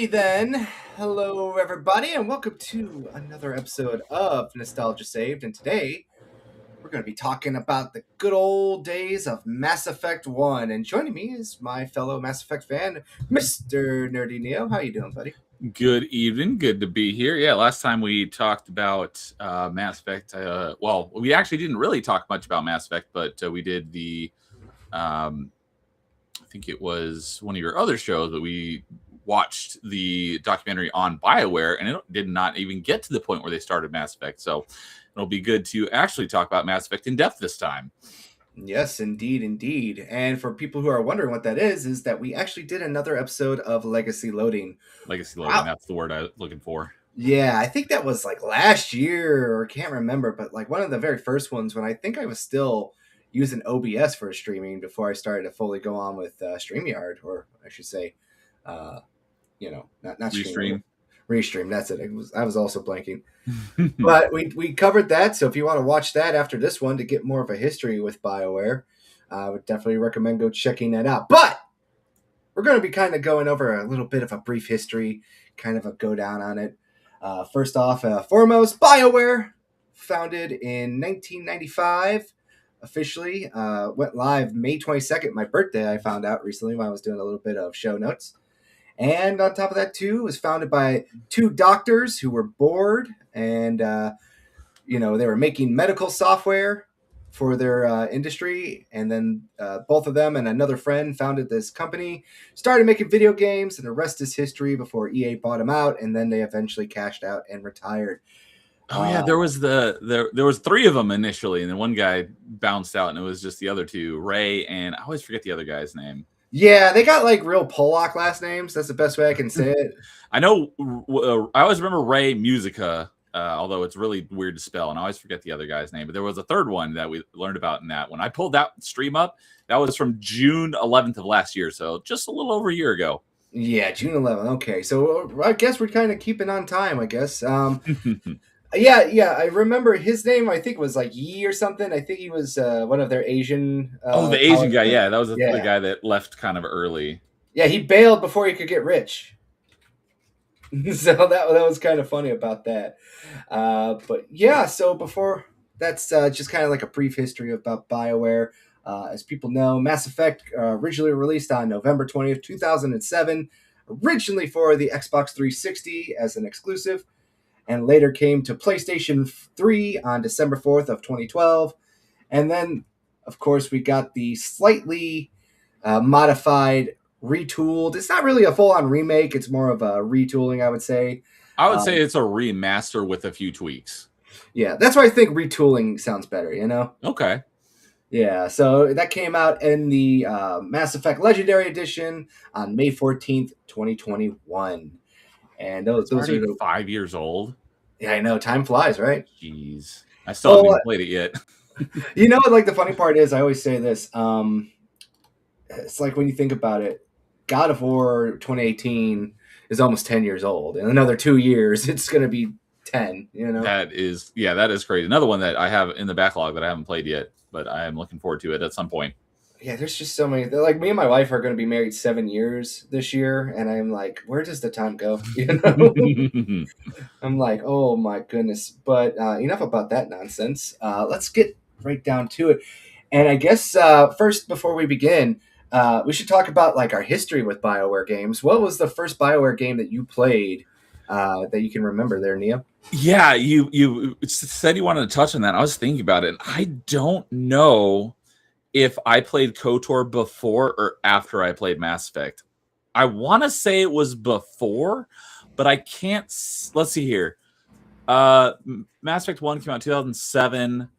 Alrighty then. Hello, everybody, and welcome to another episode of Nostalgia Saved. And today we're going to be talking about the good old days of Mass Effect 1. And joining me is my fellow Mass Effect fan, Mr. Nerdy Neo. How you doing, buddy? Good evening. Good to be here. Yeah, last time we talked about Mass Effect. Well, we actually didn't really talk much about Mass Effect, but we did the. I think it was one of your other shows, but we watched the documentary on BioWare, and it did not even get to the point where they started Mass Effect. So it'll be good to actually talk about Mass Effect in depth this time. Yes, indeed, indeed. And for people who are wondering what that is that we actually did another episode of Legacy Loading. Legacy Loading, that's the word I was looking for. Yeah, I think that was like last year, or can't remember, but like one of the very first ones when I think I was still using OBS for streaming before I started to fully go on with StreamYard, or I should say, not Restream. Restream. That's it. I was also blanking, but we covered that. So if you want to watch that after this one to get more of a history with BioWare, I would definitely recommend go checking that out. But we're going to be kind of going over a little bit of a brief history, kind of a go down on it. First off, foremost, BioWare, founded in 1995, officially went live May 22nd, my birthday. I found out recently when I was doing a little bit of show notes. And on top of that, too, was founded by two doctors who were bored and, they were making medical software for their industry. And then both of them and another friend founded this company, started making video games, and the rest is history before EA bought them out. And then they eventually cashed out and retired. Oh yeah, there was there was three of them initially, and then one guy bounced out, and it was just the other two, Ray, and I always forget the other guy's name. Yeah, they got like real Polak last names. That's the best way I can say it. I know. I always remember Ray Musica, although it's really weird to spell, and I always forget the other guy's name. But there was a third one that we learned about in that. When I pulled that stream up, that was from June 11th of last year, so just a little over a year ago. Yeah, June 11th. Okay, so I guess we're kind of keeping on time, I guess. Yeah, I remember his name. I think was like Yi or something. I think he was one of their Asian. The Asian guy. Yeah, that was the guy that left kind of early. Yeah, he bailed before he could get rich. So that was kind of funny about that. But yeah, so before that's just kind of like a brief history about BioWare. As people know, Mass Effect originally released on November 20th, 2007, originally for the Xbox 360 as an exclusive, and later came to PlayStation 3 on December 4th of 2012. And then, of course, we got the slightly modified, retooled. It's not really a full-on remake. It's more of a retooling, I would say. I would say it's a remaster with a few tweaks. Yeah, that's why I think retooling sounds better, Okay. Yeah, so that came out in the Mass Effect Legendary Edition on May 14th, 2021. And those are 5 years old. Yeah, I know. Time flies, right? Jeez. I still haven't played it yet. Like the funny part is, I always say this. It's like when you think about it, God of War 2018 is almost 10 years old. In another 2 years, it's going to be 10, That is crazy. Another one that I have in the backlog that I haven't played yet, but I am looking forward to it at some point. Yeah, there's just so many. Like, me and my wife are going to be married 7 years this year, and I'm like, where does the time go? I'm like, oh my goodness. But enough about that nonsense. Let's get right down to it. And I guess first, before we begin, we should talk about like our history with BioWare games. What was the first BioWare game that you played that you can remember there, Nia? Yeah, you said you wanted to touch on that. I was thinking about it. I don't know if I played KOTOR before or after I played Mass Effect. I want to say it was before, but I can't. Let's see here. Mass Effect 1 came out in 2007.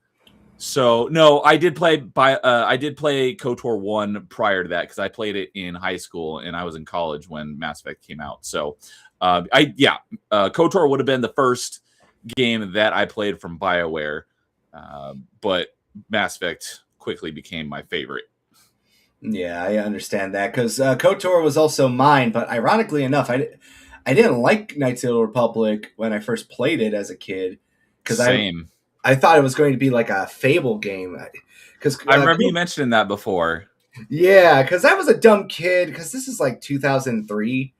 So no, I did play KOTOR 1 prior to that because I played it in high school and I was in college when Mass Effect came out. So KOTOR would have been the first game that I played from BioWare, but Mass Effect quickly became my favorite. Yeah, I understand that because KOTOR was also mine, but ironically enough, I didn't like Knights of the Republic when I first played it as a kid because I thought it was going to be like a Fable game. Because I remember you mentioning that before. Yeah, because I was a dumb kid because this is like 2003.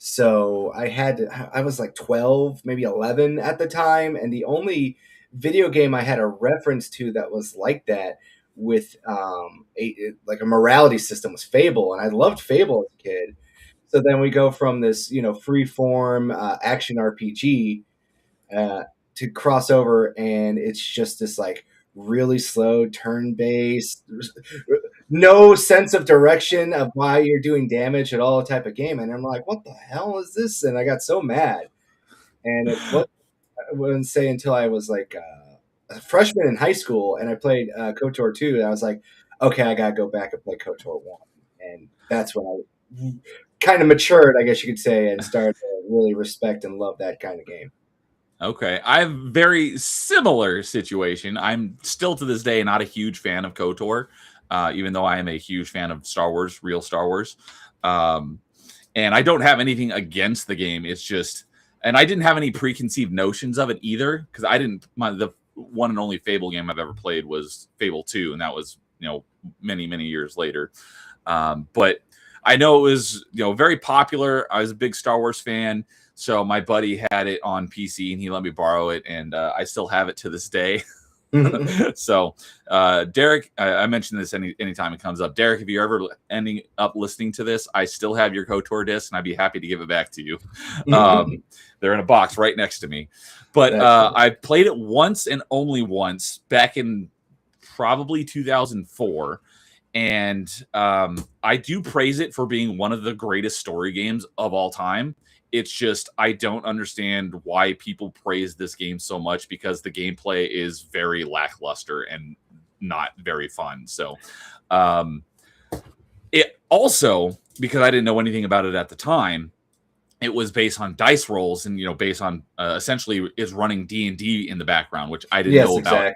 So I was like 12, maybe 11 at the time. And the only video game I had a reference to that was like that with like a morality system was Fable. And I loved Fable as a kid. So then we go from this, free form action RPG uh, to cross over, and it's just this like really slow turn based, no sense of direction of why you're doing damage at all type of game. And I'm like, what the hell is this? And I got so mad. And I wouldn't say until I was like a freshman in high school, and I played KOTOR 2, and I was like, okay, I gotta go back and play KOTOR 1. And that's when I kind of matured, I guess you could say, and started to really respect and love that kind of game. Okay, I have very similar situation. I'm still to this day not a huge fan of KOTOR, even though I am a huge fan of Star Wars, real Star Wars. Um, and I don't have anything against the game. It's just, and I didn't have any preconceived notions of it either, because I didn't. The one and only Fable game I've ever played was Fable 2, and that was many years later. But I know it was very popular. I was a big Star Wars fan. So my buddy had it on PC and he let me borrow it, and I still have it to this day. So Derek, I mentioned this anytime it comes up. Derek, if you're ever ending up listening to this, I still have your KOTOR disc, and I'd be happy to give it back to you. They're in a box right next to me. But I played it once and only once back in probably 2004. And I do praise it for being one of the greatest story games of all time. It's just I don't understand why people praise this game so much, because the gameplay is very lackluster and not very fun. So it also, because I didn't know anything about it at the time, it was based on dice rolls and based on essentially is running D&D in the background, which I didn't know about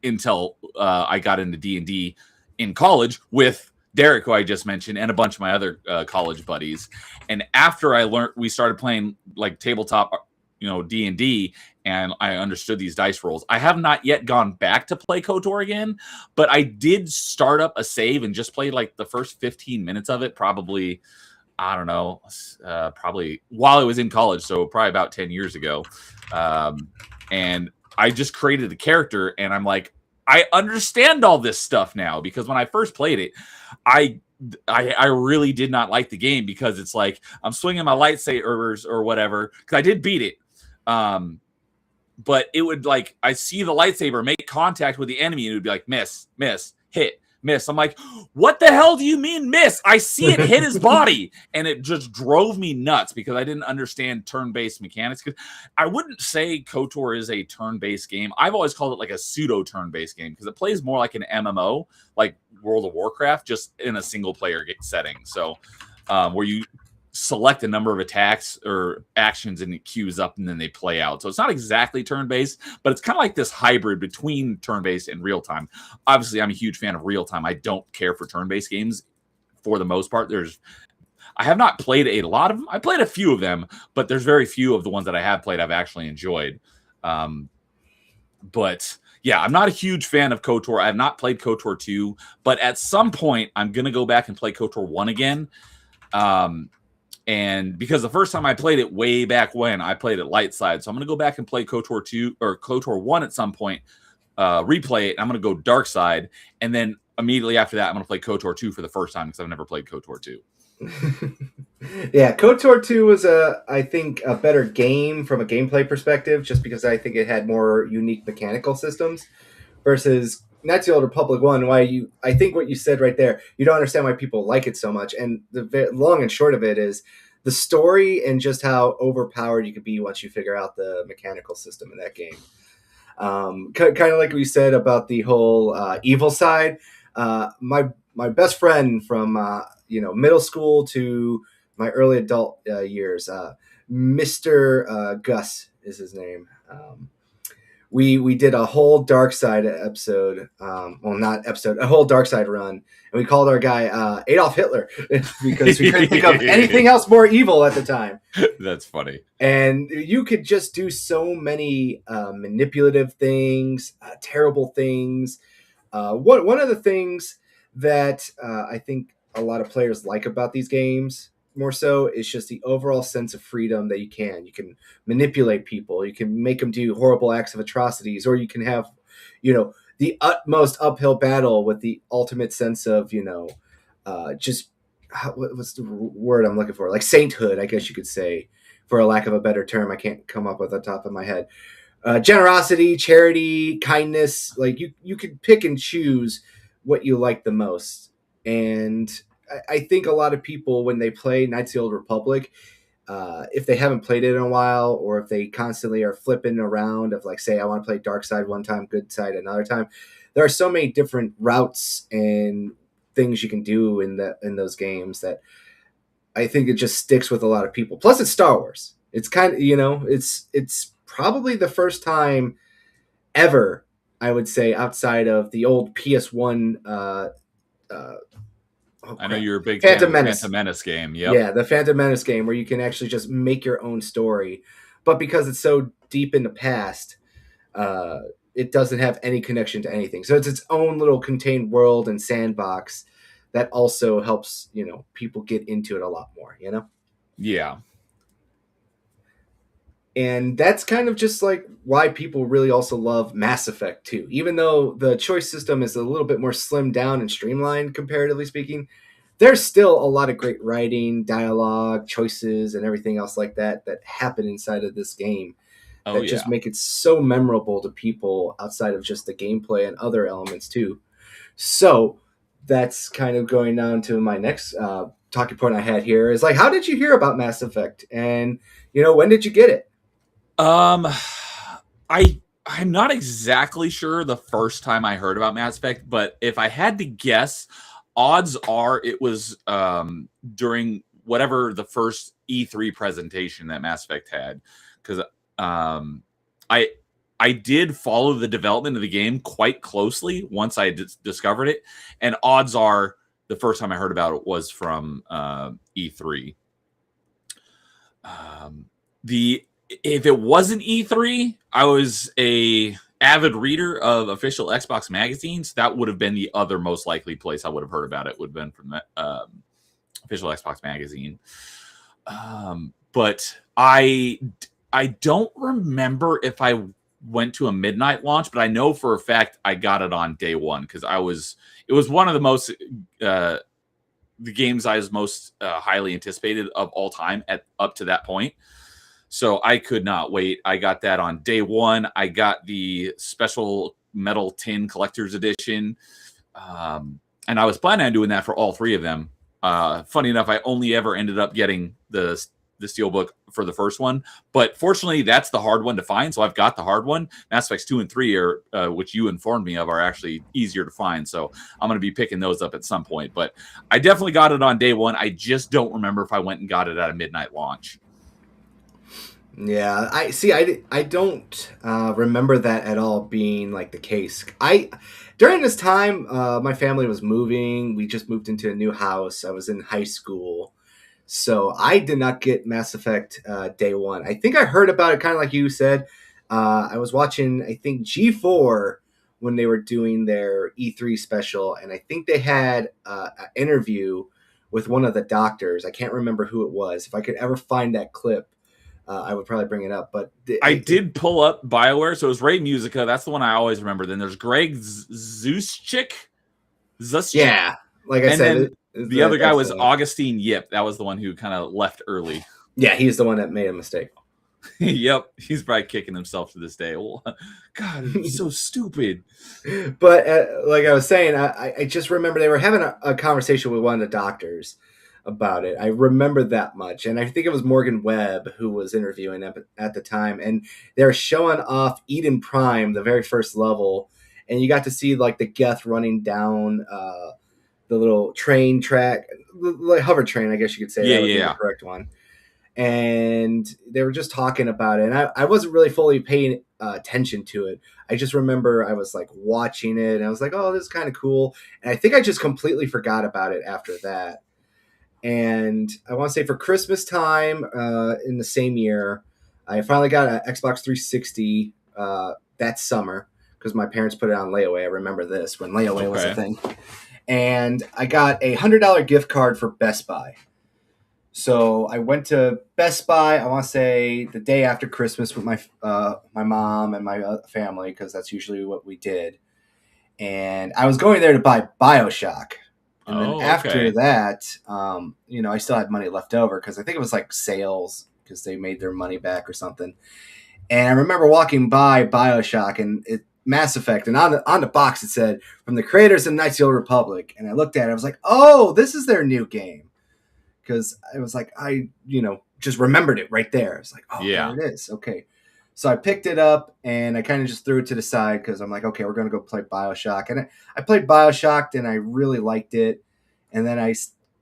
until I got into D&D in college with Derek, who I just mentioned, and a bunch of my other college buddies. And after we started playing like tabletop, D&D, and I understood these dice rolls. I have not yet gone back to play KOTOR again, but I did start up a save and just played like the first 15 minutes of it, probably, I don't know, probably while I was in college. So probably about 10 years ago. And I just created a character, and I'm like, I understand all this stuff now, because when I first played it, I really did not like the game, because it's like I'm swinging my lightsabers or whatever, because I did beat it. But it would like, I see the lightsaber make contact with the enemy, and it would be like, miss, hit, miss. I'm like, what the hell do you mean miss? I see it hit his body. And it just drove me nuts, because I didn't understand turn-based mechanics. Because I wouldn't say KOTOR is a turn-based game. I've always called it like a pseudo turn-based game, because it plays more like an MMO, like World of Warcraft, just in a single-player setting. So where you select a number of attacks or actions and it queues up and then they play out. So it's not exactly turn-based, but it's kind of like this hybrid between turn-based and real-time. Obviously, I'm a huge fan of real-time. I don't care for turn-based games for the most part. I have not played a lot of them. I played a few of them, but there's very few of the ones that I have played I've actually enjoyed. But yeah, I'm not a huge fan of KOTOR. I have not played KOTOR 2, but at some point I'm going to go back and play KOTOR 1 again. And because the first time I played it way back when, I played it light side. So I'm going to go back and play KOTOR 2 or KOTOR 1 at some point, replay it. I'm going to go dark side. And then immediately after that, I'm going to play KOTOR 2 for the first time, because I've never played KOTOR 2. Yeah, KOTOR 2 was I think a better game from a gameplay perspective, just because I think it had more unique mechanical systems versus Knights of the Old Republic 1. I think what you said right there, you don't understand why people like it so much. And the long and short of it is the story and just how overpowered you can be once you figure out the mechanical system in that game. Kind of like we said about the whole evil side. My best friend from middle school to my early adult years, Mr. Gus is his name. We did a whole dark side episode, a whole dark side run, and we called our guy Adolf Hitler because we couldn't think of anything else more evil at the time. That's funny. And you could just do so many manipulative things, terrible things. One of the things that I think a lot of players like about these games, more so is just the overall sense of freedom that you can manipulate people, you can make them do horrible acts of atrocities, or you can have, the utmost uphill battle with the ultimate sense of, just what's the word I'm looking for? Like sainthood, I guess you could say, for a lack of a better term. I can't come up with the top of my head. Generosity, charity, kindness. Like you could pick and choose what you like the most. And I think a lot of people, when they play Knights of the Old Republic, if they haven't played it in a while, or if they constantly are flipping around of like, say, I want to play dark side one time, good side another time, there are so many different routes and things you can do in those games that I think it just sticks with a lot of people. Plus, it's Star Wars. It's kind of, it's probably the first time ever, I would say, outside of the old PS1. I know you're a big fan Phantom of the Menace. Phantom Menace game. Yep. Yeah, the Phantom Menace game, where you can actually just make your own story. But because it's so deep in the past, it doesn't have any connection to anything. So it's its own little contained world and sandbox that also helps, people get into it a lot more, Yeah. And that's kind of just like why people really also love Mass Effect 2. Even though the choice system is a little bit more slimmed down and streamlined, comparatively speaking, there's still a lot of great writing, dialogue, choices, and everything else like that happen inside of this game that just make it so memorable to people outside of just the gameplay and other elements too. So that's kind of going down to my next talking point I had here is like, how did you hear about Mass Effect? And, when did you get it? I'm not exactly sure the first time I heard about Mass Effect, but if I had to guess, odds are it was during whatever the first E3 presentation that Mass Effect had, because I did follow the development of the game quite closely once I discovered it, and odds are the first time I heard about it was from E3. If it wasn't E3, I was a avid reader of official Xbox magazines. That would have been the other most likely place I would have heard about it. Would have been from the official Xbox magazine. But I don't remember if I went to a midnight launch, but I know for a fact I got it on day one because it was one of the most the games I was most highly anticipated of all time up to that point. So I could not wait. I got that on day one. I got the special metal tin collector's edition. And I was planning on doing that for all three of them. Funny enough, I only ever ended up getting the Steelbook for the first one. But fortunately, that's the hard one to find. So I've got the hard one. Mass Effects 2 and 3, are, which you informed me of, are actually easier to find. So I'm going to be picking those up at some point. But I definitely got it on day one. I just don't remember if I went and got it at a midnight launch. Yeah, I don't remember that at all being like the case. During this time, my family was moving. We just moved into a new house. I was in high school, so I did not get Mass Effect day one. I think I heard about it kind of like you said. I was watching, I think, G4 when they were doing their E3 special, and I think they had an interview with one of the doctors. I can't remember who it was. If I could ever find that clip, I would probably bring it up. But I did pull up BioWare, so it was Ray Musica. That's the one I always remember. Then there's Greg Zuschik. Yeah, like I said, the other guy was Augustine Yip. That was the one who kind of left early. Yeah, he's the one that made a mistake. Yep, he's probably kicking himself to this day. Well, God, he's so stupid. But like I was saying, I just remember they were having a conversation with one of the doctors about it. I remember that much. And I think it was Morgan Webb who was interviewing at the time. And they're showing off Eden Prime, the very first level. And you got to see like the Geth running down the little train track, the hover train, I guess you could say. Yeah, that would be the correct one. And they were just talking about it. And I wasn't really fully paying attention to it. I just remember I was like watching it and I was like, oh, this is kind of cool. And I think I just completely forgot about it after that. And I want to say for Christmas time in the same year, I finally got an Xbox 360 that summer because my parents put it on layaway. I remember this when layaway was a thing. And I got a $100 gift card for Best Buy. So I went to Best Buy. I want to say the day after Christmas with my mom and my family, because that's usually what we did. And I was going there to buy BioShock. And then Oh, after okay. that, I still had money left over because I think it was like sales because they made their money back or something. And I remember walking by BioShock and Mass Effect, and on the box it said from the creators of Knights of the Old Republic. And I looked at it, I was like, oh, this is their new game, because I was like, just remembered it right there. I was like, oh, there Yeah. it is. Okay. So I picked it up and I kind of just threw it to the side because I'm like, okay, we're going to go play BioShock. And I played BioShock and I really liked it. And then I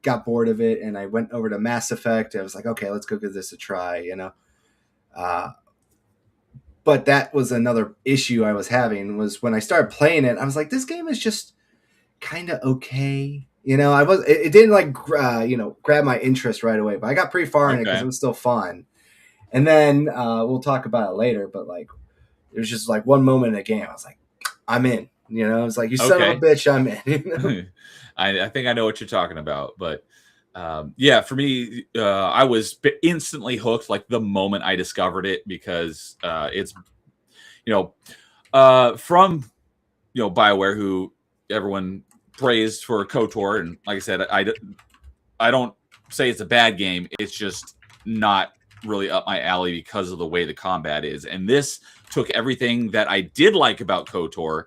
got bored of it and I went over to Mass Effect. I was like, okay, let's go give this a try. Uh, but that was another issue I was having, was when I started playing it, I was like, this game is just kind of okay. It didn't like grab my interest right away, but I got pretty far in it because it Okay. was still fun. And then we'll talk about it later, but like there's just like one moment in the game I was like, I'm in. It's like, you son of a Okay. bitch, I'm in. I think I know what you're talking about, but yeah, for me, I was instantly hooked like the moment I discovered it, because it's from BioWare, who everyone praised for KOTOR, and like I said, I don't say it's a bad game. It's just not really up my alley because of the way the combat is. And this took everything that I did like about KOTOR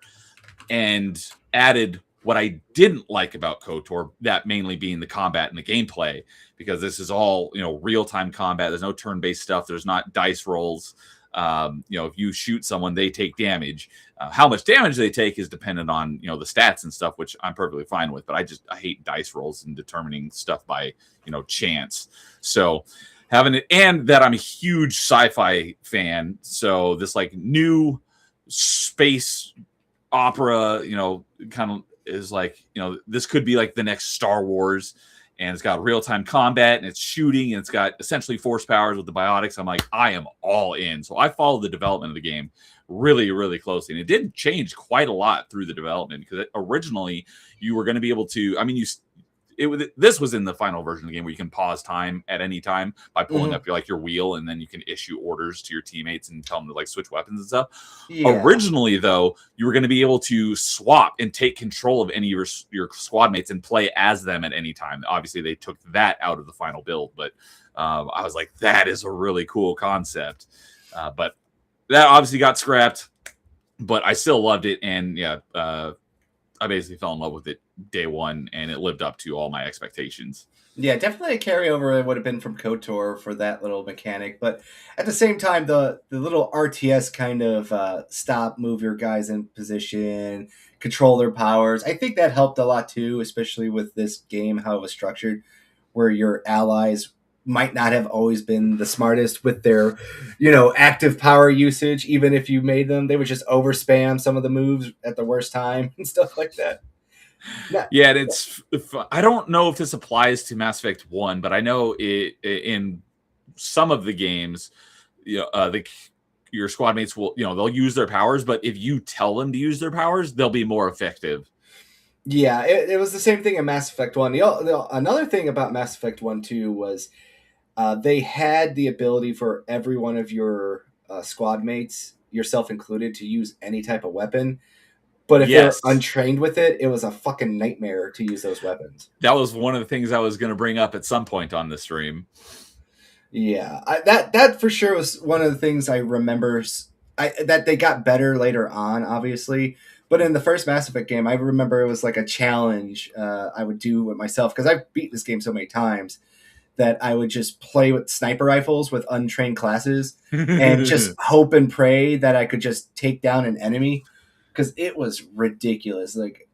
and added what I didn't like about KOTOR, that mainly being the combat and the gameplay, because this is all, real-time combat. There's no turn-based stuff. There's not dice rolls. If you shoot someone, they take damage. How much damage they take is dependent on, the stats and stuff, which I'm perfectly fine with. But I hate dice rolls and determining stuff by, chance. So having it, and that I'm a huge sci-fi fan. So this like new space opera, kind of is like, this could be like the next Star Wars, and it's got real-time combat and it's shooting and it's got essentially force powers with the biotics. I'm like, I am all in. So I followed the development of the game really, really closely. And it did change quite a lot through the development, because originally you were going to be able to, this was in the final version of the game where you can pause time at any time by pulling Mhm. up your wheel, and then you can issue orders to your teammates and tell them to like switch weapons and stuff. Yeah. Originally, though, you were going to be able to swap and take control of any of your squad mates and play as them at any time. Obviously, they took that out of the final build, but I was like, that is a really cool concept. But that obviously got scrapped, but I still loved it. And yeah, I basically fell in love with it day one, and it lived up to all my expectations. Yeah, definitely a carryover it would have been from KOTOR for that little mechanic. But at the same time, the little RTS kind of stop, move your guys in position, control their powers, I think that helped a lot too, especially with this game, how it was structured, where your allies might not have always been the smartest with their, active power usage. Even if you made them, they would just overspam some of the moves at the worst time and stuff like that. Not, Yeah, and I don't know if this applies to Mass Effect 1, but I know in some of the games, your squad mates will, they'll use their powers, but if you tell them to use their powers, they'll be more effective. Yeah, it was the same thing in Mass Effect 1. Another thing about Mass Effect 1 too was they had the ability for every one of your squad mates, yourself included, to use any type of weapon. But if they're Yes. untrained with it, it was a fucking nightmare to use those weapons. That was one of the things I was going to bring up at some point on the stream. Yeah, that for sure was one of the things I remember. That they got better later on, obviously. But in the first Mass Effect game, I remember it was like a challenge I would do with myself, because I've beat this game so many times that I would just play with sniper rifles with untrained classes and just hope and pray that I could just take down an enemy, because it was ridiculous. Like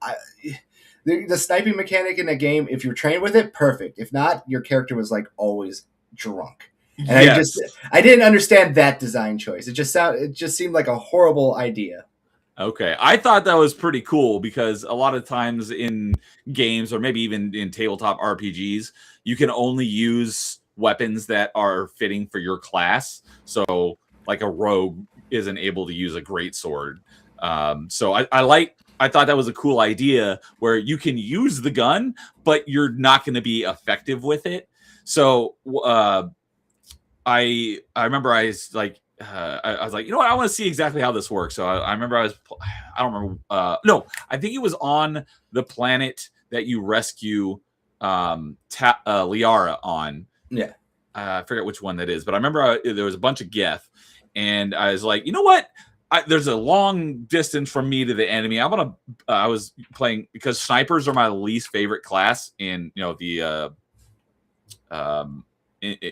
the sniping mechanic in the game, if you're trained with it, perfect. If not, your character was like always drunk. And Yes. I didn't understand that design choice. It just seemed like a horrible idea. Okay. I thought that was pretty cool, because a lot of times in games, or maybe even in tabletop RPGs, you can only use weapons that are fitting for your class. So, like a rogue isn't able to use a great sword. So I thought that was a cool idea where you can use the gun, but you're not going to be effective with it. So I remember I was like, I was like, you know what, I want to see exactly how this works. So I remember I don't remember. No, I think it was on the planet that you rescue Liara on. Yeah. I forget which one that is, but I remember there was a bunch of Geth, and I was like, you know what? There's a long distance from me to the enemy. I was playing because snipers are my least favorite class in the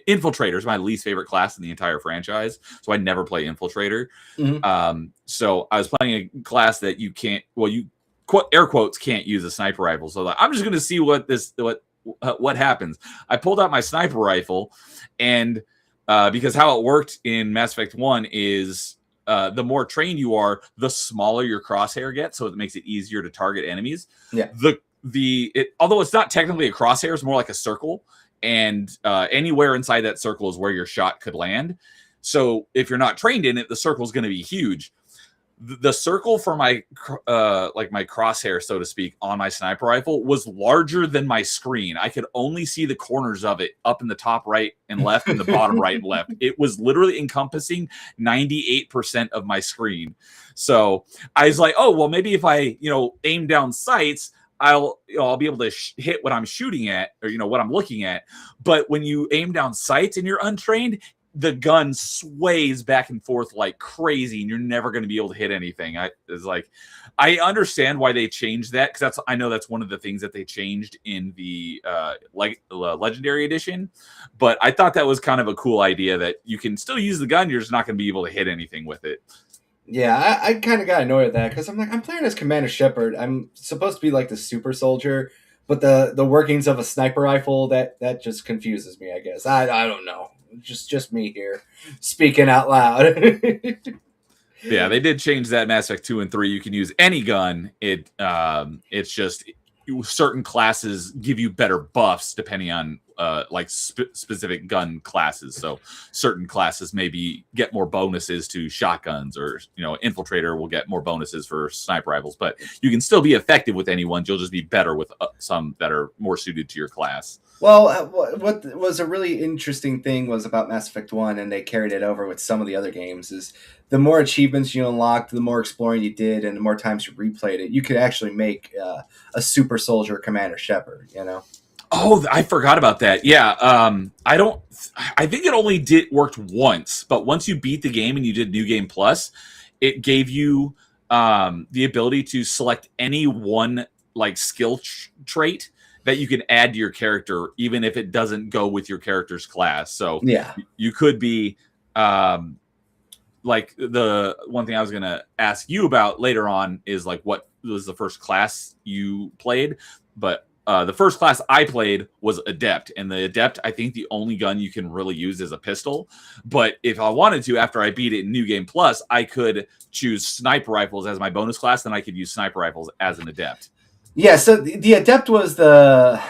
Infiltrator is my least favorite class in the entire franchise, so I never play Infiltrator. Mm-hmm. So I was playing a class that you can't, you air quotes, can't use a sniper rifle. So I'm just going to see what happens. I pulled out my sniper rifle, and because how it worked in Mass Effect 1 is the more trained you are, the smaller your crosshair gets, so it makes it easier to target enemies. Yeah. Although it's not technically a crosshair, it's more like a circle. And anywhere inside that circle is where your shot could land. So if you're not trained in it, the circle is going to be huge. The circle for my my crosshair, so to speak, on my sniper rifle was larger than my screen. I could only see the corners of it up in the top right and left and the bottom right and left. It was literally encompassing 98% of my screen. So I was like, oh, well, maybe if I, aim down sights, I'll be able to hit what I'm shooting at, or what I'm looking at. But when you aim down sights and you're untrained, the gun sways back and forth like crazy, and you're never going to be able to hit anything. I understand why they changed that, because I know that's one of the things that they changed in the Legendary Edition. But I thought that was kind of a cool idea that you can still use the gun, you're just not going to be able to hit anything with it. Yeah, I kind of got annoyed at that because I'm playing as Commander Shepard. I'm supposed to be like the super soldier, but the workings of a sniper rifle, that just confuses me, I guess. I don't know. Just me here speaking out loud. Yeah, they did change that. Mass Effect 2 and 3, you can use any gun. It's just certain classes give you better buffs depending on specific gun classes. So certain classes maybe get more bonuses to shotguns, or Infiltrator will get more bonuses for sniper rifles. But you can still be effective with any ones. You'll just be better with some that are more suited to your class. Well, what was a really interesting thing was about Mass Effect 1, and they carried it over with some of the other games, is the more achievements you unlocked, the more exploring you did, and the more times you replayed it, you could actually make a super soldier Commander Shepard, Oh, I forgot about that. Yeah, I think it only worked once, but once you beat the game and you did New Game Plus, it gave you the ability to select any one skill trait that you can add to your character, even if it doesn't go with your character's class. So yeah, you could be the one thing I was going to ask you about later on is what was the first class you played? But the first class I played was Adept, and the Adept, I think the only gun you can really use is a pistol. But if I wanted to, after I beat it in New Game Plus, I could choose sniper rifles as my bonus class, then I could use sniper rifles as an Adept. Yeah, so the Adept was the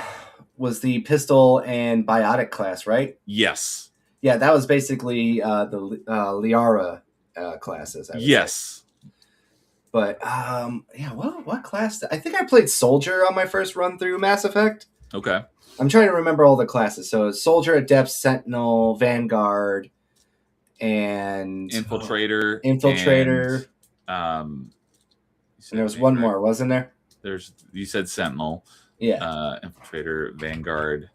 pistol and biotic class, right? Yes. Yeah, that was basically the Liara classes. Yes. Say. But yeah, what class? I think I played Soldier on my first run through Mass Effect. Okay. I'm trying to remember all the classes. So it's Soldier, Adept, Sentinel, Vanguard, and Infiltrator. And there was one more, wasn't there? You said Sentinel. Yeah. Infiltrator, Vanguard,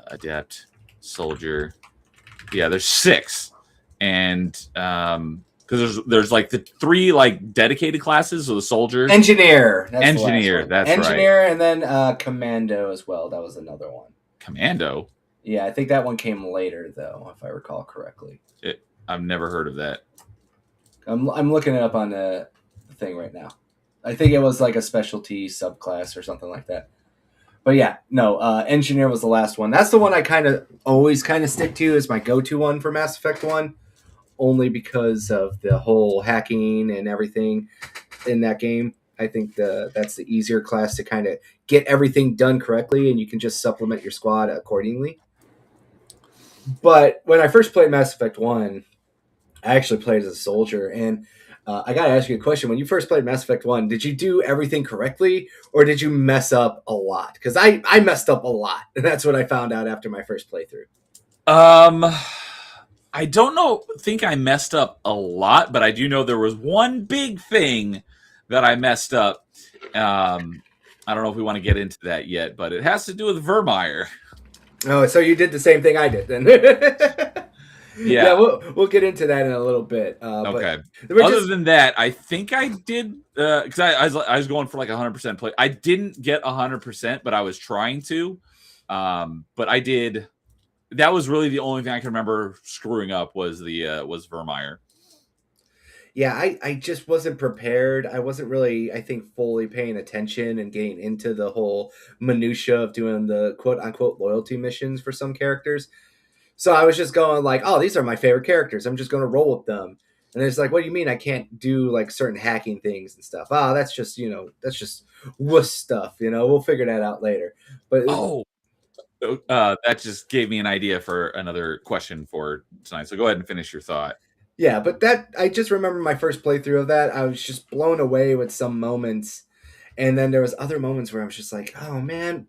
Adept, Soldier. Yeah, there's 6. And because there's the 3 dedicated classes. So the Soldier, Engineer, that's Engineer, that's Engineer, right. And then Commando as well. That was another one. Commando. Yeah, I think that one came later though, if I recall correctly. I've never heard of that. I'm looking it up on the thing right now. I think it was a specialty subclass or something like that. But yeah, no, Engineer was the last one. That's the one I always stick to as my go-to one for Mass Effect 1, only because of the whole hacking and everything in that game. I think that's the easier class to get everything done correctly, and you can just supplement your squad accordingly. But when I first played Mass Effect 1, I actually played as a soldier, and I gotta ask you a question. When you first played Mass Effect 1, did you do everything correctly, or did you mess up a lot? Because I messed up a lot, and that's what I found out after my first playthrough. I don't know. Think I messed up a lot, but I do know there was one big thing that I messed up. I don't know if we want to get into that yet, but it has to do with Vermeer. Oh, so you did the same thing I did then. Yeah. We'll get into that in a little bit. Okay. But Other than that, I think I did because I was going for like 100% play. I didn't get 100%, but I was trying to. But I did. That was really the only thing I can remember screwing up was Vermeer. Yeah, I just wasn't prepared. I wasn't really, I think, fully paying attention and getting into the whole minutia of doing the quote unquote loyalty missions for some characters. So I was just going like, oh, these are my favorite characters. I'm just going to roll with them. And it's like, what do you mean I can't do like certain hacking things and stuff? Oh, that's just, that's just wuss stuff. We'll figure that out later. But that just gave me an idea for another question for tonight. So go ahead and finish your thought. yeah, but that I just remember my first playthrough of that. I was just blown away with some moments. And then there was other moments where I was just like, oh man,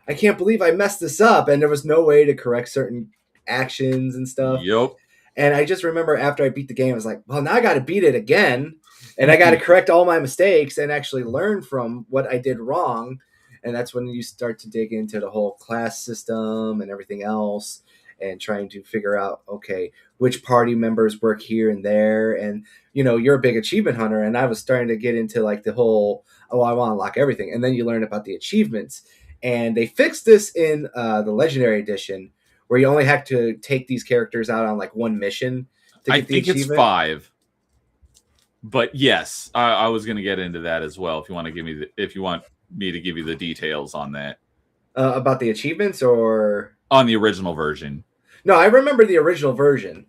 I can't believe I messed this up. And there was no way to correct certain actions and stuff. Yep. And I just remember after I beat the game, I was like, well, now I got to beat it again. And I got to correct all my mistakes and actually learn from what I did wrong. And that's when you start to dig into the whole class system and everything else and trying to figure out, okay, which party members work here and there. And, you're a big achievement hunter. And I was starting to get into like the whole, oh, I want to unlock everything. And then you learn about the achievements. And they fixed this in the Legendary Edition, where you only have to take these characters out on like one mission. I think it's 5. But yes, I was going to get into that as well. If you want me to give you the details on that, about the achievements or on the original version. No, I remember the original version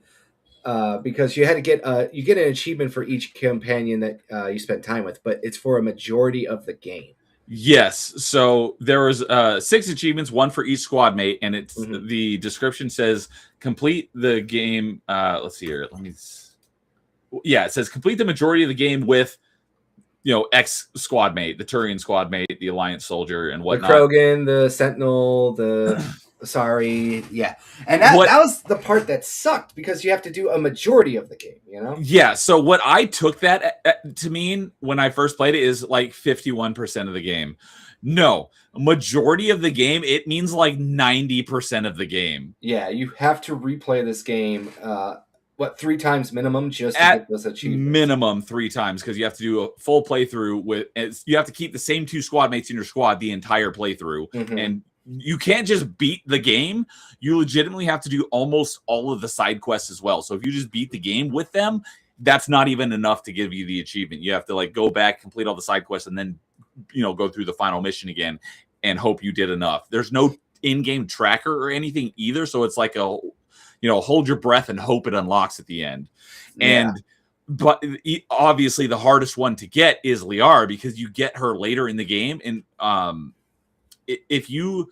because you had to get you get an achievement for each companion that you spent time with, but it's for a majority of the game. Yes, so there was 6 achievements, one for each squad mate, and it's the description says complete the game. Let's see here. Yeah, it says complete the majority of the game with X squad mate, the Turian squad mate, the Alliance soldier, and whatnot. The Krogan, the Sentinel, the sorry, yeah, and that was the part that sucked because you have to do a majority of the game. Yeah. So what I took that to mean when I first played it is like 51% of the game. No, majority of the game, it means like 90% of the game. Yeah, you have to replay this game. 3 times minimum just to get those achievements? Minimum 3 times because you have to do a full playthrough you have to keep the same 2 squad mates in your squad the entire playthrough, and you can't just beat the game. You legitimately have to do almost all of the side quests as well. So if you just beat the game with them, that's not even enough to give you the achievement. You have to like go back, complete all the side quests, and then go through the final mission again and hope you did enough. There's no in-game tracker or anything either, so it's like a hold your breath and hope it unlocks at the end. Yeah. But obviously the hardest one to get is Liara because you get her later in the game. And if you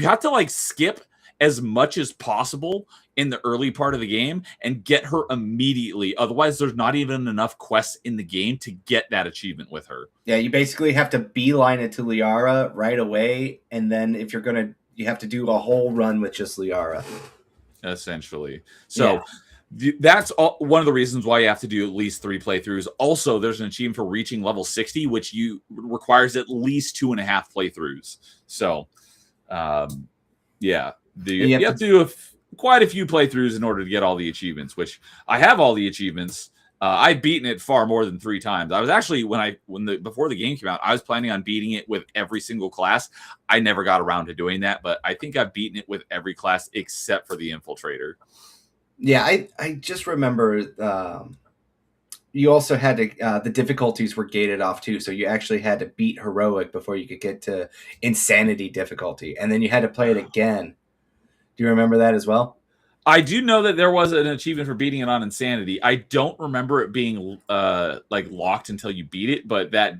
have to like skip as much as possible in the early part of the game and get her immediately. Otherwise, there's not even enough quests in the game to get that achievement with her. Yeah, you basically have to beeline it to Liara right away. And then if you have to do a whole run with just Liara. Essentially. So that's one of the reasons why you have to do at least 3 playthroughs. Also, there's an achievement for reaching level 60, which requires at least 2.5 playthroughs. So, you have to do quite a few playthroughs in order to get all the achievements, which I have all the achievements. I've beaten it far more than 3 times. I was actually, before the game came out, I was planning on beating it with every single class. I never got around to doing that, but I think I've beaten it with every class except for the Infiltrator. Yeah, I just remember you also had to, the difficulties were gated off too. So you actually had to beat Heroic before you could get to Insanity difficulty. And then you had to play it again. Do you remember that as well? I do know that there was an achievement for beating it on Insanity. I don't remember it being like locked until you beat it, but that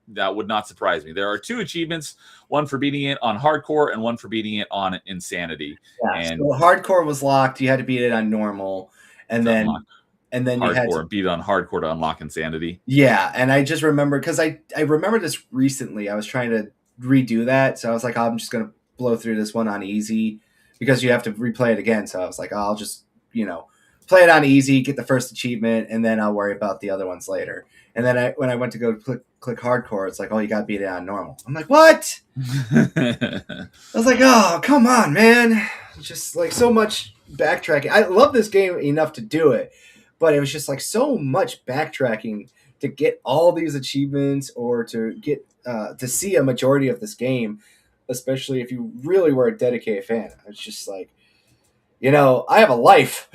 would not surprise me. There are 2 achievements, one for beating it on Hardcore and one for beating it on Insanity. Yeah, and so Hardcore was locked. You had to beat it on Normal. And then and then you had to beat on hardcore to unlock insanity. Yeah, and I just remember because I remember this recently. I was trying to redo that, so I was like, oh, I'm just gonna blow through this one on easy because you have to replay it again. So I was like, oh, I'll just play it on easy, get the first achievement, and then I'll worry about the other ones later. And then when I went to go click hardcore, it's like, oh, you got to beat it on normal. I'm like, what? I was like, oh, come on, man! Just like so much backtracking. I love this game enough to do it. But it was just like so much backtracking to get all these achievements or to get to see a majority of this game, especially if you really were a dedicated fan. It's just like, I have a life.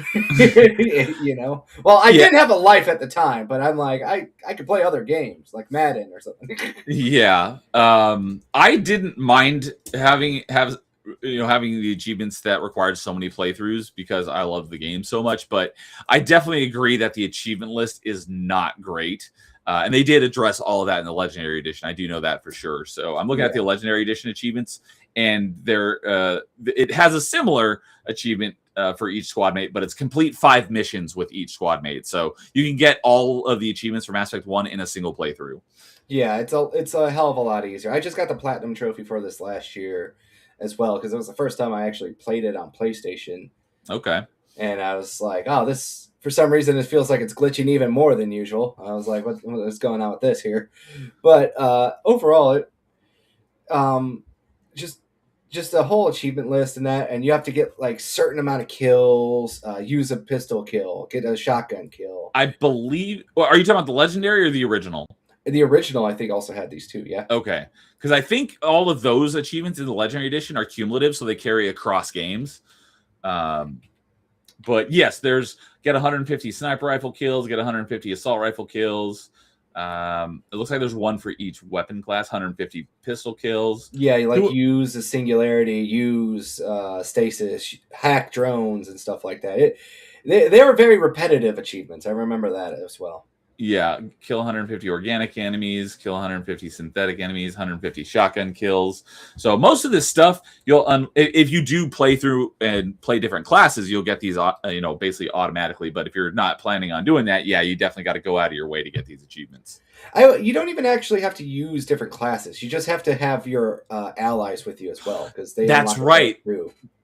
Well, I did have a life at the time, but I'm like, I could play other games like Madden or something. Yeah. I didn't mind having the achievements that required so many playthroughs because I love the game so much, but I definitely agree that the achievement list is not great. And they did address all of that in the Legendary Edition. I do know that for sure. So I'm looking at the Legendary Edition achievements, and it has a similar achievement for each squad mate, but it's complete 5 missions with each squad mate. So you can get all of the achievements from Mass Effect 1 in a single playthrough. Yeah, it's a hell of a lot easier. I just got the Platinum Trophy for this last year as well, because it was the first time I actually played it on PlayStation. Okay. And I was like, oh, this, for some reason, it feels like it's glitching even more than usual. I was like, what's going on with this here? But overall, it just a whole achievement list and you have to get like certain amount of kills, use a pistol kill, get a shotgun kill. I believe, are you talking about the Legendary or the original? The original, I think, also had these too, yeah. Okay. Because I think all of those achievements in the Legendary Edition are cumulative, so they carry across games. But yes, get 150 sniper rifle kills, get 150 assault rifle kills. It looks like there's one for each weapon class, 150 pistol kills. Yeah, use the singularity, use stasis, hack drones, and stuff like that. They were very repetitive achievements. I remember that as well. Yeah, kill 150 organic enemies, kill 150 synthetic enemies, 150 shotgun kills. So most of this stuff, if you do play through and play different classes, you'll get these, basically automatically. But if you're not planning on doing that, yeah, you definitely got to go out of your way to get these achievements. You don't even actually have to use different classes. You just have to have your allies with you as well, because That's right.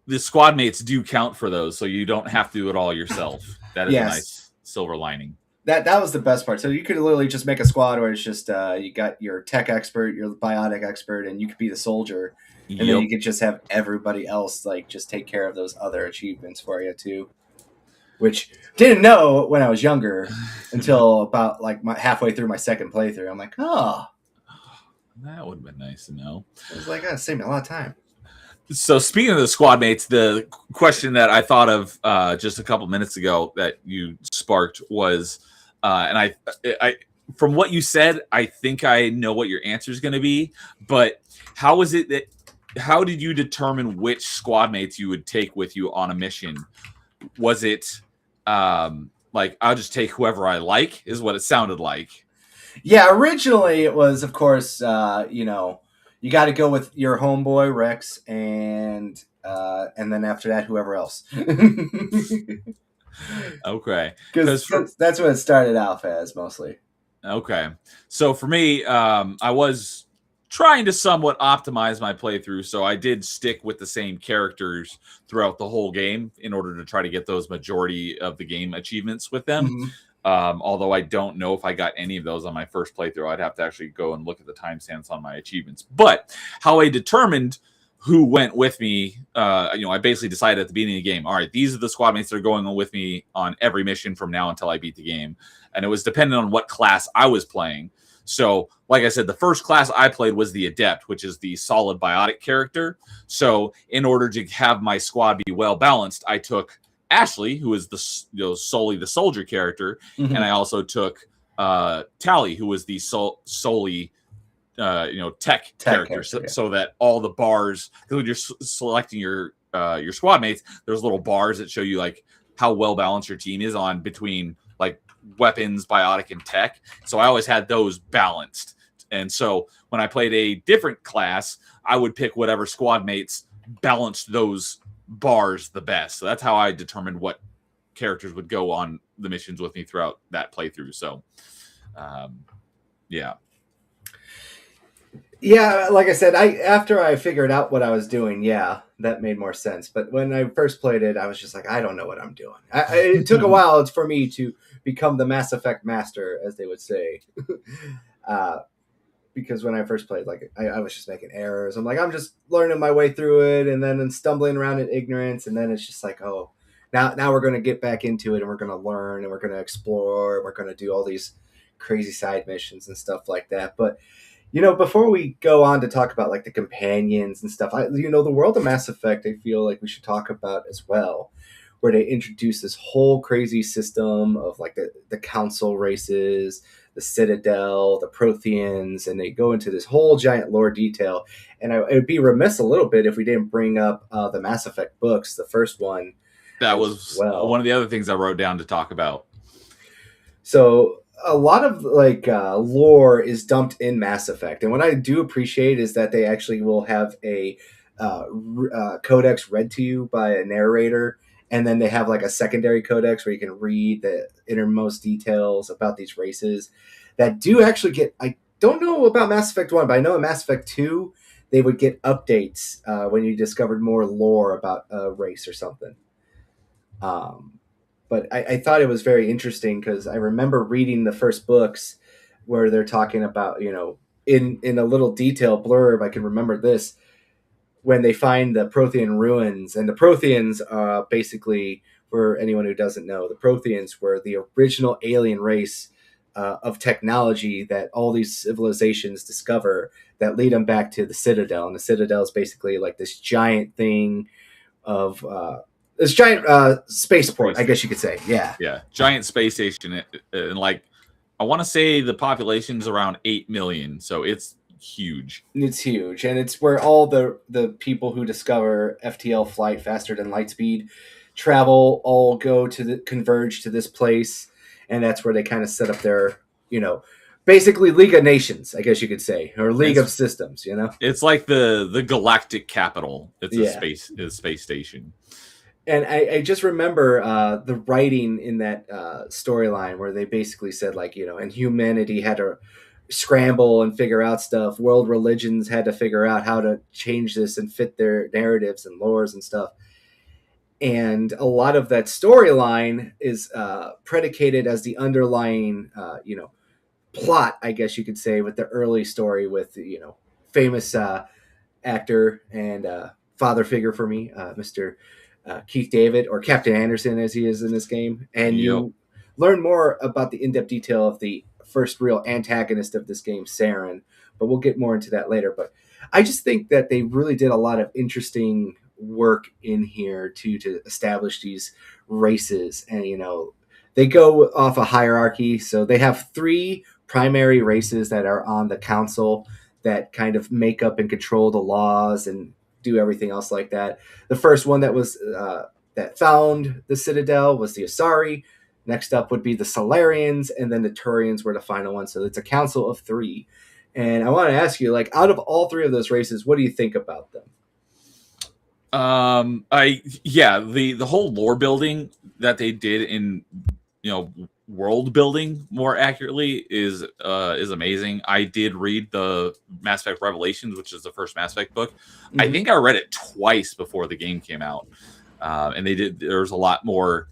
The squad mates do count for those, so you don't have to do it all yourself. That is a nice silver lining. That was the best part. So you could literally just make a squad where it's just you got your tech expert, your biotic expert, and you could be the soldier, and then you could just have everybody else like just take care of those other achievements for you too. Which didn't know when I was younger until about like halfway through my second playthrough. I'm like, oh, that would have been nice to know. I was like, that saved me a lot of time. So speaking of the squad mates, the question that I thought of just a couple minutes ago that you sparked was. And I, from what you said, I think I know what your answer is going to be. But how did you determine which squad mates you would take with you on a mission? Was it like I'll just take whoever I like? Is what it sounded like. Yeah, originally it was, of course, you got to go with your homeboy Rex, and then after that, whoever else. Okay, because that's what it started off as mostly. Okay, so for me, I was trying to somewhat optimize my playthrough, so I did stick with the same characters throughout the whole game in order to try to get those majority of the game achievements with them. Mm-hmm. Although I don't know if I got any of those on my first playthrough. I'd have to actually go and look at the timestamps on my achievements. But how I determined who went with me, I basically decided at the beginning of the game, all right, these are the squad mates that are going on with me on every mission from now until I beat the game. And it was dependent on what class I was playing. So, like I said, the first class I played was the Adept, which is the solid biotic character. So, in order to have my squad be well balanced, I took Ashley, who is solely the soldier character, mm-hmm. and I also took Tally, who was the solely tech character, so that all the bars, because when you're selecting your squad mates, there's little bars that show you like how well balanced your team is on between like weapons, biotic, and tech. So I always had those balanced. And so when I played a different class, I would pick whatever squad mates balanced those bars the best. So that's how I determined what characters would go on the missions with me throughout that playthrough. So, yeah. Yeah, like I said, after I figured out what I was doing, yeah, that made more sense. But when I first played it, I was just like, I don't know what I'm doing. It took a while for me to become the Mass Effect master, as they would say. Because when I first played, like I was just making errors. I'm like, I'm just learning my way through it, and then stumbling around in ignorance, and then it's just like, oh, now we're going to get back into it, and we're going to learn, and we're going to explore, and we're going to do all these crazy side missions and stuff like that. But before we go on to talk about like the companions and stuff, the world of Mass Effect, I feel like we should talk about as well, where they introduce this whole crazy system of like the council races, the Citadel, the Protheans, and they go into this whole giant lore detail. And it would be remiss a little bit if we didn't bring up the Mass Effect books, the first one. That was one of the other things I wrote down to talk about. So a lot of like lore is dumped in Mass Effect, and what I do appreciate is that they actually will have a codex read to you by a narrator, and then they have like a secondary codex where you can read the innermost details about these races that do actually get. I don't know about Mass Effect 1, but I know in Mass Effect 2 they would get updates when you discovered more lore about a race or something. But I thought it was very interesting because I remember reading the first books where they're talking about, in a little detail blurb, I can remember this, when they find the Prothean ruins. And the Protheans, basically, for anyone who doesn't know, the Protheans were the original alien race of technology that all these civilizations discover that lead them back to the Citadel. And the Citadel is basically like this giant thing of... this giant spaceport, I guess you could say. Yeah. Yeah. Giant space station. And like, I want to say the population's around 8 million. So it's huge. It's huge. And it's where all the people who discover FTL flight, faster than light speed, travel, all go to converge to this place. And that's where they kind of set up their, basically League of Nations, I guess you could say, or League of Systems, It's like the galactic capital. It's a space station. And I just remember the writing in that storyline where they basically said, like, and humanity had to scramble and figure out stuff. World religions had to figure out how to change this and fit their narratives and lores and stuff. And a lot of that storyline is predicated as the underlying, plot, I guess you could say, with the early story with, famous actor and father figure for me, Mr. Keith David, or Captain Anderson as he is in this game. And you learn more about the in-depth detail of the first real antagonist of this game, Saren. But we'll get more into that later. But I just think that they really did a lot of interesting work in here to establish these races. And, they go off a hierarchy. So they have 3 primary races that are on the council that kind of make up and control the laws and do everything else like that. The first one that was that found the Citadel was the Asari. Next up would be the Solarians, and then the Turians were the final one. So it's a council of 3. And I want to ask you, like, out of all 3 of those races, what do you think about them? The whole lore building that they did in world building more accurately is amazing. I did read the Mass Effect Revelations, which is the first Mass Effect book. Mm-hmm. I think I read it twice before the game came out, and there's a lot more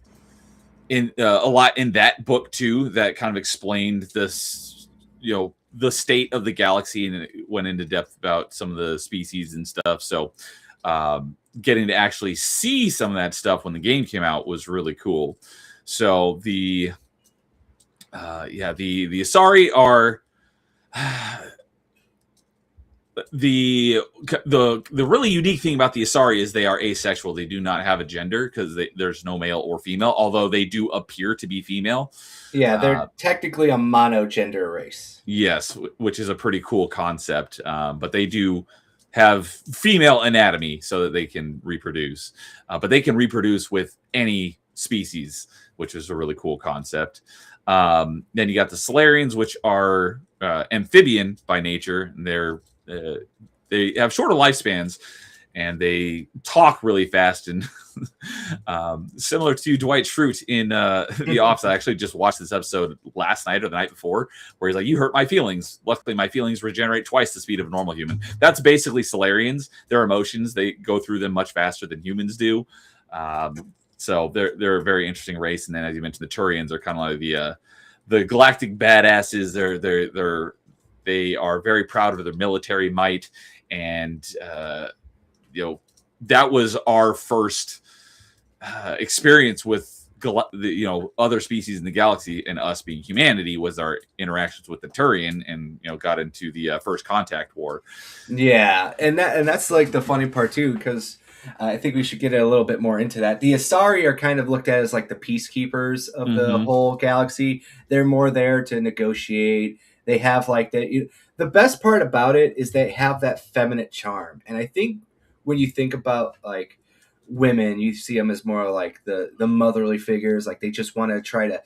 in that book too that kind of explained this, the state of the galaxy, and it went into depth about some of the species and stuff. So getting to actually see some of that stuff when the game came out was really cool. So the Asari are the really unique thing about the Asari is they are asexual. They do not have a gender because there's no male or female, although they do appear to be female. Yeah, they're technically a monogender race. Yes, which is a pretty cool concept. But they do have female anatomy so that they can reproduce. But they can reproduce with any species, which is a really cool concept. Then you got the Solarians, which are amphibian by nature. They have shorter lifespans, and they talk really fast and similar to Dwight Schrute in The Office. I actually just watched this episode last night or the night before, where he's like, "You hurt my feelings. Luckily, my feelings regenerate twice the speed of a normal human." That's basically Solarians. Their emotions, they go through them much faster than humans do. So they're a very interesting race. And then, as you mentioned, the Turians are kind of like the galactic badasses. They are very proud of their military might, and that was our first experience with other species in the galaxy, and us being humanity was our interactions with the Turian, and got into the First Contact War. Yeah, and that's like the funny part too, because I think we should get a little bit more into that. The Asari are kind of looked at as like the peacekeepers of the whole galaxy. They're more there to negotiate. They have like the best part about it is they have that feminine charm, and I think when you think about like women, you see them as more like the motherly figures. Like they just want to try to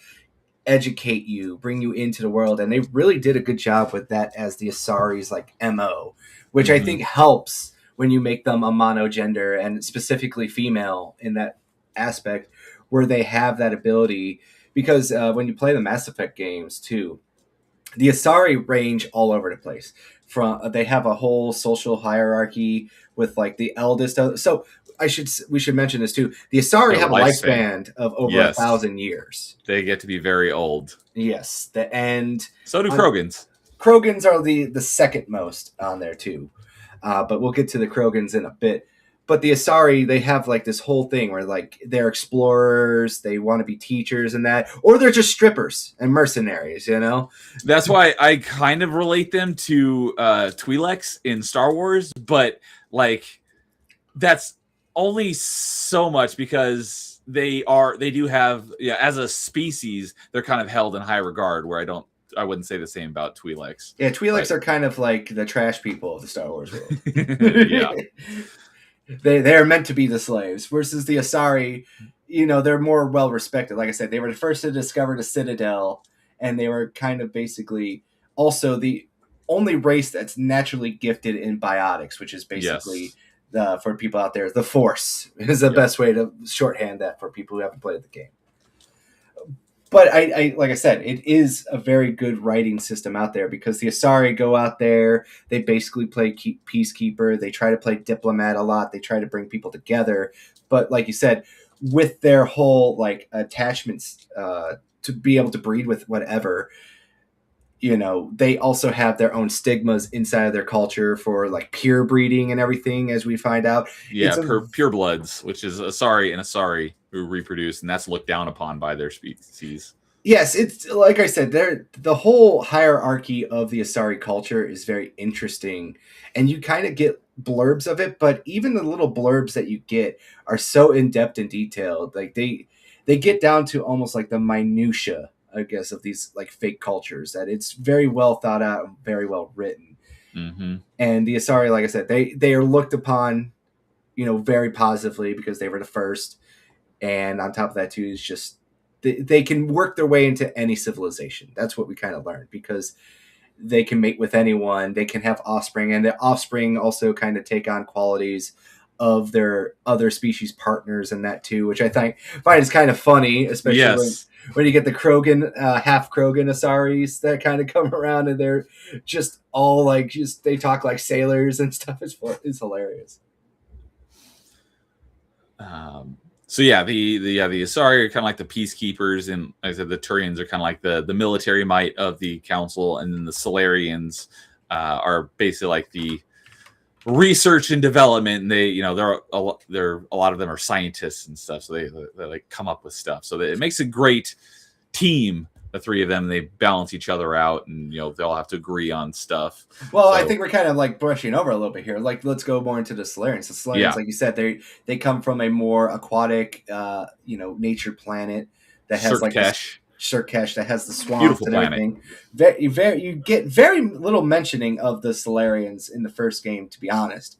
educate you, bring you into the world, and they really did a good job with that as the Asari's like MO, which I think helps when you make them a monogender and specifically female in that aspect, where they have that ability. Because when you play the Mass Effect games too, the Asari range all over the place. They have a whole social hierarchy with like the eldest. So we should mention this too. The Asari have a lifespan of over 1,000 years. They get to be very old. Yes, so do Krogans. Krogans are the second most on there too, but we'll get to the Krogans in a bit. But the Asari, they have like this whole thing where like they're explorers, they want to be teachers and that, or they're just strippers and mercenaries, That's why I kind of relate them to Twi'leks in Star Wars, but like that's only so much because they do have, as a species, they're kind of held in high regard, where I wouldn't say the same about Twi'leks. Yeah, Twi'leks are kind of like the trash people of the Star Wars world. Yeah. They are meant to be the slaves, versus the Asari, they're more well respected. Like I said, they were the first to discover the Citadel, and they were kind of basically also the only race that's naturally gifted in biotics, which is basically for people out there, the Force is the best way to shorthand that for people who haven't played the game. But I like I said, it is a very good writing system out there, because the Asari go out there, they basically play peacekeeper, they try to play diplomat a lot, they try to bring people together. But like you said, with their whole like attachments to be able to breed with whatever, they also have their own stigmas inside of their culture for like pure breeding and everything, as we find out. Yeah, pure bloods, which is Asari and Asari who reproduce, and that's looked down upon by their species. Yes, it's like I said, the whole hierarchy of the Asari culture is very interesting, and you kind of get blurbs of it, but even the little blurbs that you get are so in-depth and detailed. Like they get down to almost like the minutia, I guess, of these like fake cultures, that it's very well thought out and very well written. And the Asari, like I said, they are looked upon, very positively, because they were the first. And on top of that too, is just they can work their way into any civilization. That's what we kind of learned, because they can mate with anyone, they can have offspring, and the offspring also kind of take on qualities of their other species partners and that too, which I find is kind of funny, especially when you get the Krogan, half Krogan Asaris that kind of come around, and they're just all like, they talk like sailors and stuff. It's hilarious. So the Asari are kind of like the peacekeepers, and like I said, the Turians are kind of like the military might of the council, and then the Solarians are basically like the research and development. And they, they're a lot of them are scientists and stuff, so they like come up with stuff. So it makes a great team. The three of them, they balance each other out, and they all have to agree on stuff. Well, I think we're kind of like brushing over a little bit here. Like, let's go more into the Solarians. The Solarians, like you said, they come from a more aquatic, nature planet that has Surkesh, that has the swamps. Beautiful and everything. You get very little mentioning of the Solarians in the first game, to be honest,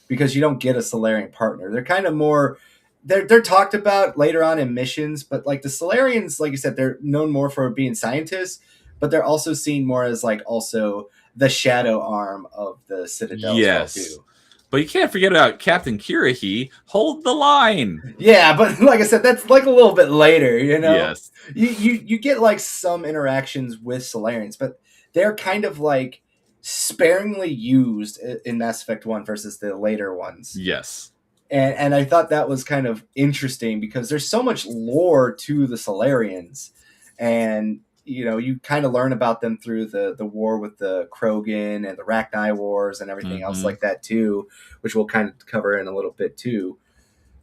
because you don't get a Solarian partner. They're kind of more. They're talked about later on in missions, but like the Solarians, like you said, they're known more for being scientists, but they're also seen more as like also the shadow arm of the Citadel. Yes. Too. But you can't forget about Captain Kirihee. Hold the line. Yeah, but like I said, that's like a little bit later, you know? Yes. You get like some interactions with Solarians, but they're kind of like sparingly used in Mass Effect 1 versus the later ones. Yes. And I thought that was kind of interesting because there's so much lore to the Solarians. And, you know, you kind of learn about them through the war with the Krogan and the Rachni Wars and everything else like that too, which we'll kind of cover in a little bit too.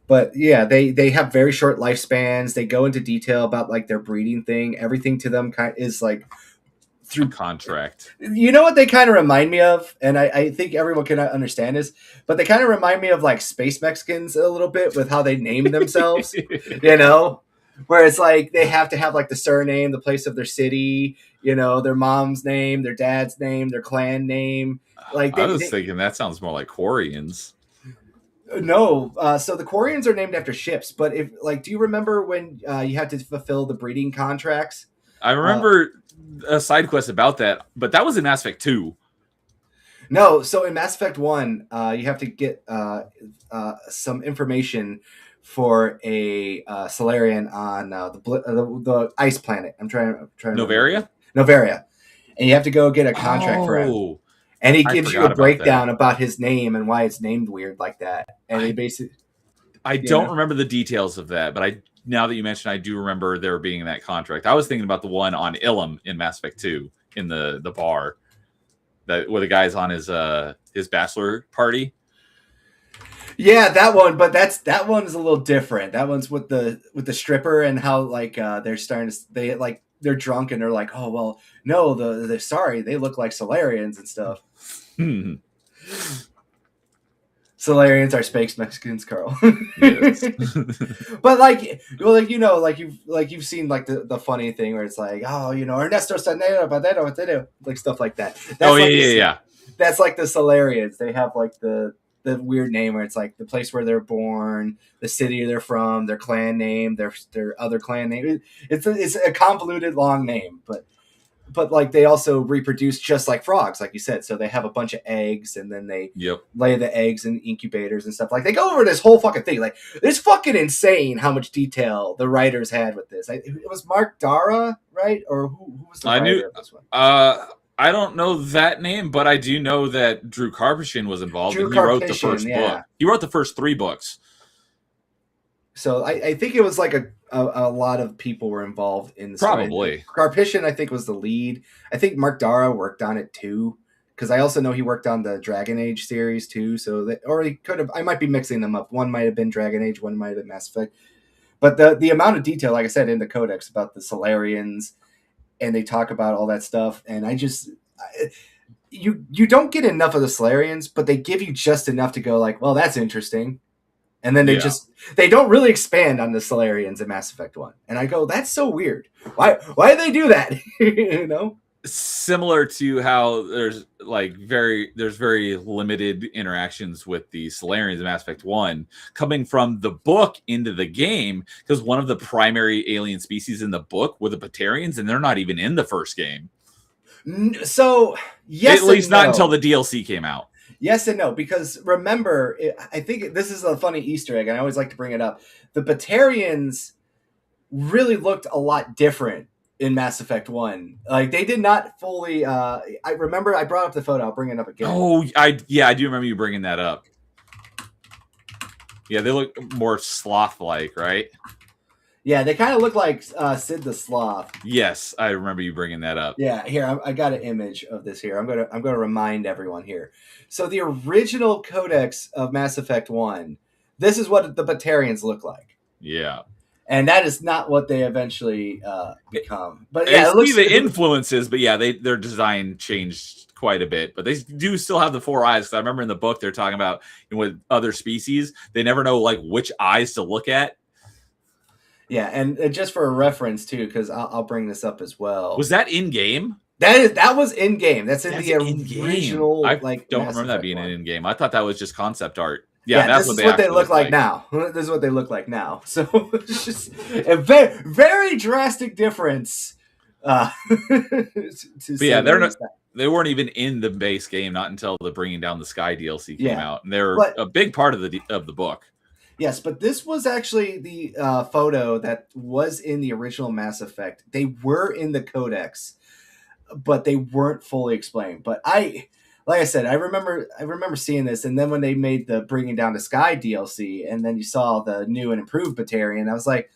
But yeah, they have very short lifespans. They go into detail about like their breeding thing. Everything to them is like through contract. You know what they kind of remind me of, and I think everyone can understand this, but they kind of remind me of like Space Mexicans a little bit with how they name themselves. You know, where it's like they have to have like the surname, the place of their city, you know, their mom's name, their dad's name, their clan name. Like I was thinking that sounds more like Quarians. No, so the Quarians are named after ships, but if like, do you remember when you had to fulfill the breeding contracts? I remember a side quest about that, but that was in Mass Effect 2. No, so in Mass Effect 1, you have to get some information for a Solarian on the ice planet. I'm trying Novaria? Novaria. And you have to go get a contract for him. And he gives you a breakdown about his name and why it's named weird like that. And he basically... I don't remember the details of that, but now that you mention, I do remember there being that contract. I was thinking about the one on Ilum in Mass Effect 2 in the bar, that where the guy's on his bachelor party. Yeah, that one, but that one's a little different. That one's with the stripper and how like they're drunk and they're like, oh well, no, they're sorry, they look like Solarians and stuff. Solarians are Space Mexicans, Carl. Yes. But like, well, like you know, like you've seen like the funny thing where it's like, oh, you know, Ernesto Sanero, Badero, like stuff like that. That's yeah. That's like the Solarians. They have like the weird name where it's like the place where they're born, the city they're from, their clan name, their other clan name. It's a convoluted long name, but like they also reproduce just like frogs, like you said. So they have a bunch of eggs, and then they lay the eggs in incubators and stuff. Like they go over this whole fucking thing. Like it's fucking insane how much detail the writers had with this. It was Mark Dara, right? Or who was the writer of this one? I don't know that name, but I do know that Drew Karpyshyn was involved. And he wrote the first book. He wrote the first 3 books. So I think it was like a lot of people were involved in the story. Probably. Karpyshyn, I think, was the lead. I think Mark Dara worked on it too, because I also know he worked on the Dragon Age series too. So or he could have. I might be mixing them up. One might have been Dragon Age, one might have been Mass Effect. But the amount of detail, like I said, in the Codex about the Solarians, and they talk about all that stuff, and you don't get enough of the Solarians, but they give you just enough to go like, well, that's interesting. And then they don't really expand on the Solarians in Mass Effect 1. And I go, that's so weird. Why do they do that? You know? Similar to how there's very limited interactions with the Solarians in Mass Effect 1 coming from the book into the game, because one of the primary alien species in the book were the Batarians, and they're not even in the first game. So, yes, at least not until the DLC came out. Yes and no, because remember, I think this is a funny Easter egg, and I always like to bring it up. The Batarians really looked a lot different in Mass Effect 1. Like, they did not fully... I remember I brought up the photo. I'll bring it up again. Oh, I do remember you bringing that up. Yeah, they look more sloth-like, right? Yeah, they kind of look like Sid the Sloth. Yes, I remember you bringing that up. Yeah, here I got an image of this here. I'm gonna remind everyone here. So the original Codex of Mass Effect 1, this is what the Batarians look like. Yeah, and that is not what they eventually become. But yeah, it looks the influences. But yeah, their design changed quite a bit. But they do still have the 4 eyes. I remember in the book they're talking about with other species, they never know like which eyes to look at. Yeah, and just for a reference too, because I'll bring this up as well. Was that in game? That was in game. That's in the original. I don't remember that being in game. I thought that was just concept art. Yeah, that's this is what they look like now. This is what they look like now. So it's just a very, very drastic difference. But yeah, they weren't even in the base game, not until the Bringing Down the Sky DLC came out, and they're a big part of the book. Yes, but this was actually the photo that was in the original Mass Effect. They were in the Codex, but they weren't fully explained. But like I said, I remember seeing this, and then when they made the Bringing Down the Sky DLC, and then you saw the new and improved Batarian, I was like,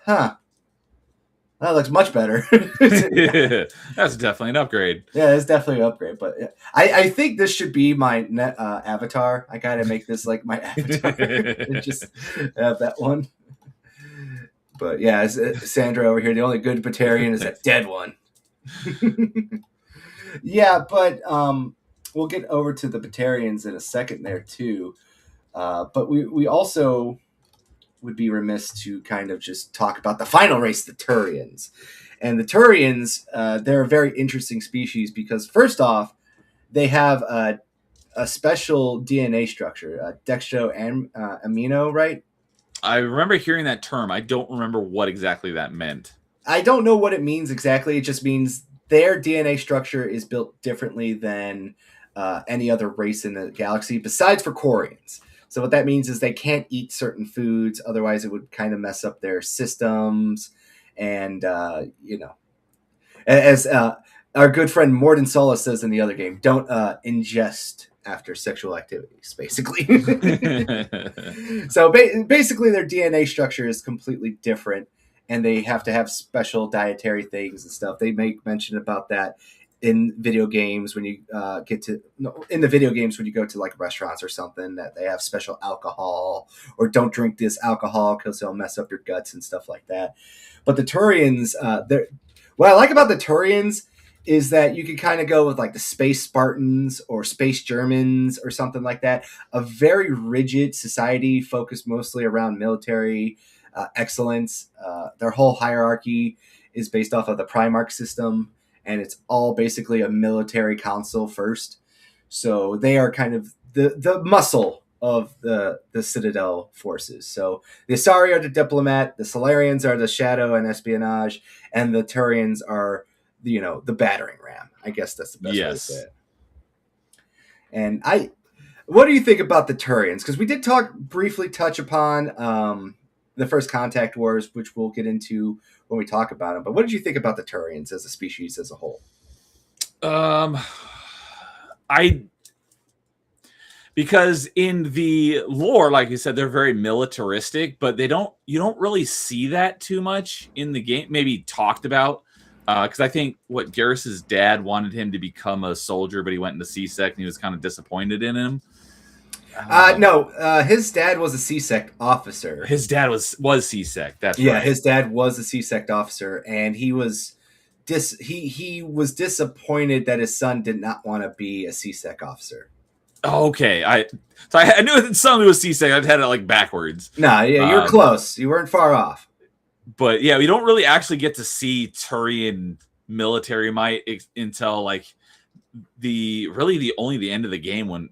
huh. That looks much better. That's definitely an upgrade. Yeah, it's definitely an upgrade. But yeah. I think this should be my avatar. I gotta make this like my avatar and just have that one. But yeah, Sandra over here, the only good Batarian is that dead one. Yeah, but we'll get over to the Batarians in a second there too. But we also would be remiss to kind of just talk about the final race, the Turians. And the Turians, they're a very interesting species because first off, they have a special DNA structure, dextro and amino, right? I remember hearing that term. I don't remember what exactly that meant. I don't know what it means exactly. It just means their DNA structure is built differently than any other race in the galaxy, besides for Quarians. So what that means is they can't eat certain foods, otherwise it would kind of mess up their systems. And, as our good friend Morden Sola says in the other game, don't ingest after sexual activities, basically. So basically their DNA structure is completely different, and they have to have special dietary things and stuff. They make mention about that in video games when you in the video games when you go to like restaurants or something, that they have special alcohol, or don't drink this alcohol because it'll mess up your guts and stuff like that. But the Turians, what I like about the Turians is that you can kind of go with like the Space Spartans or Space Germans or something like that. A very rigid society focused mostly around military excellence. Their whole hierarchy is based off of the Primarch system, and it's all basically a military council first. So they are kind of the muscle of the Citadel forces. So the Asari are the diplomat, the Solarians are the shadow and espionage, and the Turians are the battering ram. I guess that's the best way to say it. And what do you think about the Turians? Because we did briefly touch upon the First Contact Wars, which we'll get into when we talk about them. But what did you think about the Turians as a species as a whole? Because in the lore, like you said, they're very militaristic, but you don't really see that too much in the game. Maybe talked about, because I think Garrus's dad wanted him to become a soldier, but he went into CSEC and he was kind of disappointed in him. No, his dad was a CSEC officer. His dad was CSEC. That's right. Yeah, his dad was a CSEC officer, and he was he was disappointed that his son did not want to be a CSEC officer. Okay, I knew that somebody was CSEC. I'd had it like backwards. Nah, yeah, you were close. You weren't far off. But yeah, we don't really actually get to see Turian military might until like the end of the game when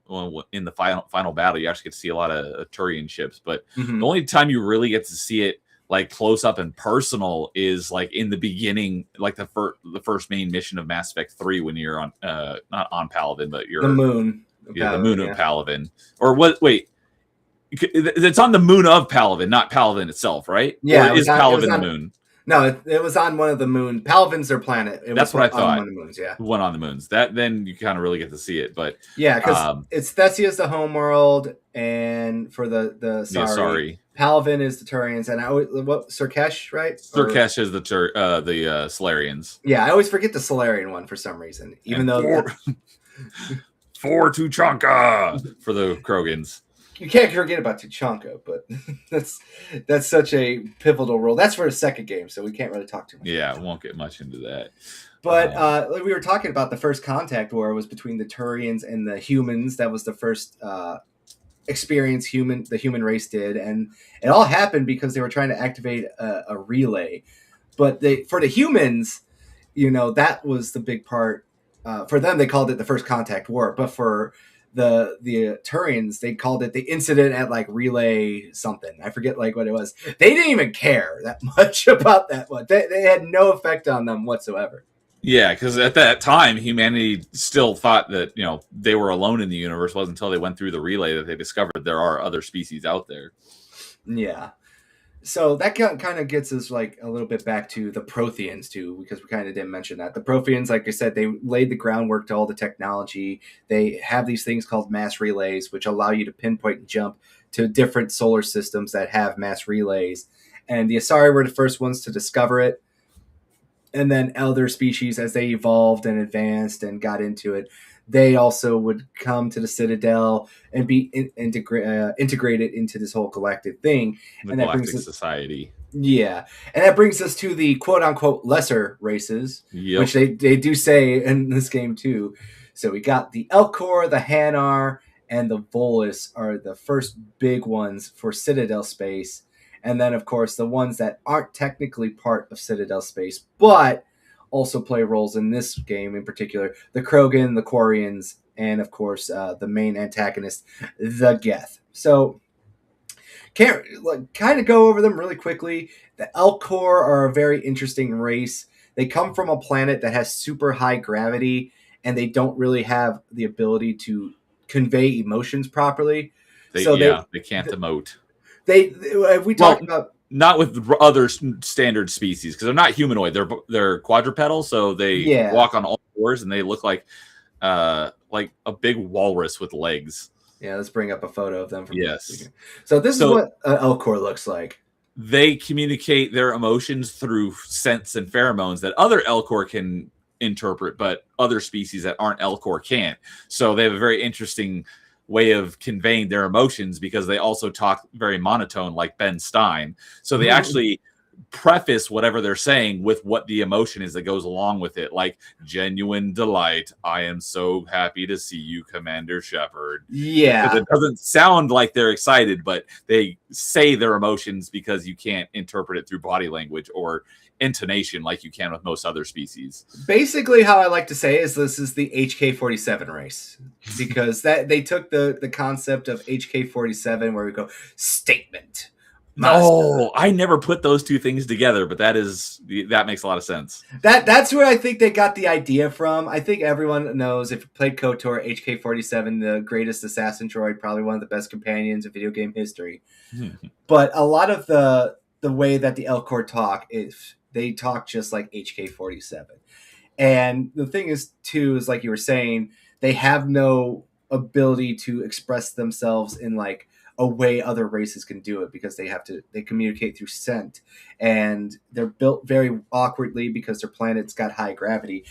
in the final battle you actually get to see a lot of Turian ships. But the only time you really get to see it like close up and personal is like in the beginning, like the first main mission of Mass Effect 3 when you're on not on Palaven, but you're the moon. Yeah, the moon of Palaven. Or what? Wait, it's on the moon of Palaven, not Palaven itself, right? Yeah, or is Palaven the moon? No, it was on one of the moon. Palaven's their planet. That's what I thought. One of the moons, yeah. One on the moons. That then you kind of really get to see it, but yeah, because it's Thessia's the homeworld, and for the sorry, Palaven is the Turians, and Surkesh, right? Surkesh is the Solarians. Yeah, I always forget the Solarian one for some reason, even though for Tuchanka for the Krogans. You can't forget about Tuchanka, but that's such a pivotal role. That's for a second game, so we can't really talk too much. Yeah, won't get much into that. But like we were talking about, the First Contact War was between the Turians and the humans. That was the first experience the human race did, and it all happened because they were trying to activate a relay. But for the humans, that was the big part. For them, they called it the First Contact War, but for the Turians, they called it the incident at like relay something. I forget like what it was. They didn't even care that much about that one. They had no effect on them whatsoever. Yeah, because at that time, humanity still thought that they were alone in the universe. It wasn't until they went through the relay that they discovered there are other species out there. Yeah. So that kind of gets us like a little bit back to the Protheans too, because we kind of didn't mention that. The Protheans, like I said, they laid the groundwork to all the technology. They have these things called mass relays, which allow you to pinpoint and jump to different solar systems that have mass relays. And the Asari were the first ones to discover it. And then other species, as they evolved and advanced and got into it, they also would come to the Citadel and be integrated into this whole galactic thing. The And that brings Galactic us, Society. yeah, and that brings us to the quote unquote lesser races, which Yep. they do say in this game too. So we got the Elcor, the Hanar, and the Volus are the first big ones for Citadel space. And then, of course, the ones that aren't technically part of Citadel space, but also play roles in this game in particular, the Krogan, the Quarians, and, of course, the main antagonist, the Geth. So can't kind of go over them really quickly. The Elcor are a very interesting race. They come from a planet that has super high gravity, and they don't really have the ability to convey emotions properly. So They can't emote. we talked Well, about, not with other standard species because they're not humanoid. They're quadrupedal, so they yeah, walk on all fours and they look like a big walrus with legs. yeah. Let's bring up a photo of them from Yes. So this is So what an Elcor looks like. they communicate their emotions through scents and pheromones that other Elcor can interpret, but other species that aren't Elcor can't. So they have a very interesting way of conveying their emotions because they also talk very monotone like Ben Stein. So they actually preface whatever they're saying with what the emotion is that goes along with it, like genuine delight. I am so happy to see you, Commander Shepard. Because Yeah, it doesn't sound like they're excited, but they say their emotions because you can't interpret it through body language or intonation like you can with most other species. basically how I like to say is this is the HK-47 race, because that they took the concept of HK-47 where we go statement master. No, I never put those two things together, but that makes a lot of sense. That's where I think they got the idea from. I think everyone knows, if you played KOTOR, HK-47, the greatest assassin droid, probably one of the best companions in video game history. But a lot of the way that the Elcor talk is they talk just like HK-47. And the thing is, too, is like you were saying, they have no ability to express themselves in like a way other races can do it, because they communicate through scent, and they're built very awkwardly because their planet's got high gravity.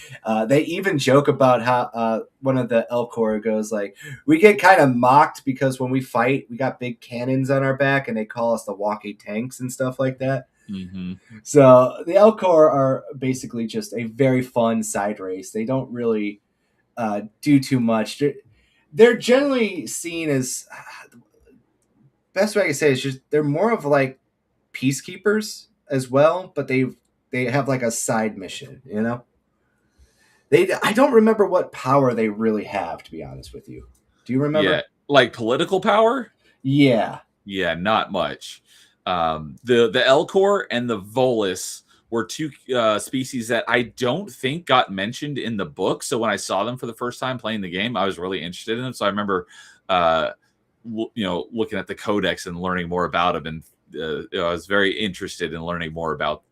They even joke about how one of the Elcor goes like, we get kind of mocked because when we fight, we got big cannons on our back, and they call us the walkie tanks and stuff like that. Mm-hmm. So the Elcor are basically just a very fun side race. They don't really do too much. They're generally seen as, best way I can say is just they're more of like peacekeepers as well, but they have like a side mission. I don't remember what power they really have, to be honest with you. Do you remember? Yeah, like political power. Yeah. Yeah, not much. The Elcor and the Volus were two species that I don't think got mentioned in the book. So when I saw them for the first time playing the game, I was really interested in them. So I remember, looking at the codex and learning more about them, and I was very interested in learning more about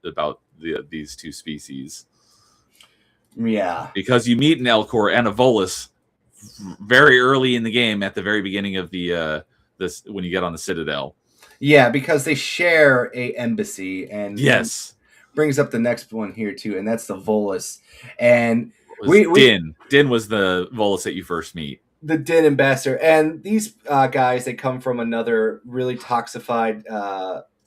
these two species. Yeah. Because you meet an Elcor and a Volus very early in the game, at the very beginning of this when you get on the Citadel. Yeah, because they share a embassy, and Yes, brings up the next one here too, and that's the Volus. And was we Din. Din was the Volus that you first meet. the Din ambassador, and these guys, they come from another really toxified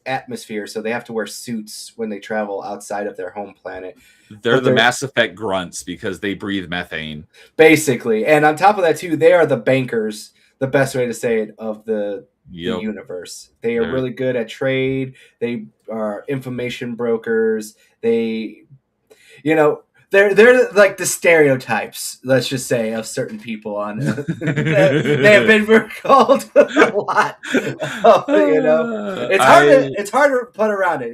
atmosphere, so they have to wear suits when they travel outside of their home planet. They're But the they're Mass Effect grunts because they breathe methane. basically, and on top of that too, they are the bankers, the best way to say it, of the Yep. universe. They are really good at trade. They are information brokers. They, you know, they're like the stereotypes, let's just say, of certain people on they have been recalled a lot. It's hard to put around it.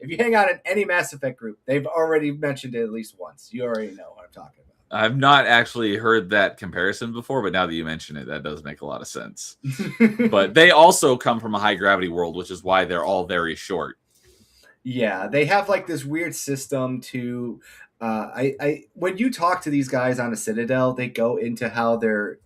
If you hang out in any Mass Effect group, they've already mentioned it at least once. You already know what I'm talking about. I've not actually heard that comparison before, but now that you mention it, that does make a lot of sense. But they also come from a high gravity world, which is why they're all very short. Yeah, they have like this weird system to. When you talk to these guys on a Citadel, they go into how their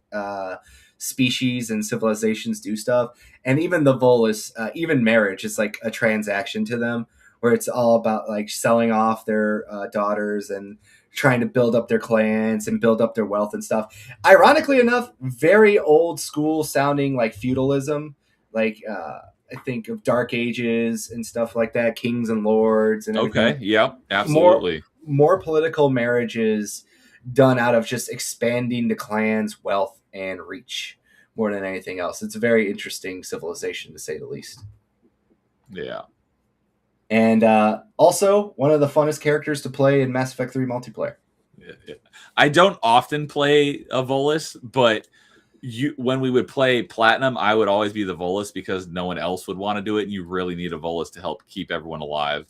species and civilizations do stuff, and even the Volus, even marriage is like a transaction to them, where it's all about like selling off their daughters and trying to build up their clans and build up their wealth and stuff. Ironically enough, very old school sounding, like feudalism, like I think of Dark Ages and stuff like that, kings and lords and everything. Okay, yeah, absolutely. More political marriages done out of just expanding the clan's wealth and reach more than anything else. It's a very interesting civilization, to say the least. Yeah. And also one of the funnest characters to play in Mass Effect 3 multiplayer. Yeah. I don't often play a Volus, but when we would play Platinum, I would always be the Volus because no one else would want to do it, and you really need a Volus to help keep everyone alive.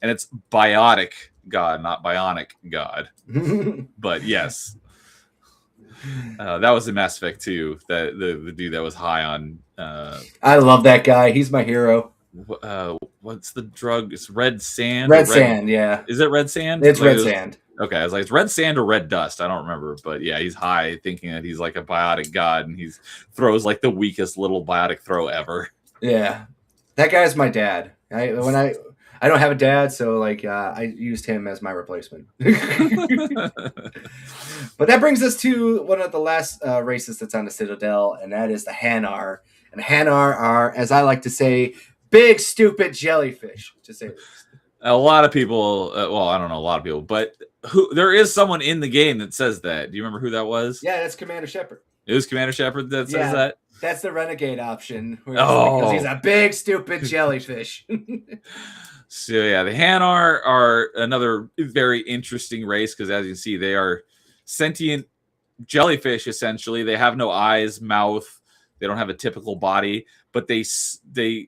And it's biotic God, not bionic God. But yes. That was in Mass Effect 2, that the dude that was high on I love that guy. He's my hero. What's the drug? It's red sand. Red sand, yeah. Is it red sand? It's red sand. Okay, I was like, it's red sand or red dust. I don't remember, but yeah, he's high, thinking that he's like a biotic god, and he throws like the weakest little biotic throw ever. Yeah, that guy's my dad. I don't have a dad, so like I used him as my replacement. But that brings us to one of the last races that's on the Citadel, and that is the Hanar. And Hanar are, as I like to say, big stupid jellyfish, to say the least. A lot of people, well, I don't know a lot of people, but there is someone in the game that says that. Do you remember who that was? Yeah, that's Commander Shepard. It was Commander Shepard that says that? That's the Renegade option. Because he's a big stupid jellyfish. So yeah, the Hanar are another very interesting race because, as you can see, they are sentient jellyfish, essentially. They have no eyes, mouth. They don't have a typical body, but they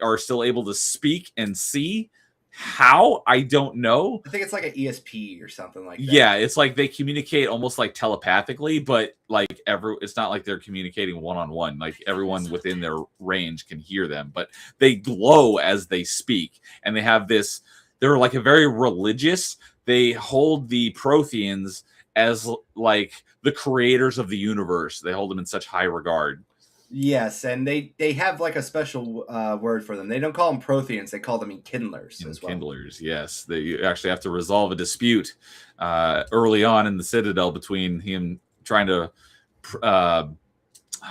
are still able to speak and see. How? I don't know. I think it's like an ESP or something like that. Yeah, it's like they communicate almost like telepathically, but like it's not like they're communicating one-on-one. Like everyone within their range can hear them, but they glow as they speak. And they have this, they're like a very religious, they hold the Protheans as like the creators of the universe. They hold them in such high regard. Yes, and they have like a special word for them. They don't call them Protheans; they call them Enkindlers as well. Enkindlers, yes. You actually have to resolve a dispute early on in the Citadel between him trying to,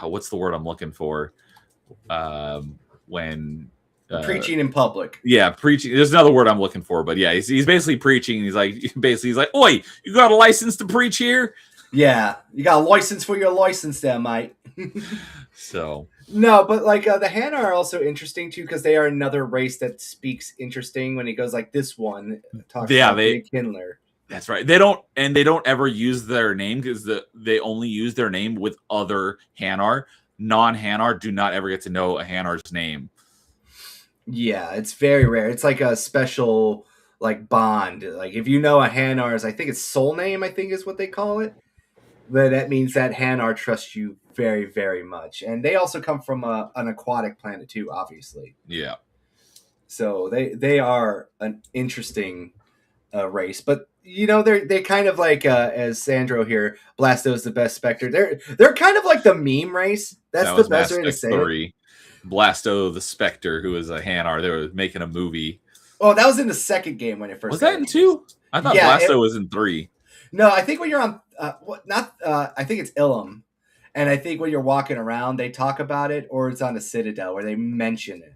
what's the word I'm looking for? When preaching in public. Yeah, preaching. There's another word I'm looking for, but yeah, he's basically preaching. He's like, "Oi, you got a license to preach here?" Yeah, you got a license for your license there, mate. So no, but like the Hanar are also interesting too because they are another race that speaks interesting when he goes like this one talks about the Kindler. That's right. They don't ever use their name because they only use their name with other Hanar. Non-Hanar do not ever get to know a Hanar's name. Yeah, it's very rare. It's like a special like bond. Like if you know a Hanar's, I think it's soul name, I think is what they call it. Then that means that Hanar trusts you very, very much. And they also come from an aquatic planet too, obviously. Yeah. So they are an interesting race. But, you know, they kind of like, as Sandro here, Blasto's the best Spectre. They're kind of like the meme race. That's the best way to say it. Blasto the Spectre, who was a Hanar. They were making a movie. Oh, that was in the second game when it first was that in 2? I thought Blasto was in 3. No, I think when you're on, I think it's Ilum. And I think when you're walking around, they talk about it, or it's on the Citadel where they mention it.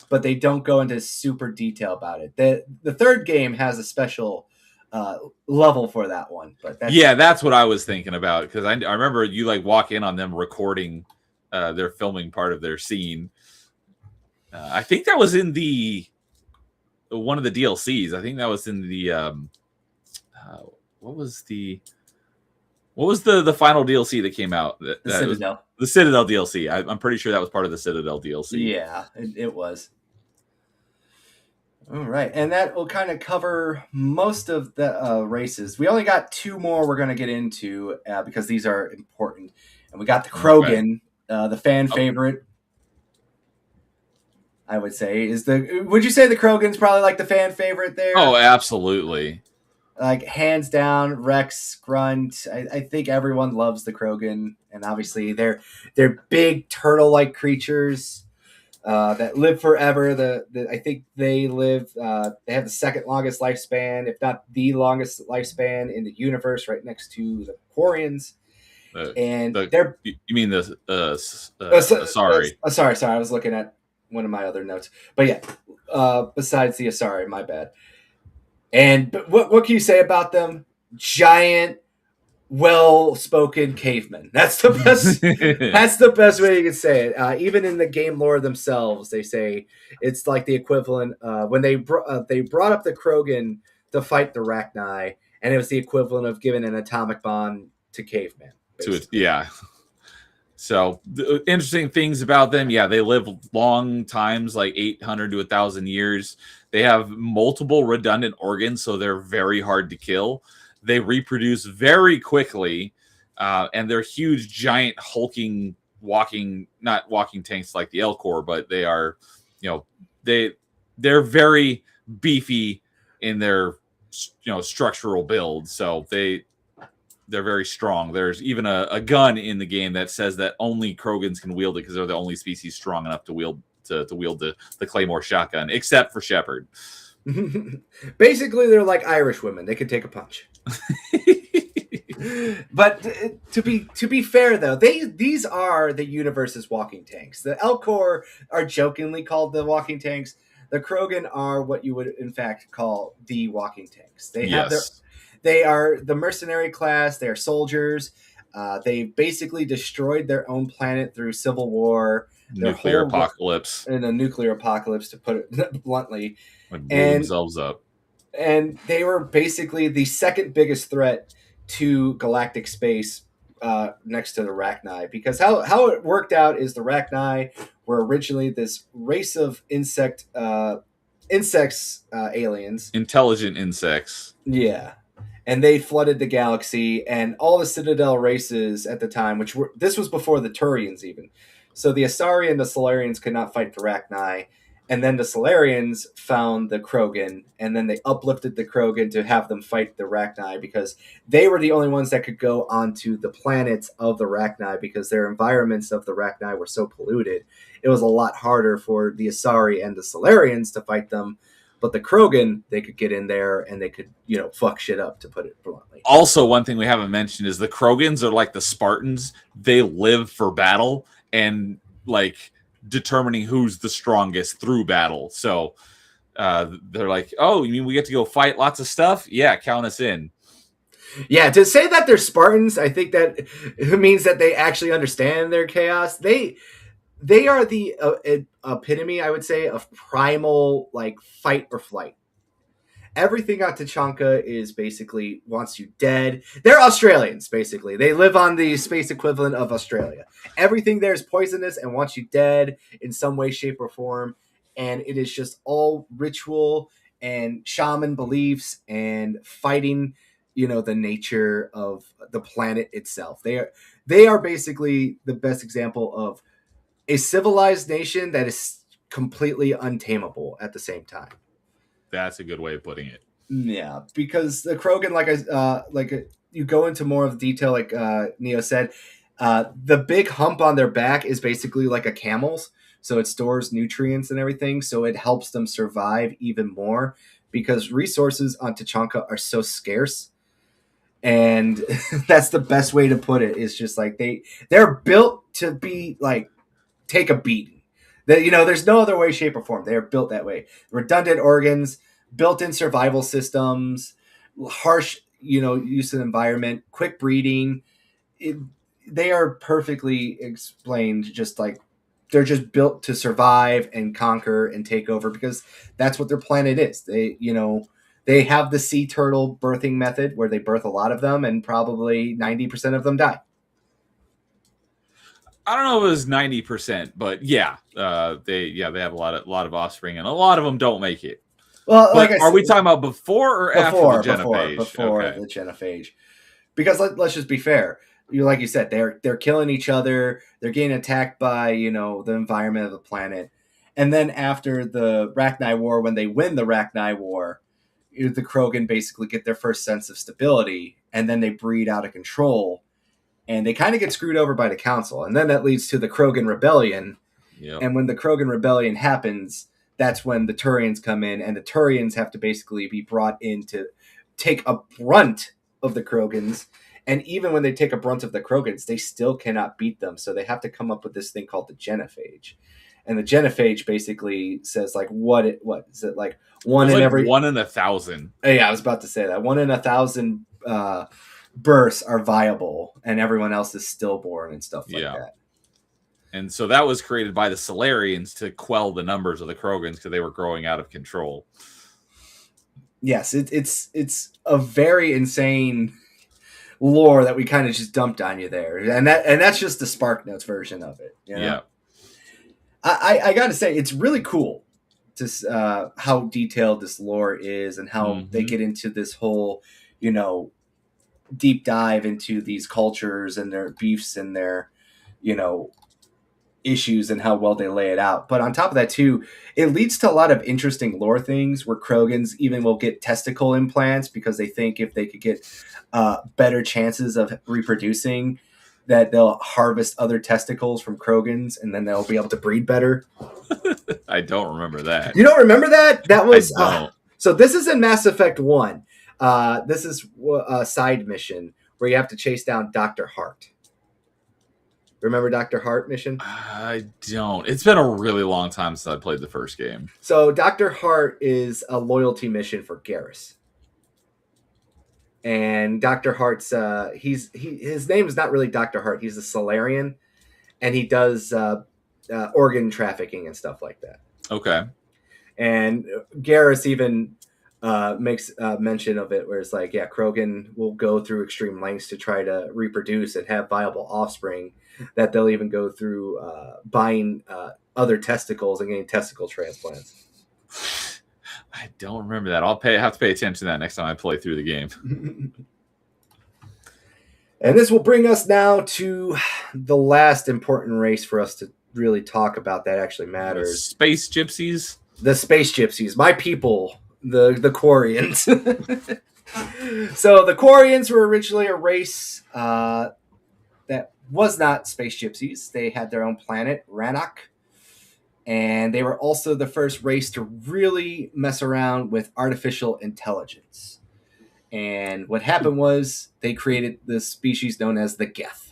But they don't go into super detail about it. The third game has a special level for that one. But that's what I was thinking about. Because I remember you like walk in on them recording their filming part of their scene. I think that was in one of the DLCs. I think that was in the what was the final DLC that came out? The Citadel. Was the Citadel DLC. I'm pretty sure that was part of the Citadel DLC. Yeah, it was. All right, and that will kind of cover most of the races. We only got 2 more we're going to get into because these are important. And we got the Krogan, the fan favorite. I would say would you say the Krogan's probably like the fan favorite there? Oh, absolutely. Like hands down, Rex, Grunt. I think everyone loves the Krogan, and obviously they're big turtle-like creatures that live forever. I think they live. They have the second longest lifespan, if not the longest lifespan in the universe, right next to the Quarians. They're. You mean the sorry. Sorry, I was looking at one of my other notes, but yeah. Besides the Asari, my bad. But what can you say about them? Giant, well-spoken cavemen. That's the best. That's the best way you can say it. Even in the game lore themselves, they say it's like the equivalent when they brought up the Krogan to fight the Rachni, and it was the equivalent of giving an atomic bomb to cavemen. Yeah. So the interesting things about them, they live long times, like 800 to 1,000 years. They have multiple redundant organs, so they're very hard to kill. They reproduce very quickly, and they're huge, giant, hulking, not walking tanks like the Elcor, but they are, they're very beefy in their, structural build. So they're very strong. There's even a gun in the game that says that only Krogans can wield it because they're the only species strong enough to wield the Claymore shotgun, except for Shepard. Basically, they're like Irish women. They can take a punch. But to be fair, though, these are the universe's walking tanks. The Elcor are jokingly called the walking tanks. The Krogan are what you would, in fact, call the walking tanks. They are the mercenary class. They are soldiers. They basically destroyed their own planet through civil war, nuclear apocalypse, in a nuclear apocalypse, to put it bluntly, and blew themselves up. And they were basically the second biggest threat to galactic space, next to the Rachni. Because how it worked out is the Rachni were originally this race of insects, aliens, intelligent insects. Yeah. And they flooded the galaxy, and all the Citadel races at the time, this was before the Turians even. So the Asari and the Solarians could not fight the Rachni, and then the Solarians found the Krogan, and then they uplifted the Krogan to have them fight the Rachni because they were the only ones that could go onto the planets of the Rachni because their environments of the Rachni were so polluted. It was a lot harder for the Asari and the Solarians to fight them. But the Krogan, they could get in there and they could, fuck shit up, to put it bluntly. Also, one thing we haven't mentioned is the Krogans are like the Spartans. They live for battle and like determining who's the strongest through battle. So they're like, oh, you mean we get to go fight lots of stuff? Yeah, count us in. Yeah, to say that they're Spartans, I think that means that they actually understand their chaos. They are the epitome, I would say, of primal, like, fight or flight. Everything on Tachanka is basically wants you dead. They're Australians, basically. They live on the space equivalent of Australia. Everything there is poisonous and wants you dead in some way, shape, or form. And it is just all ritual and shaman beliefs and fighting, the nature of the planet itself. They are basically the best example of a civilized nation that is completely untamable at the same time. That's a good way of putting it. Yeah, because the Krogan, you go into more of the detail, like Neo said, the big hump on their back is basically like a camel's, so it stores nutrients and everything, so it helps them survive even more because resources on Tachanka are so scarce. And that's the best way to put it. It's just like they're built to be like, take a beating. There's no other way, shape, or form. They are built that way. Redundant organs, built-in survival systems, harsh, use of environment, quick breeding. They are perfectly explained. Just like they're just built to survive and conquer and take over because that's what their planet is. They They have the sea turtle birthing method where they birth a lot of them, and probably 90% of them die. I don't know if it was 90%, but yeah, they have a lot of offspring, and a lot of them don't make it. Well, but like I are said, we talking about before or after the genophage? Before okay. the genophage. Because let's just be fair. Like you said, they're killing each other. They're getting attacked by the environment of the planet, and then after the Rachni War, when they win the Rachni War, the Krogan basically get their first sense of stability, and then they breed out of control, and they kind of get screwed over by the Council, and then that leads to the Krogan Rebellion. Yep. And when the Krogan Rebellion happens, that's when the Turians come in, and the Turians have to basically be brought in to take a brunt of the Krogans. And even when they take a brunt of the Krogans, they still cannot beat them. So they have to come up with this thing called the genophage. And the genophage basically says, like, what is it, like one in every 1 in 1,000. Yeah, I was about to say that 1 in 1,000 births are viable, and everyone else is stillborn and stuff like that. And so that was created by the Solarians to quell the numbers of the Krogans because they were growing out of control. Yes, it's a very insane lore that we kind of just dumped on you there, and that's just the Spark Notes version of it. Yeah, I got to say, it's really cool to how detailed this lore is, and how they get into this whole deep dive into these cultures and their beefs and their issues, and how well they lay it out. But on top of that too, it leads to a lot of interesting lore things where Krogans even will get testicle implants because they think if they could get better chances of reproducing, that they'll harvest other testicles from Krogans, and then they'll be able to breed better. I don't remember that. You don't remember that? That was so this is in Mass Effect 1. This is a side mission where you have to chase down Dr. Hart. Remember Dr. Hart mission? I don't. It's been a really long time since I played the first game. So Dr. Hart is a loyalty mission for Garrus. And Dr. Hart's his name is not really Dr. Hart. He's a Solarian, and he does organ trafficking and stuff like that. Okay. And Garrus even makes mention of it, where it's like, yeah, Krogan will go through extreme lengths to try to reproduce and have viable offspring, that they'll even go through buying other testicles and getting testicle transplants. I don't remember that. Have to pay attention to that next time I play through the game. And this will bring us now to the last important race for us to really talk about that actually matters. The Space Gypsies? The Space Gypsies. My people, the Quarians. So the Quarians were originally a race that was not Space Gypsies. They had their own planet, Rannoch. And they were also the first race to really mess around with artificial intelligence. And what happened was they created this species known as the Geth.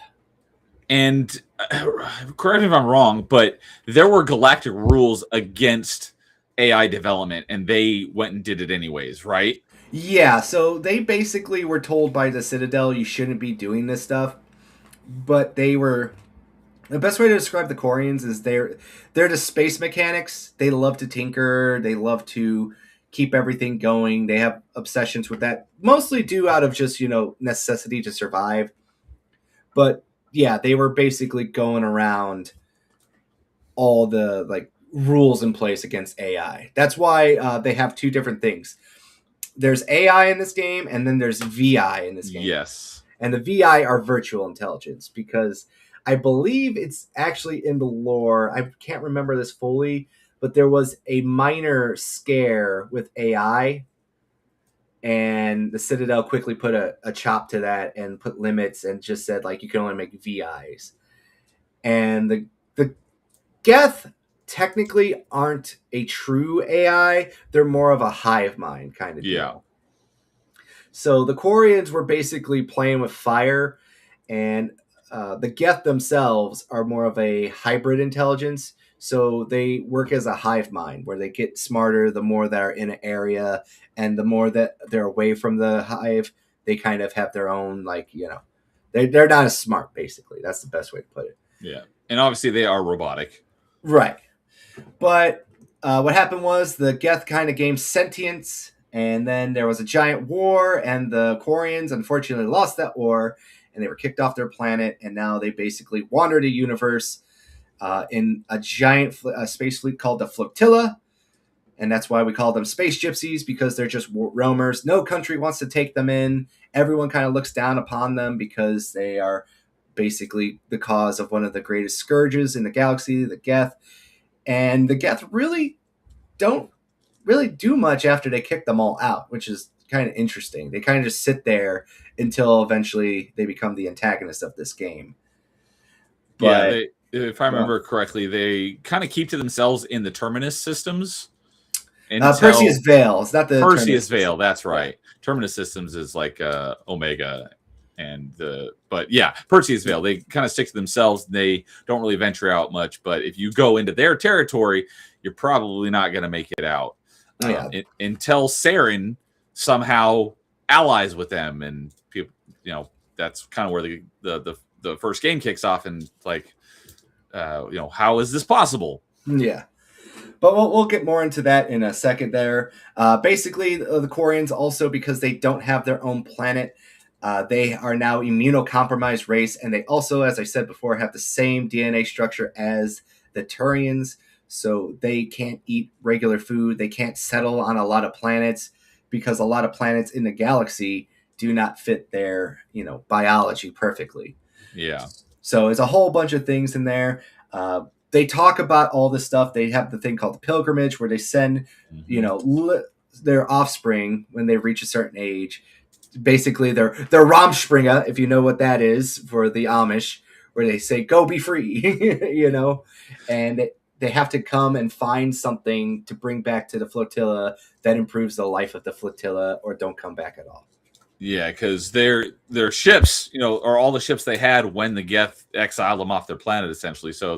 And correct me if I'm wrong, but there were galactic rules against AI development, and they went and did it anyways, right? Yeah, so they basically were told by the Citadel you shouldn't be doing this stuff. But they were... The best way to describe the Quarians is they're the space mechanics. They love to tinker. They love to keep everything going. They have obsessions with that, mostly due out of just, necessity to survive. But yeah, they were basically going around all the rules in place against AI. That's why they have two different things. There's AI in this game, and then there's VI in this game. Yes. And the VI are virtual intelligence, because I believe it's actually in the lore. I can't remember this fully, but there was a minor scare with AI, and the Citadel quickly put a chop to that and put limits and just said, you can only make VIs. And the Geth technically aren't a true AI. They're more of a hive mind kind of deal. Yeah. So the Quarians were basically playing with fire, and the Geth themselves are more of a hybrid intelligence. So they work as a hive mind, where they get smarter the more they're in an area, and the more that they're away from the hive, they kind of have their own, they're not as smart, basically. That's the best way to put it. Yeah. And obviously they are robotic. Right. But what happened was the Geth kind of gained sentience, And then there was a giant war, and the Quarians unfortunately lost that war, and they were kicked off their planet, and now they basically wandered a universe in a giant space fleet called the Flotilla. And that's why we call them space gypsies, because they're just roamers. No country wants to take them in. Everyone kind of looks down upon them because they are basically the cause of one of the greatest scourges in the galaxy, the Geth. And the Geth really don't really do much after they kick them all out, which is kind of interesting. They kind of just sit there until eventually they become the antagonists of this game. But if I remember correctly, they kind of keep to themselves in the Terminus systems. Perseus Vale. It's not the Perseus Vale. That's right. Yeah. Terminus systems is like Omega, but yeah, Perseus Vale. They kind of stick to themselves. They don't really venture out much. But if you go into their territory, you're probably not going to make it out. Until Saren somehow allies with them, and people, that's kind of where the first game kicks off, and like, how is this possible? Yeah. But we'll get more into that in a second there. Basically, the Quarians also, because they don't have their own planet, they are now immunocompromised race, and they also, as I said before, have the same DNA structure as the Turians, so they can't eat regular food. They can't settle on a lot of planets because a lot of planets in the galaxy do not fit their, biology perfectly. Yeah. So it's a whole bunch of things in there. They talk about all this stuff. They have the thing called the pilgrimage, where they send, their offspring when they reach a certain age. Basically, they're Romspringa, if you know what that is, for the Amish, where they say, go be free, and they have to come and find something to bring back to the flotilla that improves the life of the flotilla, or don't come back at all. Yeah, because their ships, are all the ships they had when the Geth exiled them off their planet, essentially. So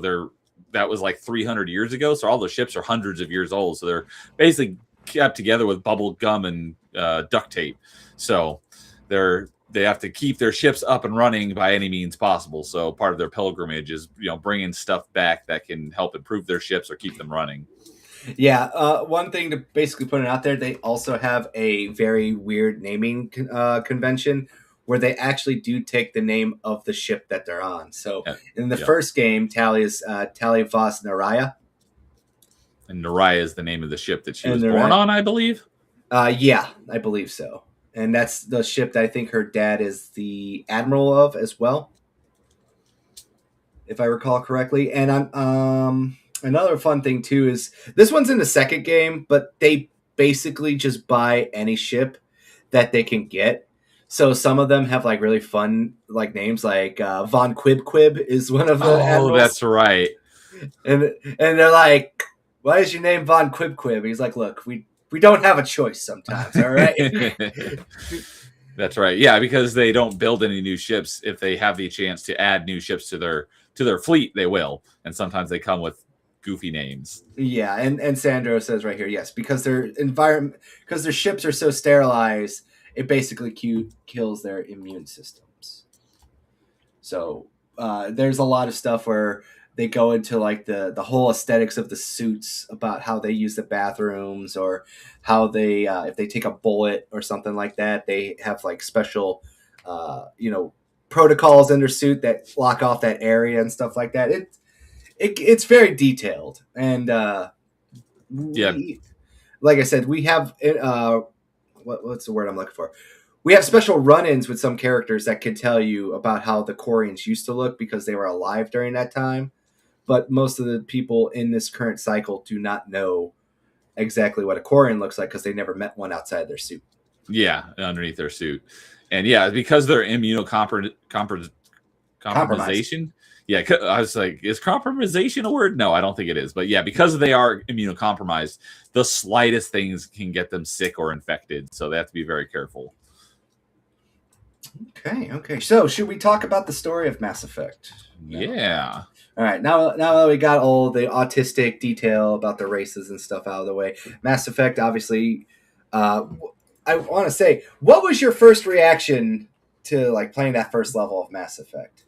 that was like 300 years ago. So all the ships are hundreds of years old. So they're basically kept together with bubble gum and duct tape. So they have to keep their ships up and running by any means possible. So part of their pilgrimage is, bringing stuff back that can help improve their ships or keep them running. Yeah, one thing to basically put it out there, they also have a very weird naming convention where they actually do take the name of the ship that they're on. So in the first game, Tali is Tali Vos Naraya. And Naraya is the name of the ship that she was born on, I believe? Yeah, I believe so. And that's the ship that I think her dad is the admiral of as well, if I recall correctly. And another fun thing too is this one's in the second game, but they basically just buy any ship that they can get. So some of them have like really fun like names, like Von Quib is one of the admirals. That's right. And they're like, why is your name Von Quib? He's like, look, we don't have a choice sometimes, all right? That's right. Yeah, because they don't build any new ships. If they have the chance to add new ships to their fleet, they will. And sometimes they come with goofy names. Yeah, and Sandro says right here, yes, because their ships are so sterilized, it basically kills their immune systems. So there's a lot of stuff where they go into like the whole aesthetics of the suits, about how they use the bathrooms, or how they if they take a bullet or something like that, they have like special protocols in their suit that block off that area and stuff like that. It's very detailed, and like I said, we have what's the word I'm looking for? We have special run-ins with some characters that can tell you about how the Quarians used to look because they were alive during that time. But most of the people in this current cycle do not know exactly what a Quarian looks like because they never met one outside their suit. Yeah, underneath their suit. And yeah, because they're immunocompromisation. Yeah, I was like, is compromisation a word? No, I don't think it is. But yeah, because they are immunocompromised, the slightest things can get them sick or infected. So they have to be very careful. Okay. So should we talk about the story of Mass Effect? Yeah. All right. Now that we got all the autistic detail about the races and stuff out of the way, Mass Effect, obviously, I want to say, what was your first reaction to like playing that first level of Mass Effect?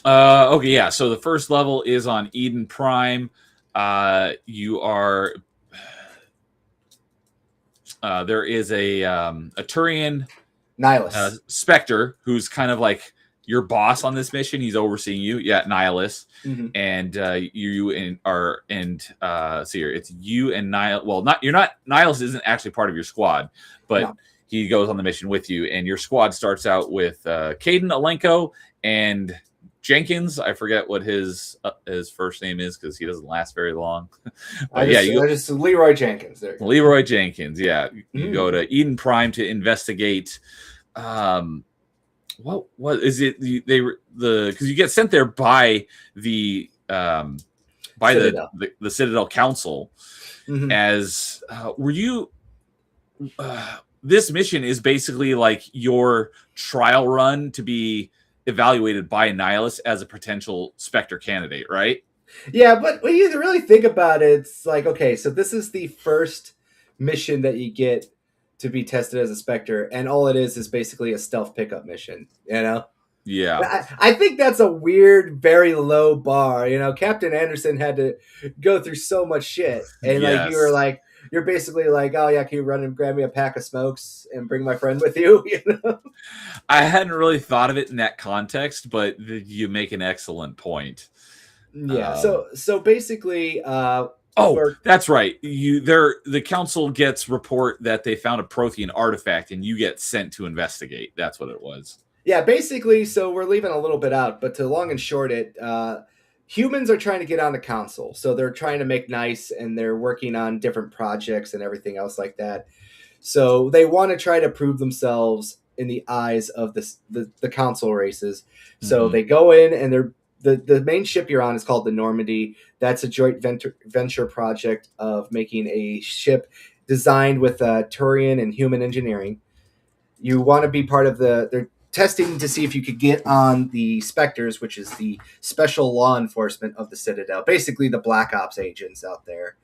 Okay, yeah. So the first level is on Eden Prime. You are there is a Turian Nihilus. Spectre who's kind of like your boss on this mission. He's overseeing you. Yeah, Nihilus. Mm-hmm. And see here, it's you and Nihilus. Well, you're not Nihilus isn't actually part of your squad, but No. he goes on the mission with you, and your squad starts out with Caden Alenko and Jenkins. I forget what his first name is because he doesn't last very long. But just Leroy Jenkins. There. Leroy Jenkins. Yeah, you Mm. go to Eden Prime to investigate. What is it? Because you get sent there by the Citadel. the Citadel Council. Mm-hmm. As were you? This mission is basically like your trial run to be evaluated by Nihilus as a potential Spectre candidate, right? Yeah, but when you really think about it, it's like, okay, so this is the first mission that you get to be tested as a Spectre, and all it is basically a stealth pickup mission, you know? Yeah. I think that's a weird, very low bar. You know, Captain Anderson had to go through so much shit, and like you were like, you're basically like, oh yeah, can you run and grab me a pack of smokes and bring my friend with you? You know, I hadn't really thought of it in that context, but you make an excellent point. Yeah. So basically, that's right. The council gets report that they found a Prothean artifact, and you get sent to investigate. That's what it was. Yeah, basically, so we're leaving a little bit out, but to long and short it, humans are trying to get on the council. So they're trying to make nice, and they're working on different projects and everything else like that. So they want to try to prove themselves in the eyes of the council races. So they go in, and the main ship you're on is called the Normandy. That's a joint venture project of making a ship designed with Turian and human engineering. You want to be part of they're testing to see if you could get on the Spectres, which is the special law enforcement of the Citadel, basically the Black Ops agents out there.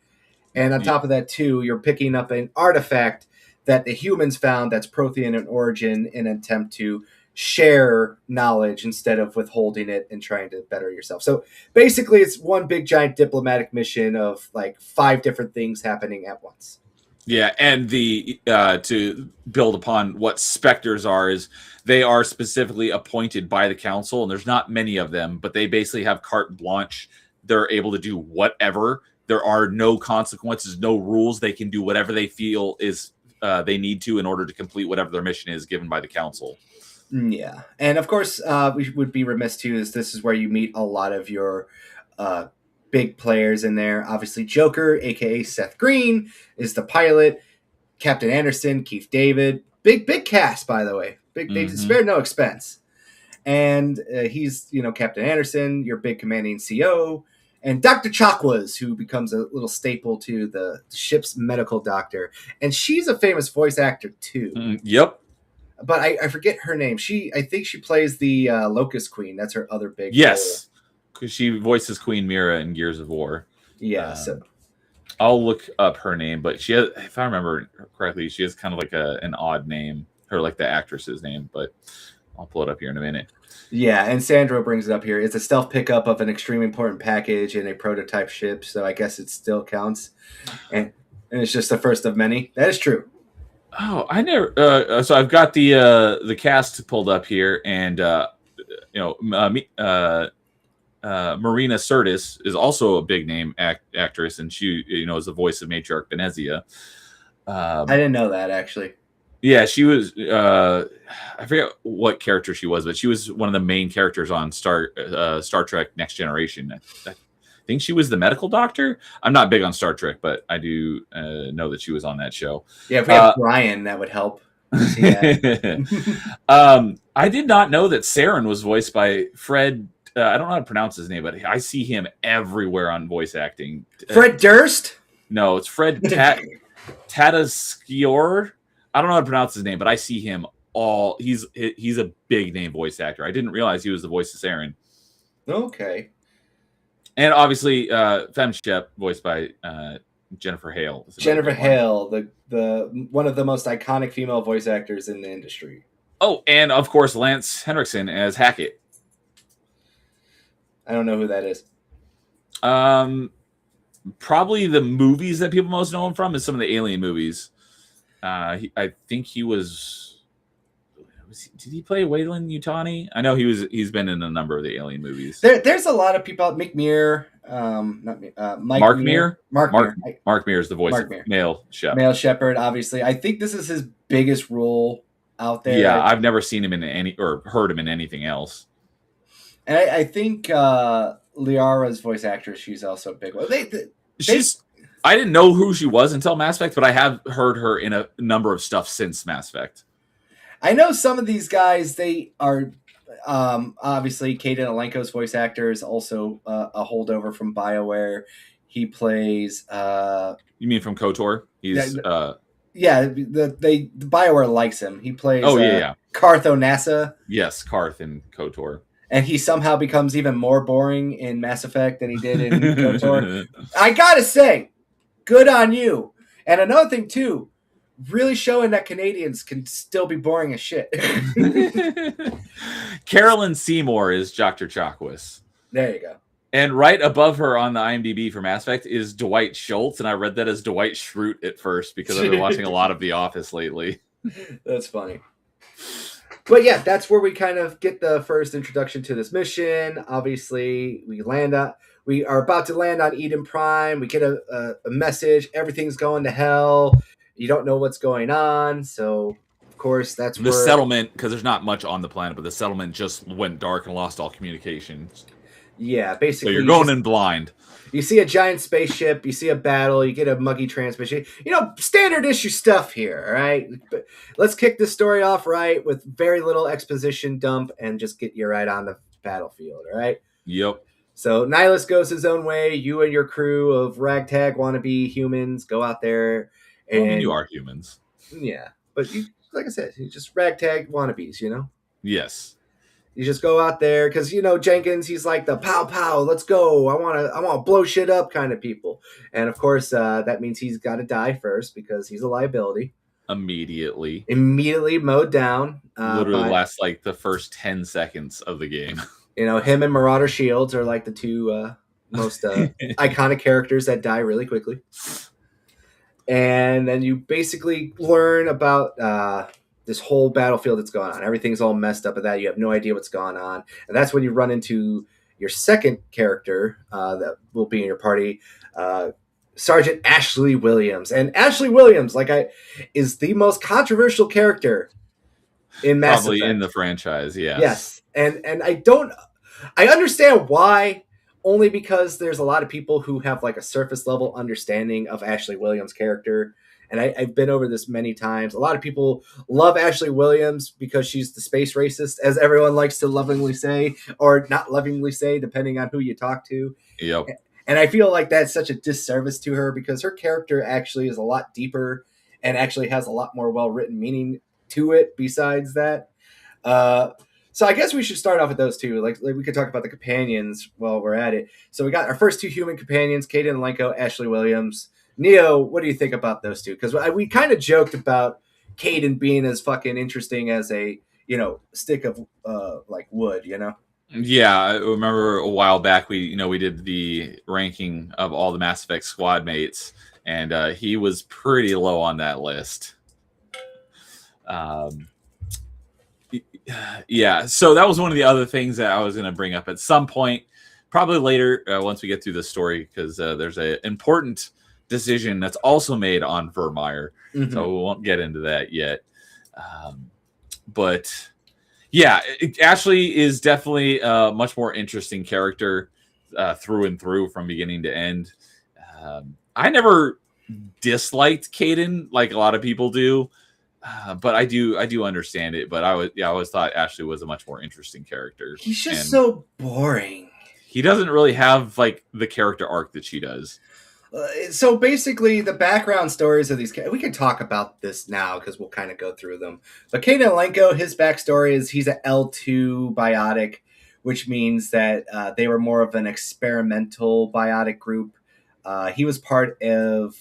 And on top of that, too, you're picking up an artifact that the humans found that's Prothean in origin in an attempt to share knowledge instead of withholding it and trying to better yourself. So basically, it's one big giant diplomatic mission of like 5 different things happening at once. Yeah, and to build upon what Spectres are is they are specifically appointed by the council, and there's not many of them, but they basically have carte blanche. They're able to do whatever. There are no consequences, no rules. They can do whatever they feel is they need to in order to complete whatever their mission is given by the council. Yeah, and of course, we would be remiss too, is this is where you meet a lot of your big players in there. Obviously, Joker, aka Seth Green, is the pilot. Captain Anderson, Keith David, big cast, by the way. They spared no expense, and he's Captain Anderson, your big commanding CO, and Dr. Chakwas, who becomes a little staple to the ship's medical doctor, and she's a famous voice actor too. Yep. But I forget her name. I think she plays the Locust Queen. That's her other big yes, because she voices Queen Mira in Gears of War. Yeah, so I'll look up her name, but she has, if I remember correctly, she has kind of like an odd name, her like the actress's name, but I'll pull it up here in a minute. Yeah, and Sandro brings it up here. It's a stealth pickup of an extremely important package in a prototype ship, so I guess it still counts. And it's just the first of many. That is true. Oh, I never. So I've got the cast pulled up here, and Marina Sirtis is also a big name actress, and she is the voice of Matriarch Benezia. I didn't know that actually. Yeah, she was. I forget what character she was, but she was one of the main characters on Star Trek Next Generation. I think she was the medical doctor. I'm not big on Star Trek, but I do know that she was on that show. Yeah, if we have Brian, that would help. I did not know that Saren was voiced by Fred. I don't know how to pronounce his name, but I see him everywhere on voice acting. Fred Durst? No, it's Fred Tatasciore. I don't know how to pronounce his name, but I see him all. He's a big name voice actor. I didn't realize he was the voice of Saren. Okay. And obviously, Fem Shep, voiced by Jennifer Hale. Jennifer Hale, the one of the most iconic female voice actors in the industry. Oh, and of course, Lance Henriksen as Hackett. I don't know who that is. Probably the movies that people most know him from is some of the Alien movies. I think he was. Did he play Wayland Yutani? I know he's been in a number of the Alien movies. There's a lot of people. Mick Muir, not me, Mike Mark Muir. Mark Muir is the voice of Male Shep. Male Shepherd, obviously. I think this is his biggest role out there. Yeah, I've never seen him in any or heard him in anything else. And I think Liara's voice actress, she's also a big one. I didn't know who she was until Mass Effect, but I have heard her in a number of stuff since Mass Effect. I know some of these guys, they are obviously Kate Alenko's voice actor is also a holdover from BioWare. He plays. You mean from KOTOR? He's. The BioWare likes him. He plays. Karth Onassa. Yes, Karth in KOTOR. And he somehow becomes even more boring in Mass Effect than he did in KOTOR. I gotta say, good on you. And another thing too, really showing that Canadians can still be boring as shit. Carolyn Seymour is Dr. Chakwas. There you go. And right above her on the IMDb for Mass Effect is Dwight Schultz, and I read that as Dwight Schrute at first because I've been watching a lot of The Office lately. That's funny. But yeah, that's where we kind of get the first introduction to this mission. Obviously, we are about to land on Eden Prime. We get a message. Everything's going to hell. You don't know what's going on. So, of course, that's the settlement, because there's not much on the planet, but the settlement just went dark and lost all communications. Yeah, basically. So you're going in blind. You see a giant spaceship, you see a battle, you get a muggy transmission. Standard issue stuff here, all right? But let's kick this story off right with very little exposition dump and just get you right on the battlefield, all right? Yep. So Nihilus goes his own way. You and your crew of ragtag wannabe humans go out there. And you are humans. Yeah, but like I said, you just ragtag wannabes, Yes. You just go out there because Jenkins. He's like the pow pow. Let's go. I want to blow shit up kind of people. And of course, that means he's got to die first because he's a liability. Immediately mowed down. Literally lasts like the first 10 seconds of the game. Him and Marauder Shields are like the two most iconic characters that die really quickly. And then you basically learn about this whole battlefield that's going on. Everything's all messed up at that. You have no idea what's going on. And that's when you run into your second character that will be in your party, Sergeant Ashley Williams. And Ashley Williams, is the most controversial character in Mass Effect. Probably in the franchise, yes. Yes. And I understand why, only because there's a lot of people who have a surface level understanding of Ashley Williams' character. And I've been over this many times. A lot of people love Ashley Williams because she's the space racist, as everyone likes to lovingly say, or not lovingly say, depending on who you talk to. Yep. And I feel like that's such a disservice to her because her character actually is a lot deeper and actually has a lot more well-written meaning to it besides that. So I guess we should start off with those two. Like we could talk about the companions while we're at it. So we got our first two human companions, Kate Alenko, Ashley Williams. Neo, what do you think about those two? Because we kind of joked about Caden being as fucking interesting as a stick of wood, Yeah, I remember a while back we did the ranking of all the Mass Effect squad mates, and he was pretty low on that list. Yeah, so that was one of the other things that I was going to bring up at some point, probably later once we get through the story, because there's an important decision that's also made on Vermeer. Mm-hmm. So we won't get into that yet. But yeah, Ashley is definitely a much more interesting character through and through from beginning to end. I never disliked Caden like a lot of people do, but I do understand it. But I always thought Ashley was a much more interesting character. He's just so boring. He doesn't really have the character arc that she does. So basically, the background stories of these, we can talk about this now because we'll kind of go through them. But Kate Alenko, his backstory is he's an L2 biotic, which means that they were more of an experimental biotic group. He was part of,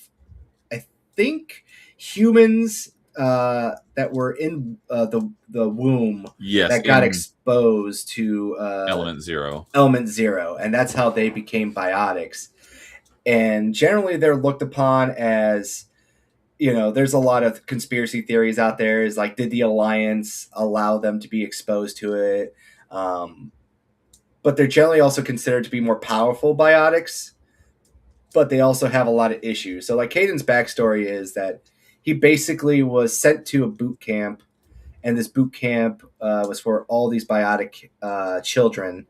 I think, humans that were in the womb that got exposed to Element Zero, and that's how they became biotics. And generally, they're looked upon as, there's a lot of conspiracy theories out there. Is like, did the Alliance allow them to be exposed to it? But they're generally also considered to be more powerful biotics, but they also have a lot of issues. So like Caden's backstory is that he basically was sent to a boot camp, and this boot camp was for all these biotic children,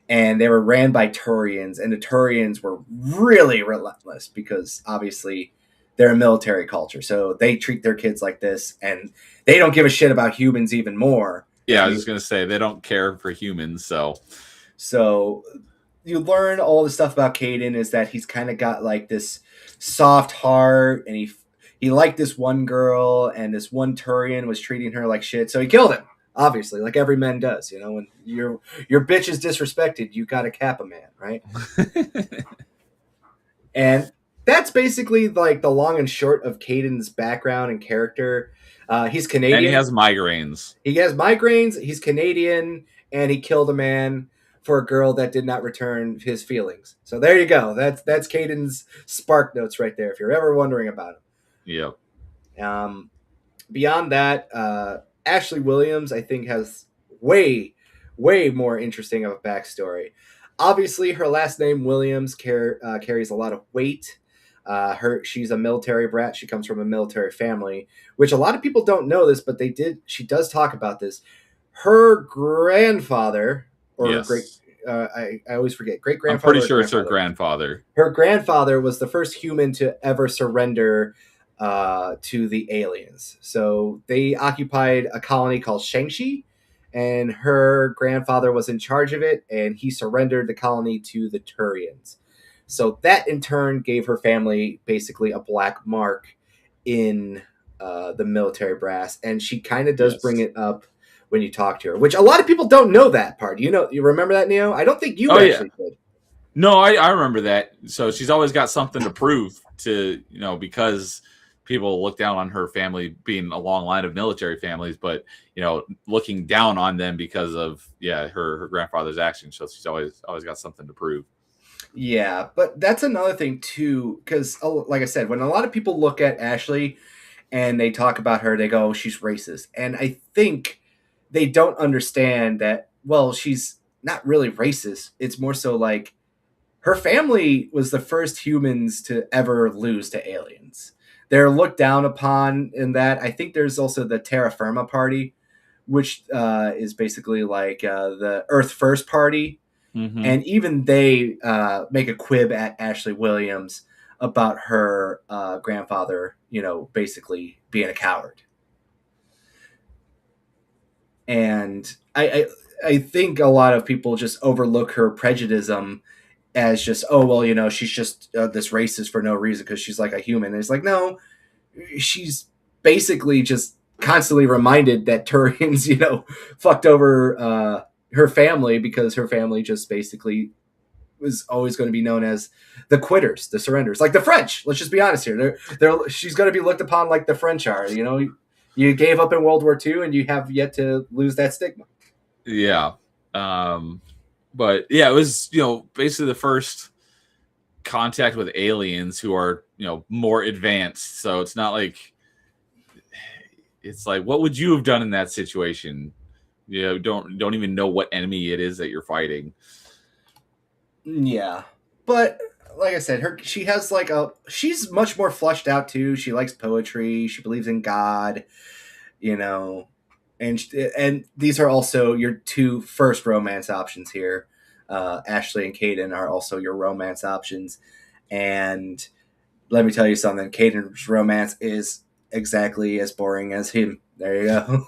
and they were ran by Turians, and the Turians were really relentless because obviously they're a military culture, so they treat their kids like this, and they don't give a shit about humans even more. Yeah, I was just gonna say they don't care for humans, so you learn all the stuff about Caden is that he's kind of got like this soft heart, and he liked this one girl, and this one Turian was treating her like shit, so he killed him. Obviously, like every man does, when your bitch is disrespected, you got to cap a man, right? And that's basically like the long and short of Caden's background and character. He's Canadian. And he has migraines. He's Canadian, and he killed a man for a girl that did not return his feelings. So there you go. That's Caden's spark notes right there, if you're ever wondering about him. Yep. Beyond that, Ashley Williams, I think, has way more interesting of a backstory. Obviously, her last name Williams carries a lot of weight. She's a military brat. She comes from a military family, which a lot of people don't know this, but she does talk about this. Her grandfather, or yes. I always forget, great grandfather. I'm pretty sure it's her grandfather. Her grandfather was the first human to ever surrender to the aliens. So they occupied a colony called Shangxi, and her grandfather was in charge of it, and he surrendered the colony to the Turians. So that in turn gave her family basically a black mark in the military brass, and she kind of does bring it up when you talk to her, which a lot of people don't know that part. You remember that, Neo? I don't think you actually did. No, I remember that. So she's always got something to prove to, because people look down on her family being a long line of military families, but, looking down on them because of, her grandfather's actions. So she's always got something to prove. Yeah, but that's another thing too, because like I said, when a lot of people look at Ashley and they talk about her, they go, oh, she's racist. And I think they don't understand that, well, she's not really racist. It's more so like her family was the first humans to ever lose to aliens. They're looked down upon in that. I think there's also the Terra Firma Party, which is basically like the Earth First Party. Mm-hmm. And even they make a quib at Ashley Williams about her grandfather, basically being a coward. And I think a lot of people just overlook her prejudice as just, oh, well, she's just this racist for no reason because she's like a human. And it's like, no, she's basically just constantly reminded that Turians, fucked over her family because her family just basically was always going to be known as the quitters, the surrenders, like the French. Let's just be honest here. She's going to be looked upon like the French are. You gave up in World War II, and you have yet to lose that stigma. Yeah, but yeah, it was basically the first contact with aliens who are more advanced. So it's not like what would you have done in that situation? Don't even know what enemy it is that you're fighting. Yeah, but like I said, she has she's much more fleshed out too. She likes poetry. She believes in God, and these are also your two first romance options here. Ashley and Caden are also your romance options, and let me tell you something. Caden's romance is exactly as boring as him. There you go.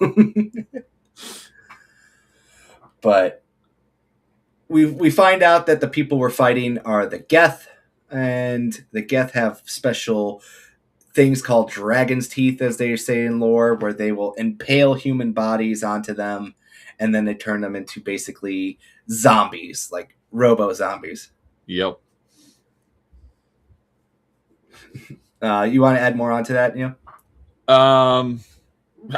But we find out that the people we're fighting are the Geth, and the Geth have special things called dragon's teeth, as they say in lore, where they will impale human bodies onto them, and then they turn them into basically zombies, like robo-zombies. Yep. You want to add more onto that,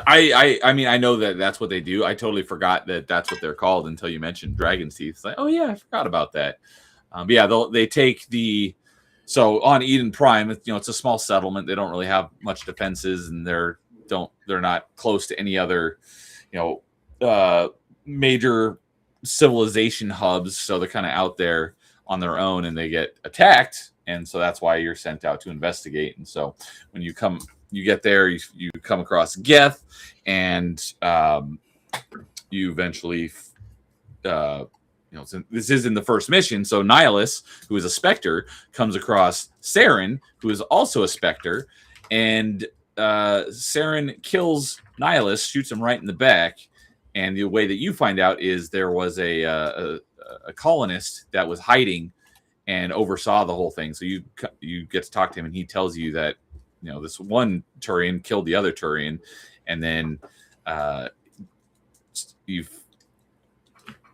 I mean, I know that that's what they do. I totally forgot that that's what they're called until you mentioned dragon's teeth. It's like, oh yeah, I forgot about that. But yeah, they take the So on Eden Prime, it's a small settlement. They don't really have much defenses, and they're not close to any other, major civilization hubs. So they're kind of out there on their own, and they get attacked, and so that's why you're sent out to investigate. And so when you get there, you come across Geth, and you eventually, this is in the first mission. So Nihilus, who is a Spectre, comes across Saren, who is also a Spectre, and Saren kills Nihilus, shoots him right in the back. And the way that you find out is there was a colonist that was hiding and oversaw the whole thing. So you get to talk to him, and he tells you that this one Turian killed the other Turian, and then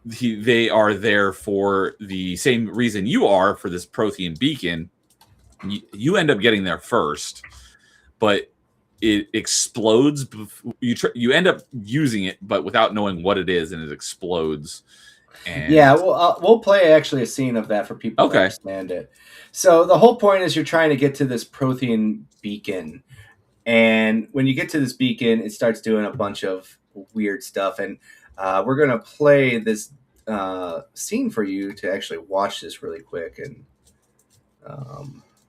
they are there for the same reason you are, for this Prothean beacon. You end up getting there first, but it explodes. You end up using it, but without knowing what it is, and it explodes. And yeah, we'll play actually a scene of that for people to understand it. So the whole point is you're trying to get to this Prothean beacon, and when you get to this beacon, it starts doing a bunch of weird stuff, and we're going to play this scene for you to actually watch this really quick and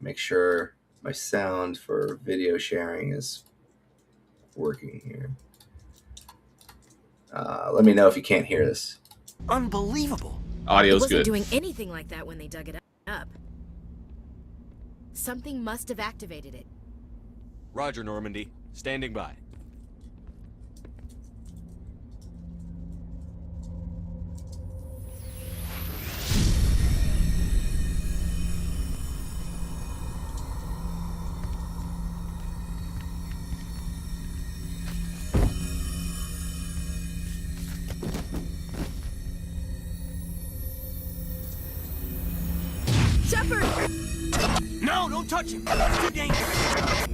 make sure my sound for video sharing is working here. Let me know if you can't hear this. Unbelievable. Audio's good. It wasn't good. doing anything like that when they dug it up. Something must have activated it. Roger, Normandy. Standing by. Shepard! No, don't touch him. It's too dangerous.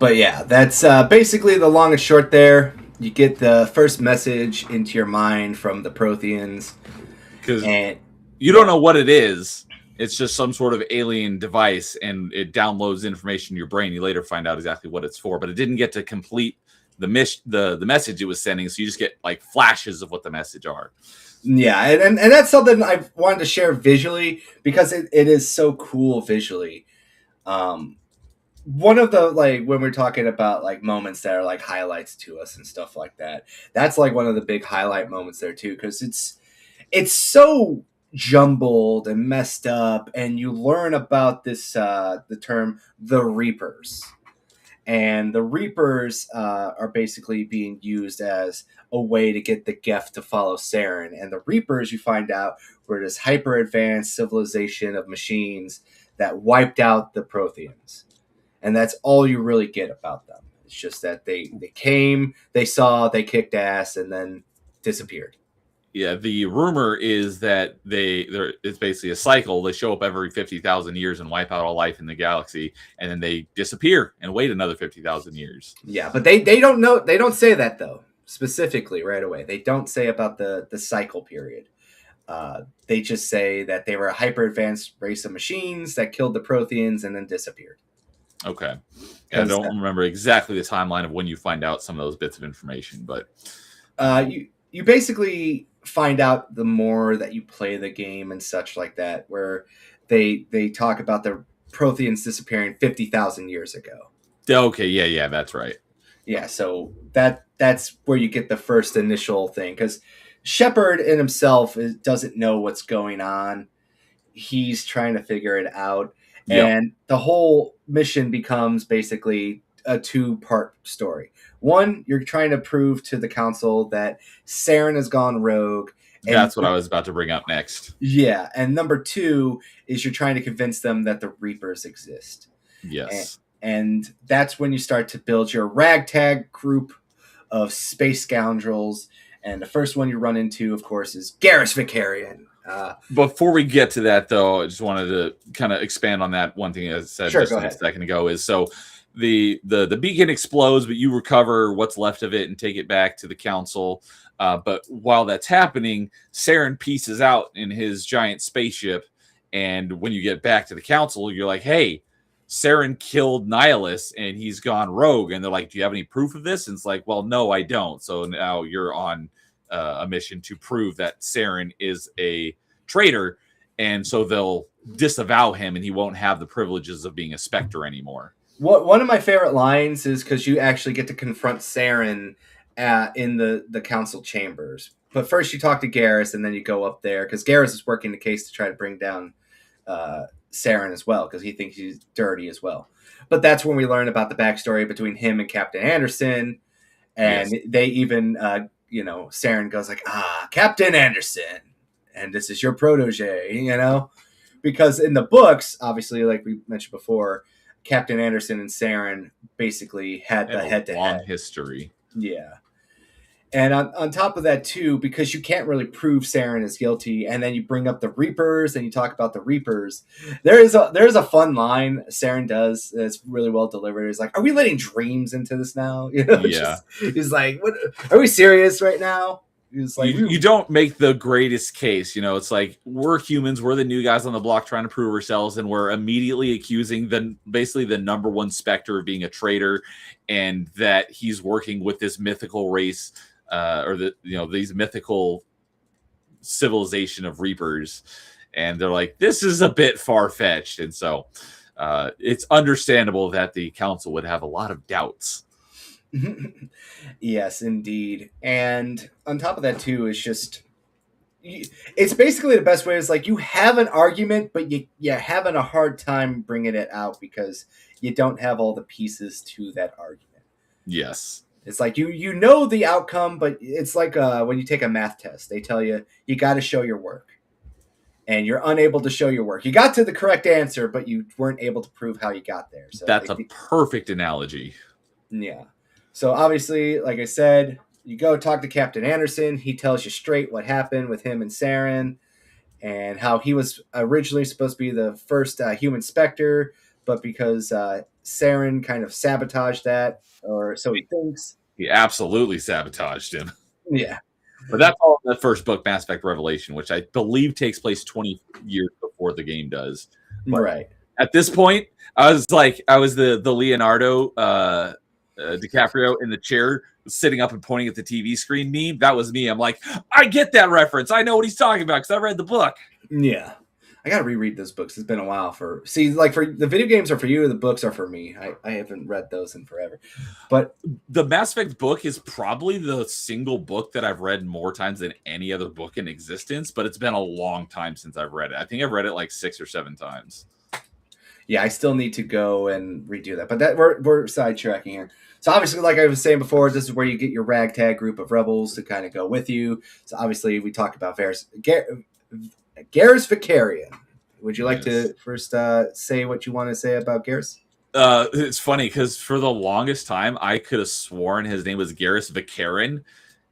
But yeah, that's basically the long and short there. You get the first message into your mind from the Protheans. Because you don't know what it is. It's just some sort of alien device, and it downloads information in your brain. You later find out exactly what it's for, but it didn't get to complete the message it was sending, so you just get like flashes of what the message are. Yeah, and that's something I've wanted to share visually, because it is so cool visually. One of the, like, when we're talking about like moments that are like highlights to us and stuff like that, that's like one of the big highlight moments there too, because it's so jumbled and messed up, and you learn about this the term the Reapers. And the Reapers are basically being used as a way to get the Geth to follow Saren. And the Reapers, you find out, were this hyper-advanced civilization of machines that wiped out the Protheans. And that's all you really get about them. It's just that they came, they saw, they kicked ass, and then disappeared. Yeah, the rumor is that it's basically a cycle. They show up every 50,000 years and wipe out all life in the galaxy, and then they disappear and wait another 50,000 years. Yeah, but they don't know. They don't say that though specifically right away. They don't say about the cycle period. They just say that they were a hyper advanced race of machines that killed the Protheans and then disappeared. Okay, I don't remember exactly the timeline of when you find out some of those bits of information, but you basically find out the more that you play the game and such like that, where they talk about the Protheans disappearing 50,000 years ago. Okay, yeah, that's right. Yeah, so that's where you get the first initial thing, because Shepard in himself doesn't know what's going on. He's trying to figure it out, and the whole mission becomes basically a two-part story. One, you're trying to prove to the council that Saren has gone rogue. And that's what I was about to bring up next. Yeah, and number two is you're trying to convince them that the Reapers exist. Yes. And that's when you start to build your ragtag group of space scoundrels. And the first one you run into, of course, is Garrus Vicarian. Before we get to that, though, I just wanted to kind of expand on that one thing I said just a second ago. Is so the beacon explodes, but you recover what's left of it and take it back to the council. But while that's happening, Saren pieces out in his giant spaceship. And when you get back to the council, you're like, hey, Saren killed Nihilus and he's gone rogue. And they're like, do you have any proof of this? And it's like, well, no, I don't. So now you're on a mission to prove that Saren is a traitor. And so they'll disavow him and he won't have the privileges of being a Spectre anymore. One of my favorite lines is because you actually get to confront Saren in the council chambers. But first you talk to Garrus and then you go up there because Garrus is working the case to try to bring down Saren as well because he thinks he's dirty as well. But that's when we learn about the backstory between him and Captain Anderson. And they even, Saren goes like, Captain Anderson. And this is your protege, because in the books, obviously, like we mentioned before, Captain Anderson and Saren basically had the head-to-head long history. Yeah. And on top of that, too, because you can't really prove Saren is guilty, and then you bring up the Reapers and you talk about the Reapers, there's a fun line Saren does that's really well delivered. It's like, are we letting dreams into this now? He's like, what, are we serious right now? It's like, you don't make the greatest case. It's like we're humans. We're the new guys on the block trying to prove ourselves. And we're immediately accusing basically the number one Spectre of being a traitor and that he's working with this mythical race these mythical civilization of Reapers. And they're like, this is a bit far-fetched. And so it's understandable that the council would have a lot of doubts. Yes, indeed. And on top of that too is just it's basically the best way is like you have an argument but you're having a hard time bringing it out because you don't have all the pieces to that argument. Yes, it's like you know the outcome, but it's like when you take a math test, they tell you got to show your work and you're unable to show your work. You got to the correct answer but you weren't able to prove how you got there. So that's a perfect analogy. Yeah. So obviously, like I said, you go talk to Captain Anderson. He tells you straight what happened with him and Saren and how he was originally supposed to be the first human Spectre, but because Saren kind of sabotaged that, or so he thinks. He absolutely sabotaged him. Yeah. But that's all in the first book, Mass Effect Revelation, which I believe takes place 20 years before the game does. But right. At this point, I was the Leonardo DiCaprio in the chair sitting up and pointing at the TV screen meme. That was me. I'm like, I get that reference. I know what he's talking about because I read the book. Yeah. I got to reread those books. It's been a while for the video games are for you. The books are for me. I haven't read those in forever, but the Mass Effect book is probably the single book that I've read more times than any other book in existence, but it's been a long time since I've read it. I think I've read it like 6 or 7 times. Yeah. I still need to go and redo that, but we're sidetracking here. So obviously, like I was saying before, this is where you get your ragtag group of rebels to kind of go with you. So obviously, we talked about Garrus Vakarian. Would you like to first say what you want to say about Garrus? It's funny because for the longest time, I could have sworn his name was Garrus Vakarian.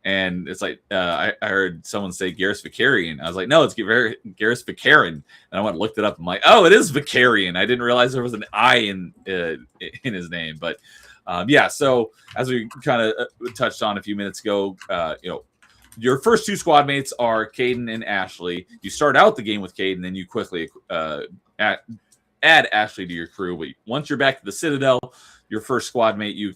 And it's like, I heard someone say Garrus Vakarian. I was like, no, it's Garrus Vakarian. And I went and looked it up. I'm like, oh, it is Vakarian. I didn't realize there was an I in his name. But so as we kind of touched on a few minutes ago, your first 2 squad mates are Caden and Ashley. You start out the game with Caden, then you quickly add Ashley to your crew. But once you're back to the Citadel, your first squad mate you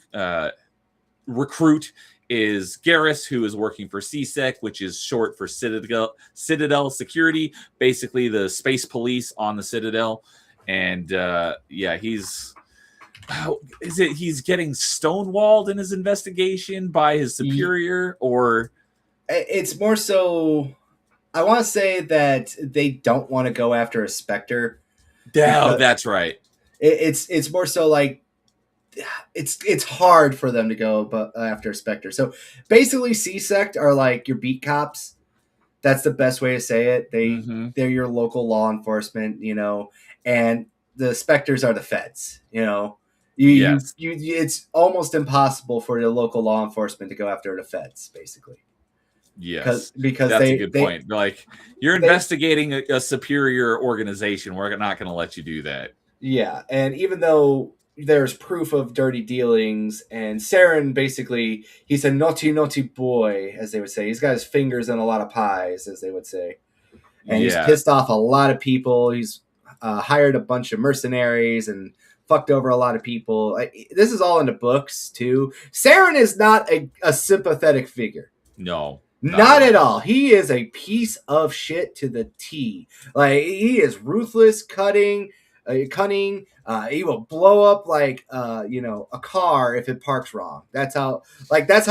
recruit is Garrus, who is working for CSEC, which is short for Citadel Security, basically the space police on the Citadel. And he's getting stonewalled in his investigation by his superior, or it's more so I want to say that they don't want to go after a Spectre. Yeah, that's right. It's more so like it's hard for them to go after a Spectre. So basically CSEC are like your beat cops. That's the best way to say it. They're your local law enforcement, and the Spectres are the feds, it's almost impossible for the local law enforcement to go after the feds, basically. Yes, because that's a good point. Like, you're investigating a superior organization. We're not going to let you do that. Yeah, and even though there's proof of dirty dealings, and Saren basically, he's a naughty, naughty boy, as they would say. He's got his fingers in a lot of pies, as they would say. And he's Yeah. pissed off a lot of people. He's hired a bunch of mercenaries and fucked over a lot of people. This is all in the books, too. Saren is not a sympathetic figure. No. Not at all. He is a piece of shit to the T. Like, he is ruthless, cunning. He will blow up a car if it parks wrong. That's how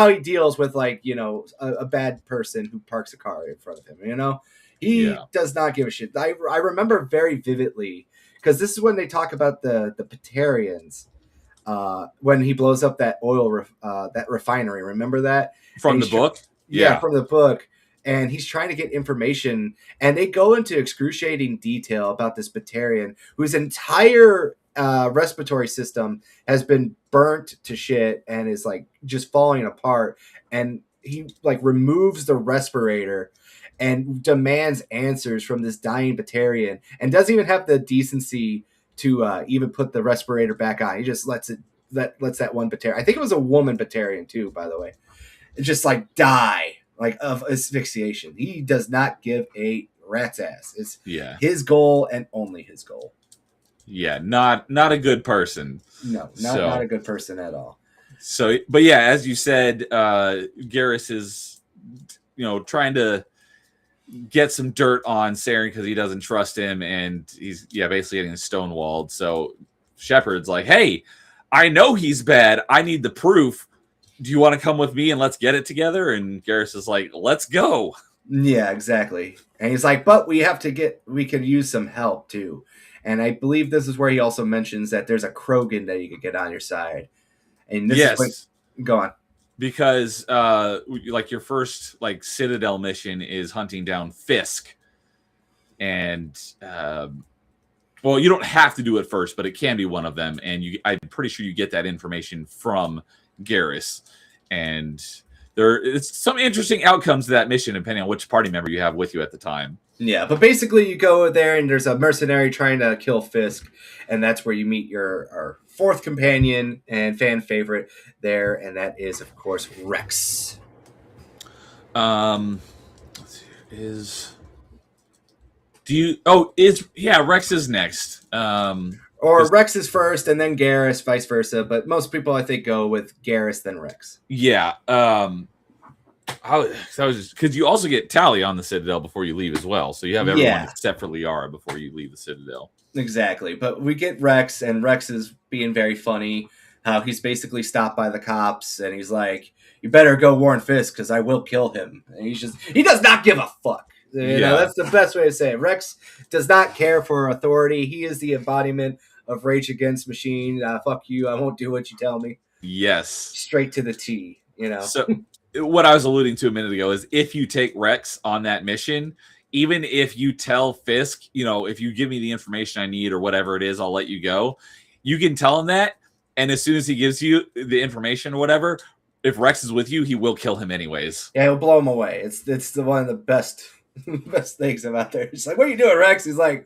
he deals with a bad person who parks a car in front of him. He does not give a shit. I remember very vividly, because this is when they talk about the Batarians, when he blows up that oil that refinery. Remember that from the book? Yeah, from the book. And he's trying to get information, and they go into excruciating detail about this Batarian whose entire respiratory system has been burnt to shit and is just falling apart. And he removes the respirator and demands answers from this dying Batarian, and doesn't even have the decency to even put the respirator back on. He just lets that one Batarian, I think it was a woman Batarian too, by the way, just die of asphyxiation. He does not give a rat's ass. It's his goal and only his goal. Yeah, not a good person. No, not a good person at all. So, but yeah, as you said, Garrus is, trying to get some dirt on Saren because he doesn't trust him, and he's basically getting stonewalled. So Shepard's like, "Hey, I know he's bad. I need the proof. Do you want to come with me and let's get it together?" And Garrus is like, "Let's go." Yeah, exactly. And he's like, "But we could use some help too." And I believe this is where he also mentions that there's a Krogan that you could get on your side. And this is go on. Because your first Citadel mission is hunting down Fisk. And you don't have to do it first, but it can be one of them. And I'm pretty sure you get that information from Garrus, and it's some interesting outcomes to that mission depending on which party member you have with you at the time. Yeah, but basically you go there and there's a mercenary trying to kill Fisk, and that's where you meet our fourth companion and fan favorite there, and that is of course Rex. Rex is next. Or Rex is first, and then Garrus, vice versa. But most people, I think, go with Garrus, then Rex. Yeah. Because you also get Tally on the Citadel before you leave as well. So you have everyone except for Liara before you leave the Citadel. Exactly. But we get Rex, and Rex is being very funny. How he's basically stopped by the cops, and he's like, "You better go warn Fisk, because I will kill him." And he does not give a fuck. That's the best way to say it. Rex does not care for authority. He is the embodiment of Rage Against Machine. Fuck you. I won't do what you tell me. Yes. Straight to the T, So what I was alluding to a minute ago is if you take Rex on that mission, even if you tell Fisk, if you give me the information I need or whatever it is, I'll let you go. You can tell him that. And as soon as he gives you the information or whatever, if Rex is with you, he will kill him anyways. Yeah, he'll blow him away. It's one of the best things about there. He's like, "What are you doing, Rex?" He's like,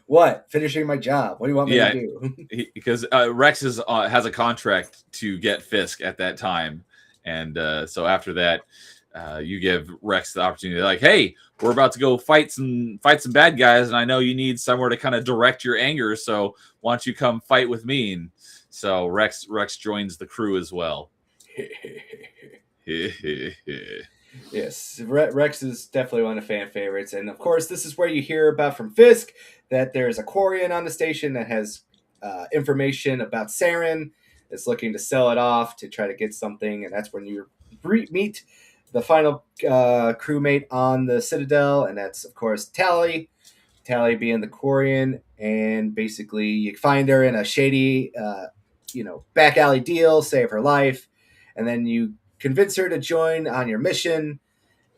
"What? Finishing my job. What do you want me to do?" Because Rex has a contract to get Fisk at that time. And so after that, you give Rex the opportunity. Like, "Hey, we're about to go fight some bad guys, and I know you need somewhere to kind of direct your anger. So why don't you come fight with me?" And so Rex joins the crew as well. Yes, Rex is definitely one of the fan favorites. And of course, this is where you hear about from Fisk that there's a Quarian on the station that has information about Saren. Is looking to sell it off to try to get something. And that's when you meet the final crewmate on the Citadel. And that's, of course, Tally. Tally being the Quarian. And basically, you find her in a shady, back alley deal, save her life. And then you convince her to join on your mission,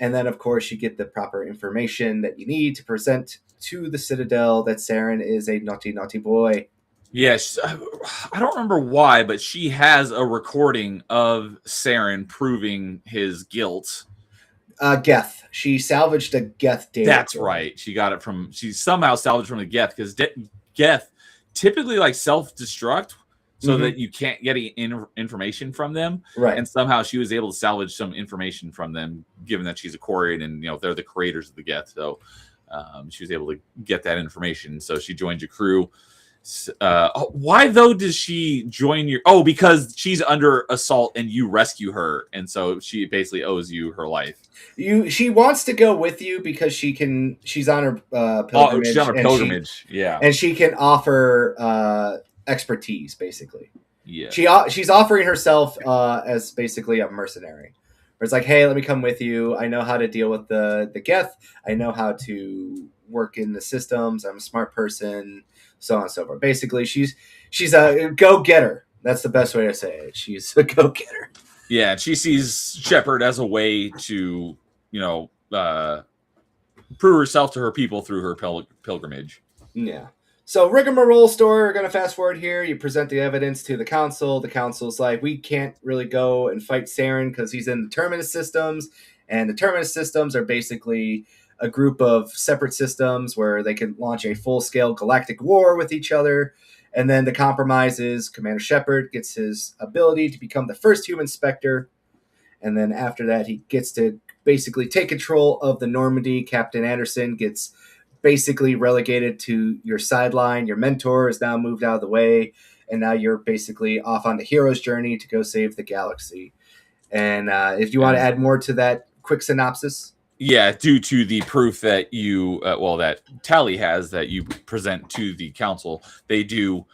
and then of course you get the proper information that you need to present to the Citadel that Saren is a naughty, naughty boy. Yes, I don't remember why, but she has a recording of Saren proving his guilt. Geth. She salvaged a Geth data. That's right. She somehow salvaged from the Geth, because Geth typically self-destruct so that you can't get any information from them. Right. And somehow she was able to salvage some information from them, given that she's a Quarian and they're the creators of the Geth. So she was able to get that information. So she joined your crew. Why though does she join your? Oh, because she's under assault and you rescue her, and so she basically owes you her life. She wants to go with you because she's on her pilgrimage. She's on a pilgrimage, and she can offer expertise, basically. Yeah, she's offering herself as basically a mercenary. Where it's like, hey, let me come with you. I know how to deal with the Geth. I know how to work in the systems. I'm a smart person. So on and so forth. Basically, she's a go-getter. That's the best way to say it. She's a go-getter. Yeah, she sees Shepard as a way to, prove herself to her people through her pilgrimage. Yeah. So rigmarole story. We're gonna fast forward here. You present the evidence to the council. The council's like, we can't really go and fight Saren because he's in the Terminus systems, and the Terminus systems are basically a group of separate systems where they can launch a full-scale galactic war with each other. And then the compromise is Commander Shepard gets his ability to become the first human Spectre. And then after that, he gets to basically take control of the Normandy. Captain Anderson gets basically relegated to your sideline. Your mentor is now moved out of the way. And now you're basically off on the hero's journey to go save the galaxy. And if you want to add more to that quick synopsis. Yeah, due to the proof that you, that Tally has that you present to the council, they do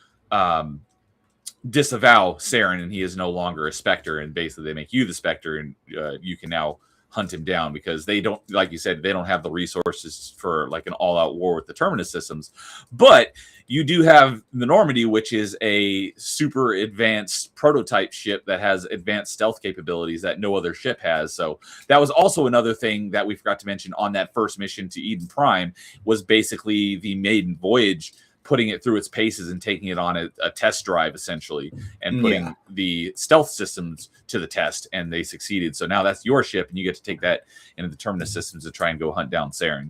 disavow Saren, and he is no longer a Spectre, and basically they make you the Spectre, and you can now hunt him down because they don't, like you said, they don't have the resources for like an all-out war with the Terminus systems. But you do have the Normandy, which is a super advanced prototype ship that has advanced stealth capabilities that no other ship has. So that was also another thing that we forgot to mention on that first mission to Eden Prime, was basically the maiden voyage, putting it through its paces and taking it on a test drive, essentially, and putting the stealth systems to the test, and they succeeded. So now that's your ship, and you get to take that into the Terminus systems to try and go hunt down Saren.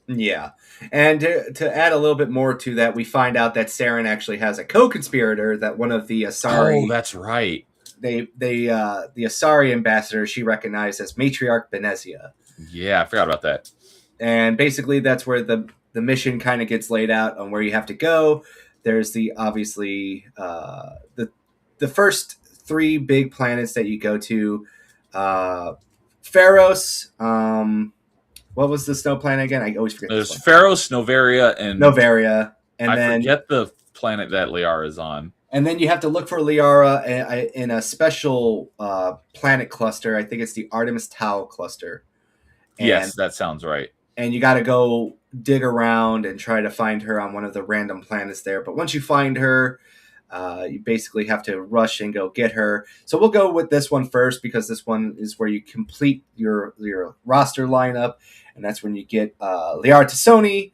Yeah. And to add a little bit more to that, we find out that Saren actually has a co-conspirator, that one of the Asari... Oh, that's right. The Asari ambassador she recognized as Matriarch Benezia. Yeah, I forgot about that. And basically that's where the mission kind of gets laid out on where you have to go. There's obviously the first three big planets that you go to. Pharos. What was the snow planet again? I always forget. There's Pharos, Novaria, and and then forget the planet that Liara is on. And then you have to look for Liara in a special planet cluster. I think it's the Artemis Tau cluster. Yes, that sounds right. And you got to go dig around and try to find her on one of the random planets there. But once you find her, you basically have to rush and go get her. So we'll go with this one first, because this one is where you complete your roster lineup. And that's when you get Liara Tassoni,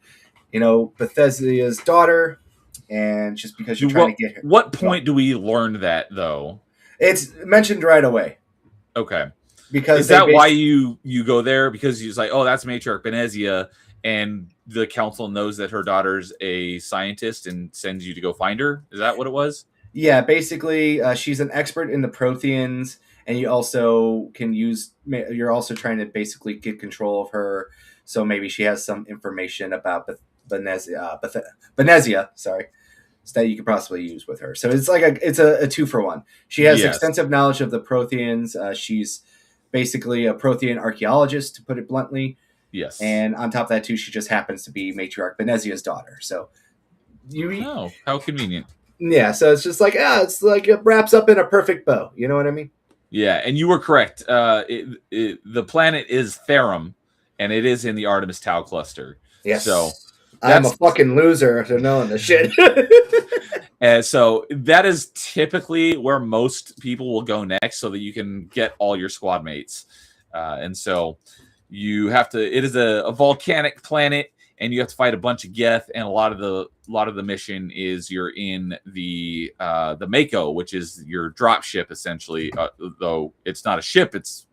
Bethesda's daughter. And just because you're trying to get her. What point do we learn that, though? It's mentioned right away. Okay. Because is that why you go there? Because he's like, oh, that's Matriarch Benezia, and the council knows that her daughter's a scientist and sends you to go find her? Is that what it was? Yeah, basically, she's an expert in the Protheans, and you also you're also trying to basically get control of her, so maybe she has some information about Benezia, sorry, that you could possibly use with her. So it's like it's a 2-for-1. She has extensive knowledge of the Protheans. She's basically a Prothean archaeologist, to put it bluntly. Yes. And on top of that, too, she just happens to be Matriarch Benezia's daughter. So how convenient. Yeah, so it's just like, it's like it wraps up in a perfect bow. You know what I mean? Yeah, and you were correct. The planet is Therum, and it is in the Artemis Tau cluster. Yes. So I'm a fucking loser for knowing this shit. And so that is typically where most people will go next, so that you can get all your squad mates. And so you have to. It is a volcanic planet, and you have to fight a bunch of Geth. And a lot of the mission is you're in the Mako, which is your drop ship, essentially. Though it's not a ship, it's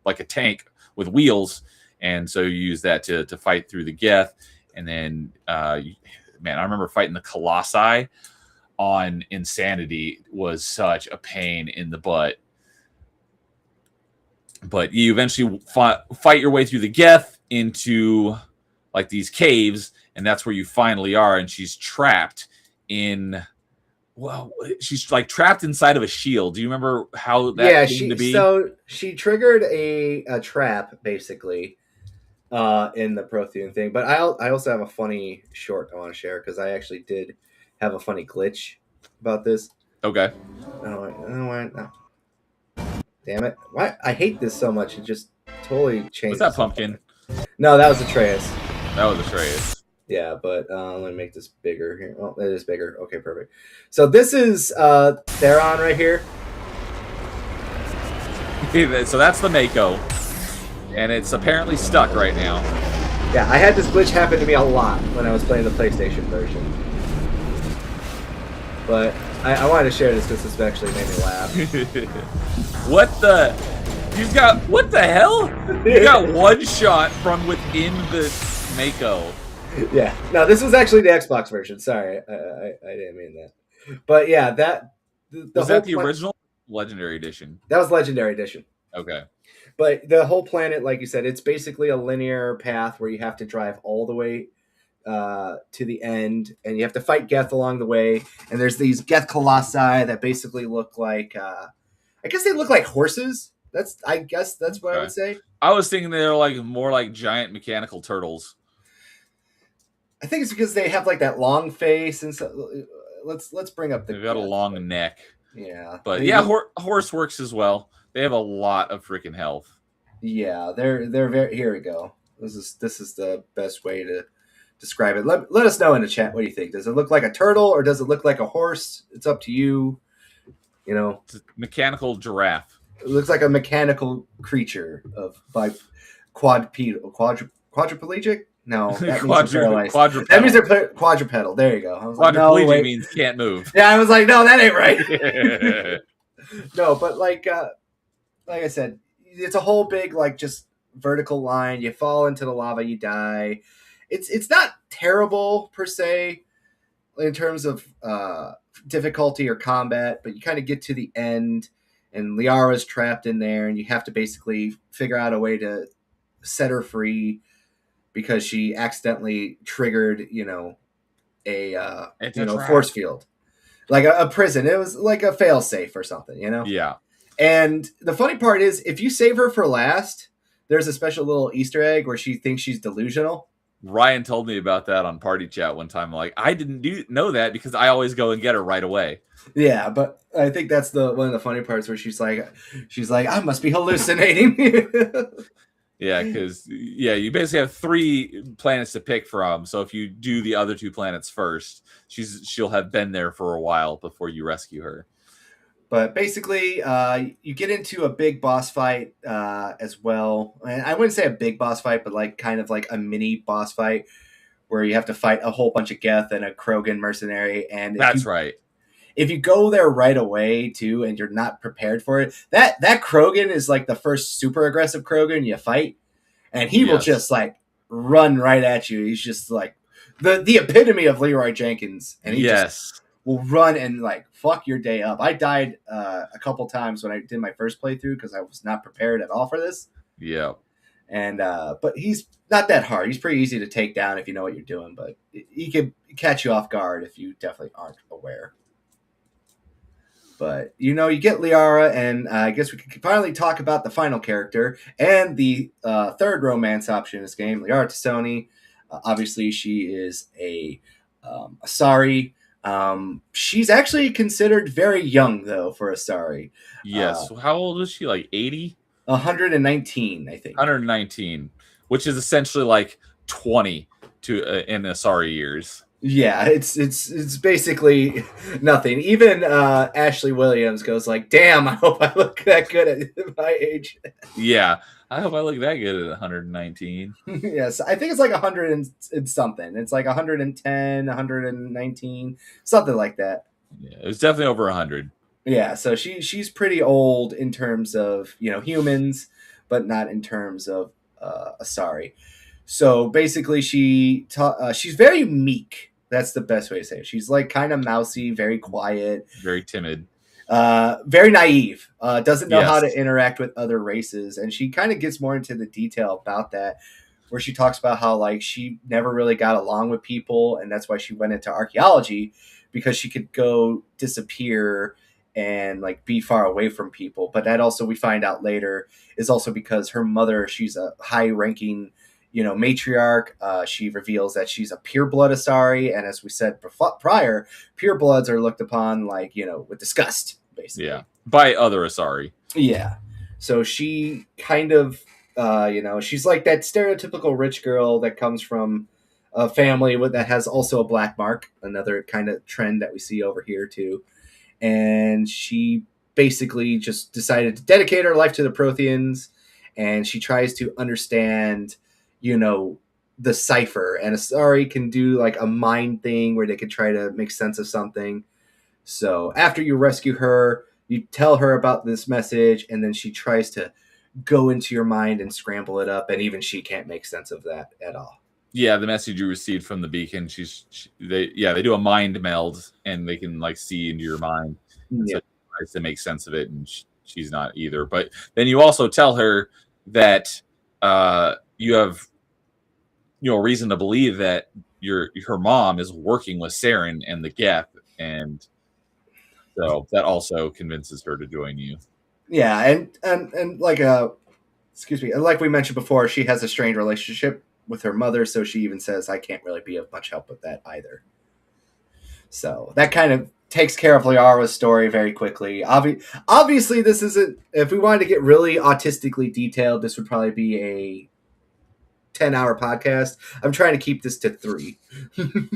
like a tank with wheels, and so you use that to fight through the Geth. And then, I remember fighting the Colossi on Insanity was such a pain in the butt. But you eventually fight your way through the Geth into like these caves, and that's where you finally are. And she's trapped in, well, she's like trapped inside of a shield. Do you remember how that came to be? So she triggered a trap basically in the Prothean thing. But I also have a funny short I want to share because I actually did have a funny glitch about this. Okay. No. Damn it. Why? I hate this so much. It just totally changed. Was that Pumpkin? No, that was Atreus. That was Atreus. Yeah, but let me make this bigger here. Oh, it is bigger. Okay, perfect. So this is Theron right here. So that's the Mako. And it's apparently stuck right now. Yeah, I had this glitch happen to me a lot when I was playing the PlayStation version. But I wanted to share this because this actually made me laugh. What the hell? You got one shot from within the Mako. Yeah. No, this was actually the Xbox version. Sorry, I didn't mean that. But yeah, Was that the original Legendary Edition? That was Legendary Edition. Okay. But the whole planet, like you said, it's basically a linear path where you have to drive all the way to the end, and you have to fight Geth along the way. And there's these Geth colossi that basically look like, I guess they look like horses. I guess that's what I would say. I was thinking they're like more like giant mechanical turtles. I think it's because they have like that long face and so. Let's bring up the. They've got a long neck. Yeah, but yeah, horse works as well. They have a lot of freaking health. Yeah, they're very. Here we go. This is the best way to describe it. Let us know in the chat what do you think. Does it look like a turtle or does it look like a horse? It's up to you. You know, it's a mechanical giraffe. It looks like a mechanical creature of quadriplegic. No, that means they're paralyzed. That means they're quadrupedal. There you go. I was quadriplegic like, means can't move. Yeah, I was like, no, that ain't right. No, but like I said, it's a whole big like just vertical line. You fall into the lava, you die. It's not terrible per se in terms of difficulty or combat, but you kind of get to the end, and Liara's trapped in there, and you have to basically figure out a way to set her free because she accidentally triggered, a force field, like a prison. It was like a failsafe or something, Yeah. And the funny part is, if you save her for last, there's a special little Easter egg where she thinks she's delusional. Ryan told me about that on Party Chat one time. Like, I didn't know that because I always go and get her right away. Yeah, but I think that's one of the funny parts where she's like, I must be hallucinating. Yeah, because you basically have 3 planets to pick from. So if you do the other 2 planets first, she'll have been there for a while before you rescue her. But basically, you get into a big boss fight as well. And I wouldn't say a big boss fight, but like kind of like a mini boss fight where you have to fight a whole bunch of Geth and a Krogan mercenary. And that's right. If you go there right away too, and you're not prepared for it, that Krogan is like the first super aggressive Krogan you fight, and he will just like run right at you. He's just like the epitome of Leroy Jenkins, and he just will run and like fuck your day up. I died a couple times when I did my first playthrough because I was not prepared at all for this. Yeah. And but he's not that hard. He's pretty easy to take down if you know what you're doing, but he could catch you off guard if you definitely aren't aware. But you get Liara, and I guess we can finally talk about the final character and the third romance option in this game, Liara T'Soni. Obviously, she is a Asari. She's actually considered very young, though, for Asari. Yes. How old is she? Like 80? 119, I think. 119, which is essentially like 20 in Asari years. Yeah, it's basically nothing. Even Ashley Williams goes like, "Damn, I hope I look that good at my age." Yeah, I hope I look that good at 119. Yes, I think it's like 100 and something. It's like 110, 119, something like that. Yeah, it was definitely over 100. Yeah, so she's pretty old in terms of humans, but not in terms of Asari. So basically, she's very meek. That's the best way to say it. She's like kind of mousy, very quiet, Very timid. very naive. Doesn't know how to Yes. interact with other races, and she kind of gets more into the detail about that, where she talks about how like she never really got along with people, and that's why she went into archaeology, because she could go disappear and like be far away from people. But that also, we find out later, is also because her mother, she's a high ranking, matriarch. She reveals that she's a pureblood Asari, and as we said prior, purebloods are looked upon like, with disgust, basically. Yeah. By other Asari. Yeah. So she kind of, she's like that stereotypical rich girl that comes from a family that has also a black mark, another kind of trend that we see over here too. And she basically just decided to dedicate her life to the Protheans, and she tries to understand, the cipher. And Asari can do like a mind thing where they could try to make sense of something. So after you rescue her, you tell her about this message, and then she tries to go into your mind and scramble it up, and even she can't make sense of that at all. Yeah, the message you received from the beacon. They do a mind meld, and they can like see into your mind. And Yeah. so she tries to make sense of it, and she's not either. But then you also tell her that you have reason to believe that her mom is working with Saren and the Geth, and so that also convinces her to join you. Yeah, and like excuse me, like we mentioned before, she has a strained relationship with her mother, so she even says, I can't really be of much help with that either. So that kind of takes care of Liara's story very quickly. Obviously, this isn't, if we wanted to get really autistically detailed, this would probably be a 10-hour podcast. I'm trying to keep this to 3. And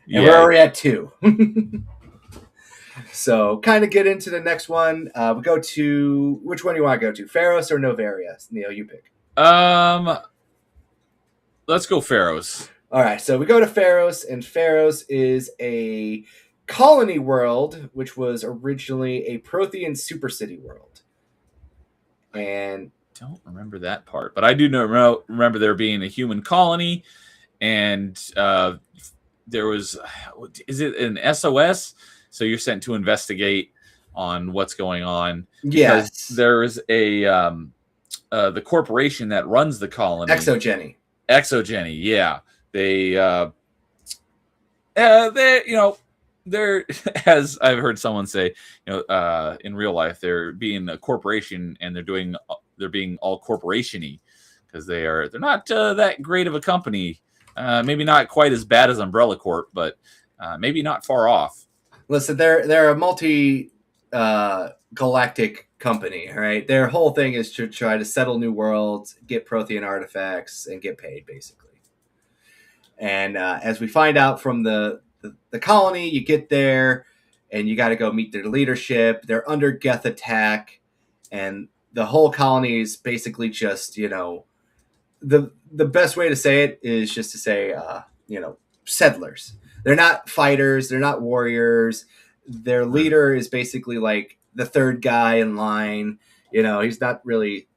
we're already at 2. So kind of get into the next one. We go to, which one do you want to go to? Pharos or Novaria? Neil, you pick. Let's go Pharaohs. All right, so we go to Pharos, and Pharos is a colony world, which was originally a Prothean super city world. And don't remember that part, but I do remember there being a human colony, and there was, is it an SOS? So you're sent to investigate on what's going on. Yes, there is a the corporation that runs the colony, Exogeny. Yeah, they're as I've heard someone say, in real life, they're being a corporation, and they're being all corporation-y, because they're not that great of a company. Maybe not quite as bad as Umbrella Corp, but maybe not far off. Listen, they're a multi galactic company, right? Their whole thing is to try to settle new worlds, get Prothean artifacts, and get paid, basically. And as we find out from the colony, you get there, and you got to go meet their leadership. They're under Geth attack, and the whole colony is basically just, the best way to say it is just to say, settlers. They're not fighters. They're not warriors. Their leader is basically like the third guy in line. He's not really,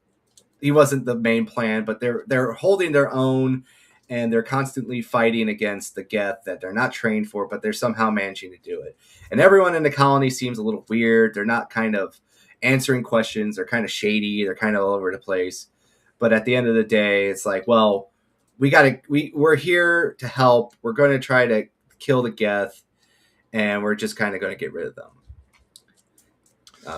he wasn't the main plan, but they're holding their own, and they're constantly fighting against the Geth that they're not trained for, but they're somehow managing to do it. And everyone in the colony seems a little weird. They're not kind of answering questions. They're kind of shady. They're kind of all over the place. But at the end of the day, it's like, well, we're here to help. We're going to try to kill the Geth, and we're just kind of going to get rid of them.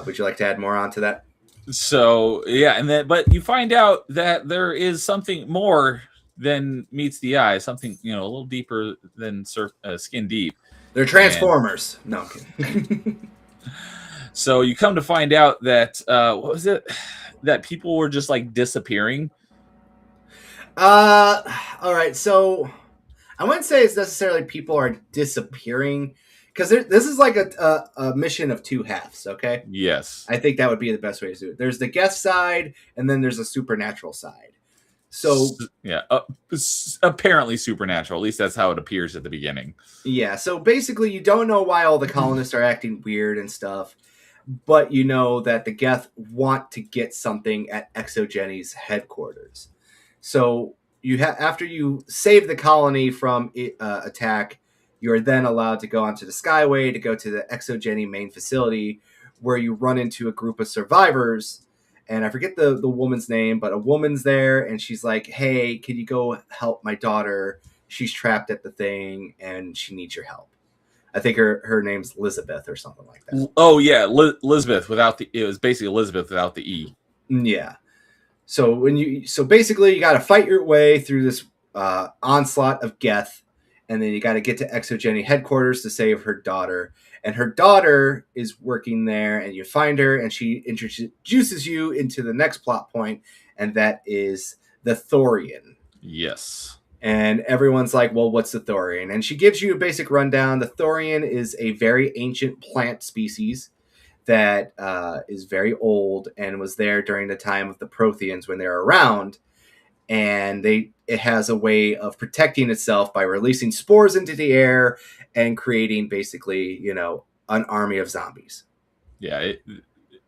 Would you like to add more on to that? So, yeah, but you find out that there is something more than meets the eye, something, a little deeper than skin deep. They're Transformers. No, I'm kidding. So you come to find out that, what was it? That people were just like disappearing. All right. So I wouldn't say it's necessarily people are disappearing, because this is like a mission of 2 halves. Okay. Yes. I think that would be the best way to do it. There's the Geth side, and then there's a supernatural side. So yeah, apparently supernatural. At least that's how it appears at the beginning. Yeah. So basically, you don't know why all the colonists are acting weird and stuff, but you know that the Geth want to get something at Exogeny's headquarters. So after you save the colony from attack, You are then allowed to go onto the Skyway to go to the Exogeny main facility, where you run into a group of survivors. And I forget the woman's name, but a woman's there, and she's like, "Hey, can you go help my daughter? She's trapped at the thing, and she needs your help." I think her name's Elizabeth or something like that. Oh yeah, Elizabeth without it was basically Elizabeth without the E. Yeah. So basically you got to fight your way through this onslaught of Geth, and then you got to get to Exogeny headquarters to save her daughter. And her daughter is working there, and you find her, and she introduces you into the next plot point, and that is the Thorian. Yes. And everyone's like, well, what's the Thorian? And she gives you a basic rundown. The Thorian is a very ancient plant species that is very old and was there during the time of the Protheans when they were around. And it has a way of protecting itself by releasing spores into the air and creating basically, an army of zombies. Yeah,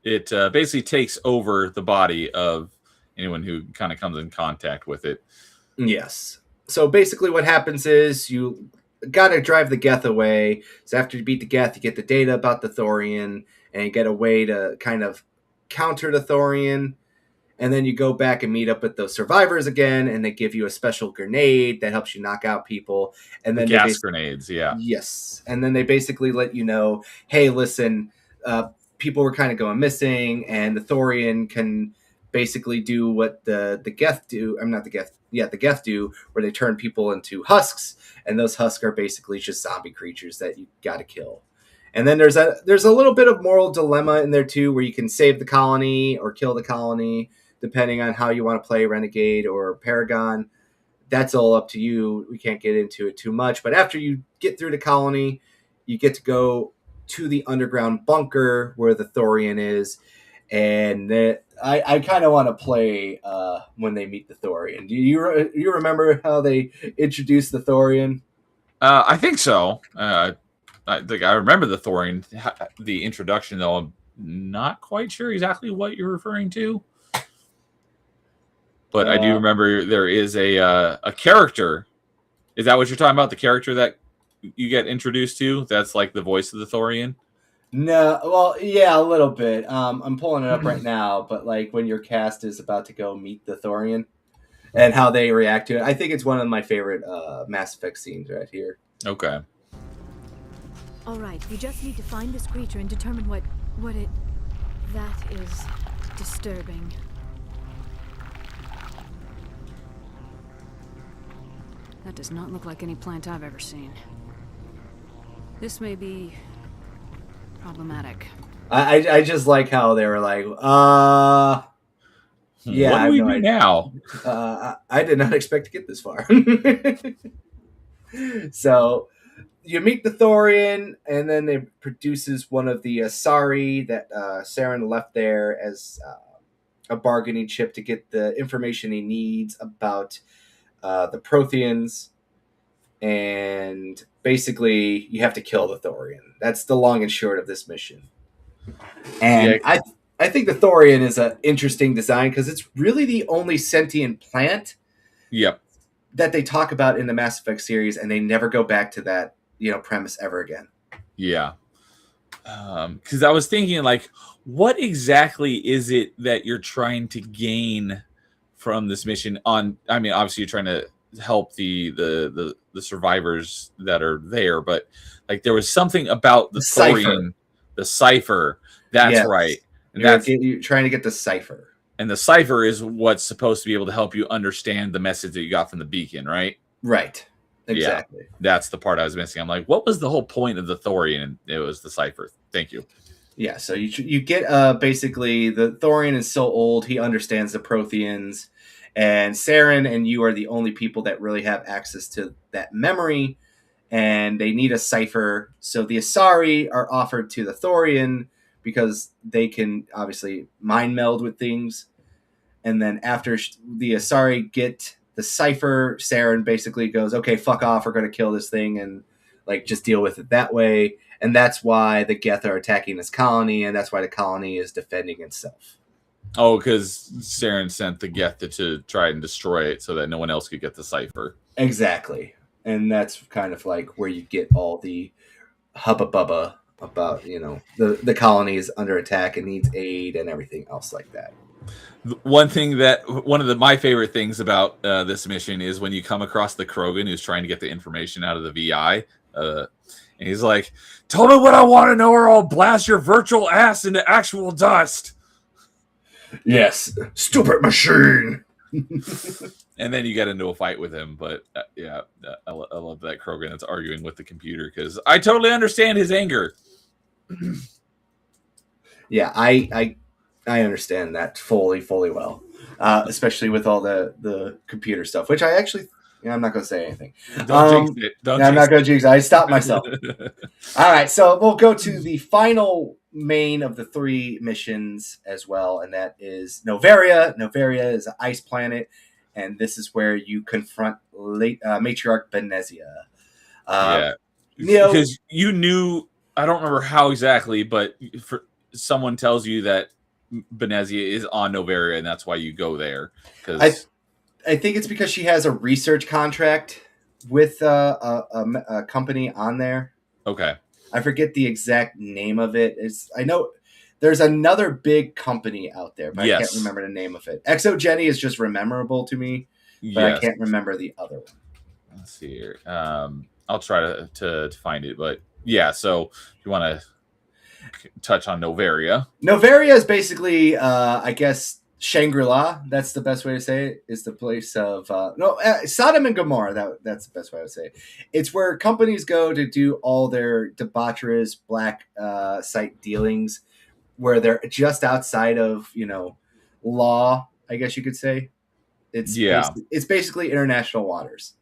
it basically takes over the body of anyone who kind of comes in contact with it. Yes. So basically what happens is you got to drive the Geth away. So after you beat the Geth, you get the data about the Thorian, and you get a way to kind of counter the Thorian. And then you go back and meet up with those survivors again, and they give you a special grenade that helps you knock out people. And then gas grenades, yeah. Yes. And then they basically let you know, hey, listen, people were kind of going missing, and the Thorian can basically do what the Geth do. I'm not the Geth. Yeah, the Geth do, where they turn people into husks, and those husks are basically just zombie creatures that you got to kill. And then there's a little bit of moral dilemma in there too, where you can save the colony or kill the colony, depending on how you want to play Renegade or Paragon. That's all up to you. We can't get into it too much. But after you get through the colony, you get to go to the underground bunker where the Thorian is. And I kind of want to play when they meet the Thorian. Do you remember how they introduced the Thorian? I think so. I remember the Thorian, the introduction, though. I'm not quite sure exactly what you're referring to. But I do remember there is a character. Is that what you're talking about? The character that you get introduced to? That's like the voice of the Thorian? No, well, yeah, a little bit. I'm pulling it up right now, but like when your cast is about to go meet the Thorian and how they react to it, I think it's one of my favorite Mass Effect scenes right here. Okay. All right, we just need to find this creature and determine what it... That is disturbing. That does not look like any plant I've ever seen. This may be problematic. I just like how they were like, yeah. What do we do now? I did not expect to get this far. So you meet the Thorian, and then it produces one of the Asari that Saren left there as a bargaining chip to get the information he needs about the Protheans. And basically, you have to kill the Thorian. That's the long and short of this mission. And yeah. I think the Thorian is an interesting design because it's really the only sentient plant that they talk about in the Mass Effect series, and they never go back to that premise ever again. Yeah. Because I was thinking, like, what exactly is it that you're trying to gain from this mission? Obviously, you're trying to help the survivors that are there, but like there was something about the Thorian, the cipher. That's right. And you're trying to get the cipher. And the cipher is what's supposed to be able to help you understand the message that you got from the beacon, right? Right. Exactly. Yeah, that's the part I was missing. I'm like, what was the whole point of the Thorian? And it was the cipher. Thank you. Yeah, so you get basically the Thorian is so old, he understands the Protheans. And Saren and you are the only people that really have access to that memory, and they need a cipher. So the Asari are offered to the Thorian because they can obviously mind meld with things. And then after the Asari get the cipher, Saren basically goes, okay, fuck off, we're going to kill this thing and like just deal with it that way. And that's why the Geth are attacking this colony, and that's why the colony is defending itself. Oh, because Saren sent the Geth to try and destroy it so that no one else could get the cipher. Exactly. and that's kind of like where you get all the hubba bubba about the colony is under attack and needs aid and everything else like that. One of my favorite things about this mission is when you come across the Krogan who's trying to get the information out of the VI, and he's like, "Tell me what I want to know, or I'll blast your virtual ass into actual dust." Yes, stupid machine. And then you get into a fight with him, but I love that Krogan that's arguing with the computer because I totally understand his anger. Yeah, I understand that fully well, especially with all the computer stuff, which I actually, I'm not going to say anything. Don't jinx it. I'm not going to jinx it. I stopped myself. All right, so we'll go to the final main of the 3 missions as well, and that is Noveria. Noveria is an ice planet, and this is where you confront Matriarch Benezia. Because you knew, I don't remember how exactly, but someone tells you that Benezia is on Noveria, and that's why you go there. Because I think it's because she has a research contract with a company on there. Okay. I forget the exact name of it. I know there's another big company out there, but I can't remember the name of it. Exogeny is just memorable to me, but I can't remember the other one. Let's see here. I'll try to find it, but yeah. So if you want to touch on Noveria. Noveria is basically, I guess, Shangri-La. That's the best way to say it. Is the place of Sodom and Gomorrah. That's the best way to say it. It's where companies go to do all their debaucherous black site dealings, where they're just outside of law. I guess you could say. It's basically international waters.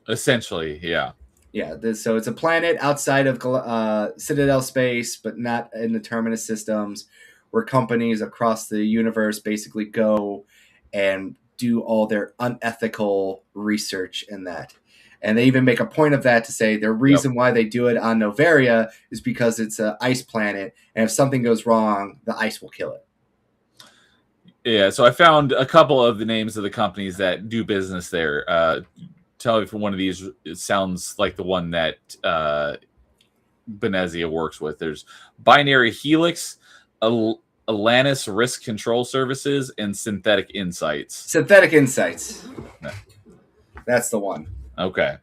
Essentially, yeah. Yeah, so it's a planet outside of Citadel space, but not in the Terminus systems, where companies across the universe basically go and do all their unethical research in that. And they even make a point of that to say the reason why they do it on Noveria is because it's an ice planet, and if something goes wrong, the ice will kill it. Yeah, so I found a couple of the names of the companies that do business there. Tell me if one of these it sounds like the one that Benezia works with. There's Binary Helix, Alanis Risk Control Services, and Synthetic Insights. Synthetic Insights. That's the one. Okay.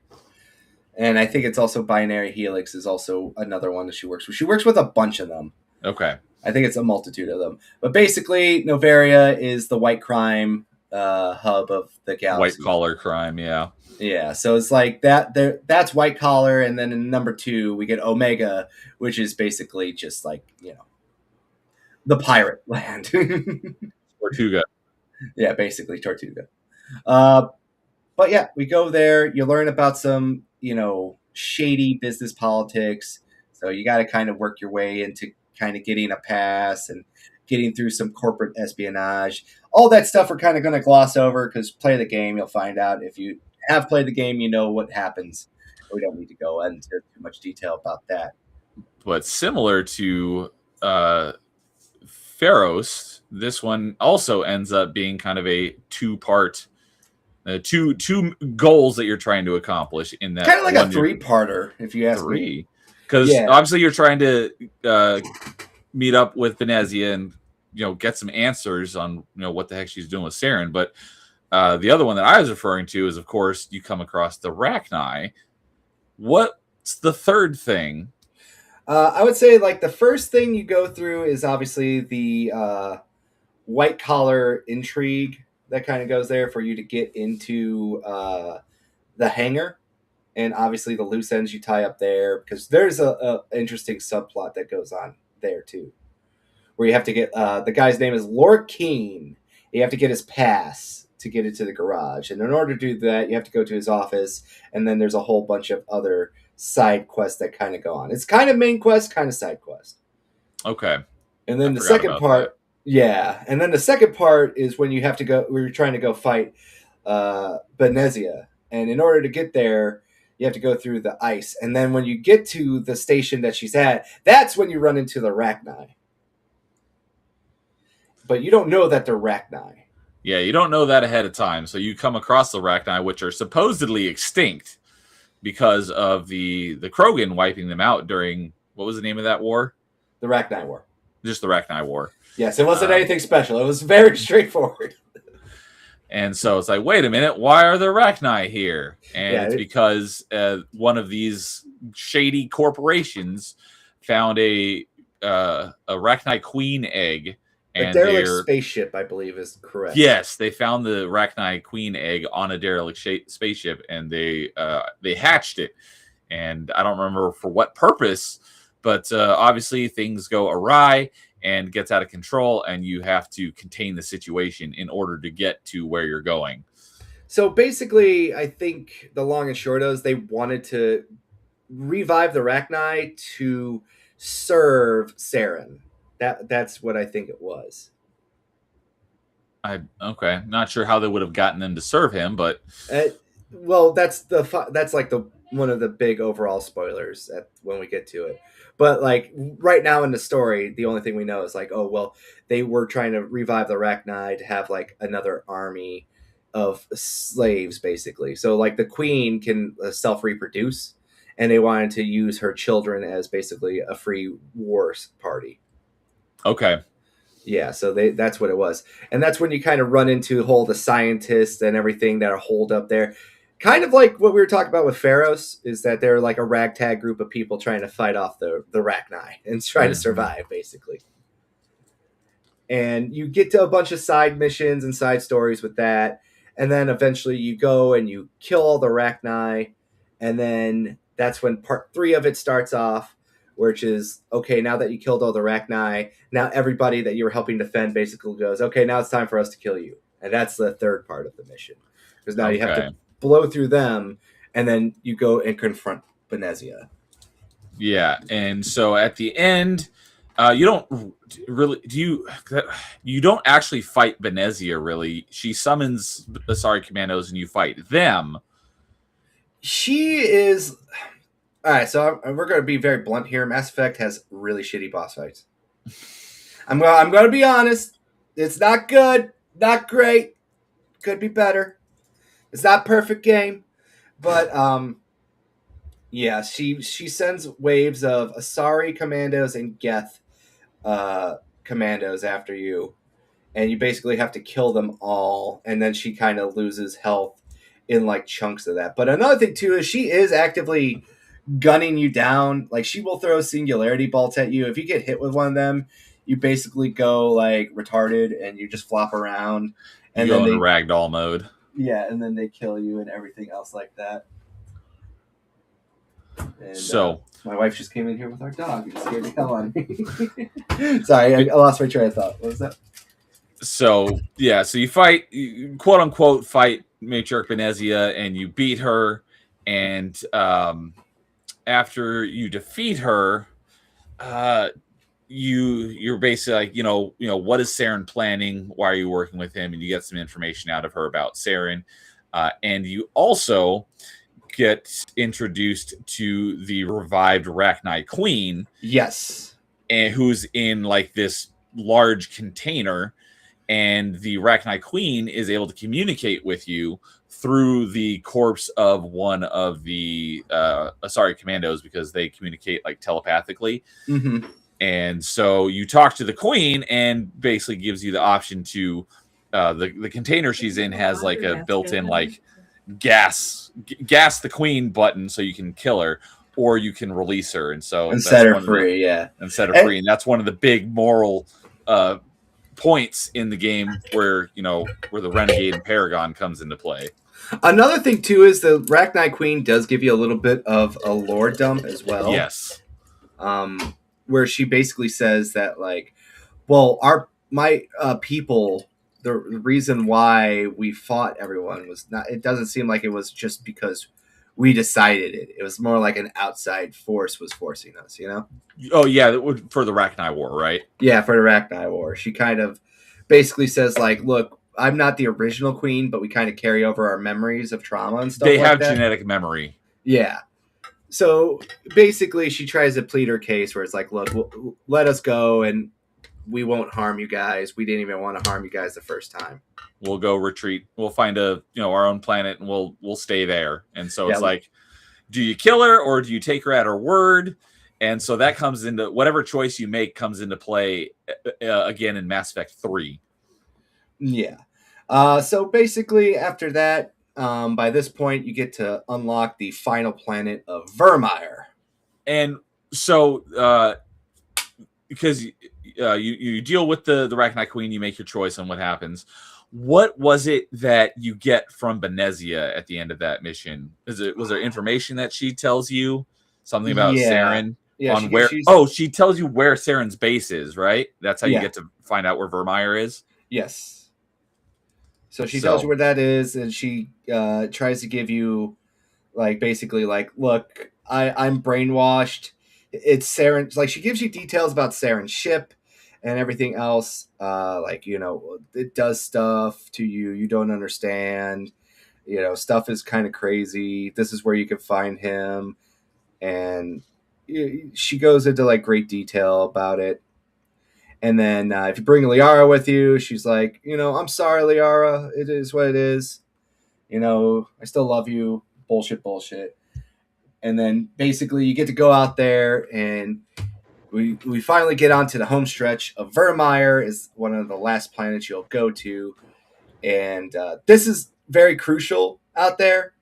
And I think it's also Binary Helix is also another one that she works with. She works with a bunch of them. Okay. I think it's a multitude of them. But basically, Noveria is the white crime hub of the galaxy. White collar crime, yeah. Yeah, so it's like that. That's white collar, and then in number 2 we get Omega, which is basically just like the pirate land. Tortuga. Yeah, basically Tortuga. But yeah, we go there. You learn about some shady business politics. So you got to kind of work your way into kind of getting a pass and getting through some corporate espionage. All that stuff we're kind of going to gloss over because play the game, you'll find out. If you have played the game, you know what happens. We don't need to go into too much detail about that. But similar to Pharos, this one also ends up being kind of a 2-part, two goals that you're trying to accomplish in that. Kind of like a 3-parter, if you ask me. Because obviously you're trying to meet up with Benezia and get some answers on what the heck she's doing with Saren. But the other one that I was referring to is, of course, you come across the Rachni. What's the third thing? I would say like the first thing you go through is obviously the white collar intrigue that kind of goes there for you to get into the hangar. And obviously the loose ends you tie up there because there's a interesting subplot that goes on there too, where you have to get the guy's name is Lord Keene. You have to get his pass to get into the garage, and in order to do that, you have to go to his office. And then there's a whole bunch of other side quests that kind of go on. It's kind of main quest, kind of side quest. Okay. And then the second part, and then the second part is when you have to go. We're trying to go fight Benezia, and in order to get there, you have to go through the ice. And then when you get to the station that she's at, that's when you run into the Rachni. But you don't know that they're Rachni. Yeah, you don't know that ahead of time. So you come across the Rachni, which are supposedly extinct. because of the Krogan wiping them out during, what was the name of that war? The Rachni War. Just the Rachni War. Yes, it wasn't anything special. It was very straightforward. And so it's like, wait a minute, why are there Rachni here? And Yeah, it's because one of these shady corporations found a Rachni queen egg. A And derelict spaceship, I believe, is correct. Yes, they found the Rachni queen egg on a derelict spaceship, and they hatched it. And I don't remember for what purpose, but obviously things go awry and gets out of control, and you have to contain the situation in order to get to where you're going. So basically, I think the long and short is they wanted to revive the Rachni to serve Saren. That's what I think it was. Okay, not sure how they would have gotten them to serve him, but well, that's like one of the big overall spoilers when we get to it. But like right now in the story, the only thing we know is like, oh well, they were trying to revive the Rachni to have like another army of slaves, basically. So like the queen can self-reproduce, and they wanted to use her children as basically a free war party. Okay. Yeah, so that's what it was. And that's when you kind of run into the scientists and everything that are holed up there. Kind of like what we were talking about with Pharaohs, is that they're like a ragtag group of people trying to fight off the Rachni and try to survive, basically. And you get to a bunch of side missions and side stories with that. And then eventually you go and you kill all the Rachni. And then that's when part 3 of it starts off, which is, okay, now that you killed all the Rachni, now everybody that you were helping defend basically goes, okay, now it's time for us to kill you. And that's the third part of the mission. Because now you have to blow through them, and then you go and confront Benezia. Yeah, and so at the end, you don't really you don't actually fight Benezia, really. She summons the Asari commandos, and you fight them. She is... All right, so we're going to be very blunt here. Mass Effect has really shitty boss fights. I'm going to be honest. It's not good, not great. Could be better. It's not a perfect game, but yeah, she sends waves of Asari commandos and Geth commandos after you, and you basically have to kill them all, and then she kind of loses health in like chunks of that. But another thing too is she is actively gunning you down. Like, she will throw singularity bolts at you. If you get hit with one of them, you basically go like retarded and you just flop around, and you then go into ragdoll mode. Yeah, and then they kill you and everything else like that. And, so my wife just came in here with our dog and scared the hell out of me. Sorry, I lost my train of thought. What was that? So yeah, so you fight, quote unquote, fight Matriarch Benezia, and you beat her. And after you defeat her, you're basically like, you know, what is Saren planning? Why are you working with him? And you get some information out of her about Saren. And you also get introduced to the revived Rachni Queen. Yes. And who's in like this large container. And the Rachni Queen is able to communicate with you through the corpse of one of the Asari commandos, because they communicate like telepathically. Mm-hmm. And so you talk to the queen, and basically gives you the option to the container she's in has like a built-in like gas the queen button, so you can kill her, or you can release her, and so and set her free. And that's one of the big moral points in the game where the Renegade and Paragon comes into play. Another thing too is the Rachni Queen does give you a little bit of a lore dump as well. Yes. Where she basically says that, like, well, my people, the reason why we fought everyone was not, it doesn't seem like it was just because we decided it. It was more like an outside force was forcing us, you know? Oh, yeah, for the Rachni War, right? Yeah, for the Rachni War. She kind of basically says, like, look, I'm not the original queen, but we kind of carry over our memories of trauma and stuff like that. They have genetic memory. Yeah. So basically, she tries to plead her case where it's like, look, let us go and we won't harm you guys. We didn't even want to harm you guys the first time. We'll go retreat. We'll find our own planet, and we'll stay there. And so it's like, do you kill her or do you take her at her word? And so that comes into whatever choice you make comes into play again in Mass Effect 3. Yeah. So basically, after that, by this point, you get to unlock the final planet of Vermeer. And so, because you deal with the Rachni Queen, you make your choice on what happens. What was it that you get from Benezia at the end of that mission? Was there information that she tells you? Something about Saren? Yeah, On where? Oh, she tells you where Saren's base is, right? That's how you get to find out where Vermeer is? Yes. So she tells you where that is, and she tries to give you, like, basically, like, look, I'm brainwashed. It's Saren. Like, she gives you details about Saren's ship and everything else. Like, you know, it does stuff to you you don't understand. You know, stuff is kind of crazy. This is where you can find him. And she goes into, like, great detail about it. And then if you bring Liara with you, she's like, you know, I'm sorry, Liara. It is what it is. You know, I still love you. Bullshit. And then basically you get to go out there, and we finally get onto the home stretch of Vermeer is one of the last planets you'll go to. And this is very crucial out there.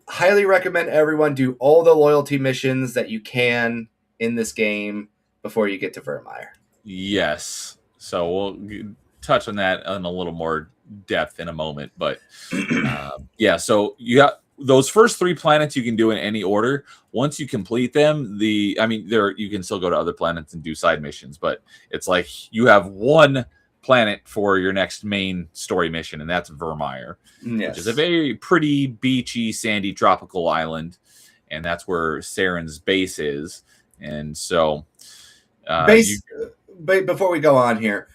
Highly recommend everyone do all the loyalty missions that you can in this game before you get to Vermeer. Yes. So we'll touch on that in a little more depth in a moment. But yeah, so you got those first 3 planets you can do in any order. Once you complete them, you can still go to other planets and do side missions, but it's like you have one planet for your next main story mission, and that's Vermeer, which is a very pretty beachy, sandy, tropical island, and that's where Saren's base is. And so before we go on here,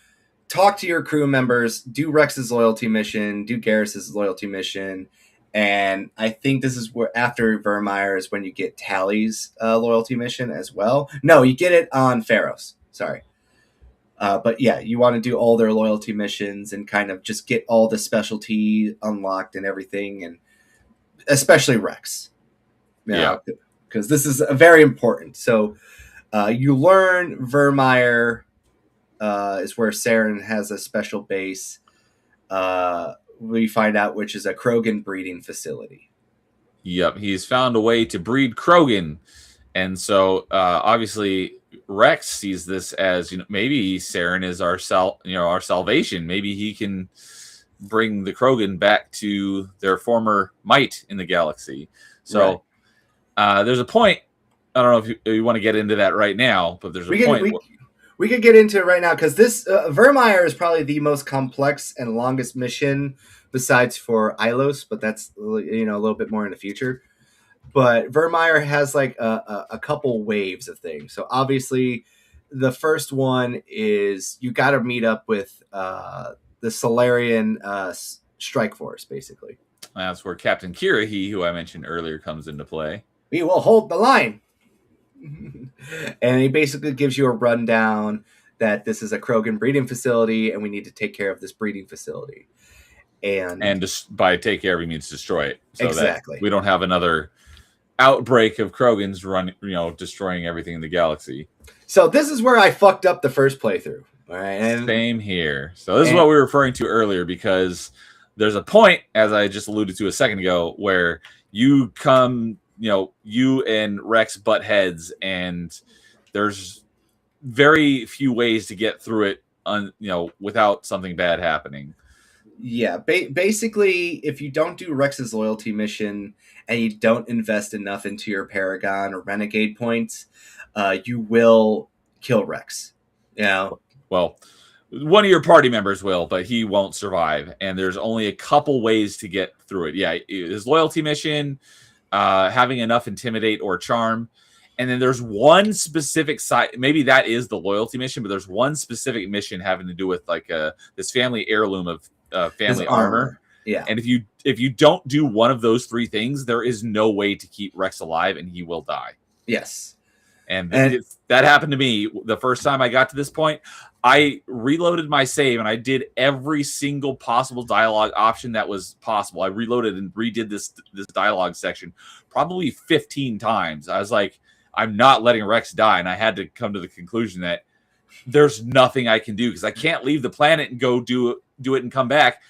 talk to your crew members, do Rex's loyalty mission, do Garrus's loyalty mission, and I think this is where after Vermeer is when you get Tally's loyalty mission as well. No, you get it on Pharos. Sorry. But yeah, you want to do all their loyalty missions and kind of just get all the specialty unlocked and everything, and especially Rex. Because this is very important. So you learn Vermeer is where Saren has a special base. We find out which is a Krogan breeding facility. Yep, he's found a way to breed Krogan, and so obviously Rex sees this as, you know, maybe Saren is our salvation. Maybe he can bring the Krogan back to their former might in the galaxy. So there's a point. I don't know if you want to get into that right now, but there's a point. We could get into it right now because this Vermeer is probably the most complex and longest mission besides for Ilos, but that's, you know, a little bit more in the future. But Vermeer has like a couple waves of things. So obviously, the first one is you got to meet up with the Solarian strike force, basically. That's where Captain Kirahi, who I mentioned earlier, comes into play. We will hold the line. And he basically gives you a rundown that this is a Krogan breeding facility, and we need to take care of this breeding facility. And just by take care of, he means destroy it. So exactly. That we don't have another outbreak of Krogans destroying everything in the galaxy. So this is where I fucked up the first playthrough. All right, and same here. So this is what we were referring to earlier, because there's a point, as I just alluded to a second ago, where you come, you and Rex butt heads, and there's very few ways to get through it without something bad happening. Yeah, basically, if you don't do Rex's loyalty mission and you don't invest enough into your Paragon or Renegade points, you will kill Rex. Well, one of your party members will, but he won't survive. And there's only a couple ways to get through it. Yeah, his loyalty mission, having enough Intimidate or Charm. And then there's one specific side, maybe that is the loyalty mission, but there's one specific mission having to do with this family heirloom of family armor. Yeah. And if you don't do one of those three things, there is no way to keep Rex alive, and he will die. Yes. And that happened to me the first time I got to this point. I reloaded my save and I did every single possible dialogue option that was possible. I reloaded and redid this dialogue section probably 15 times. I was like, I'm not letting Rex die. And I had to come to the conclusion that there's nothing I can do because I can't leave the planet and go do it and come back.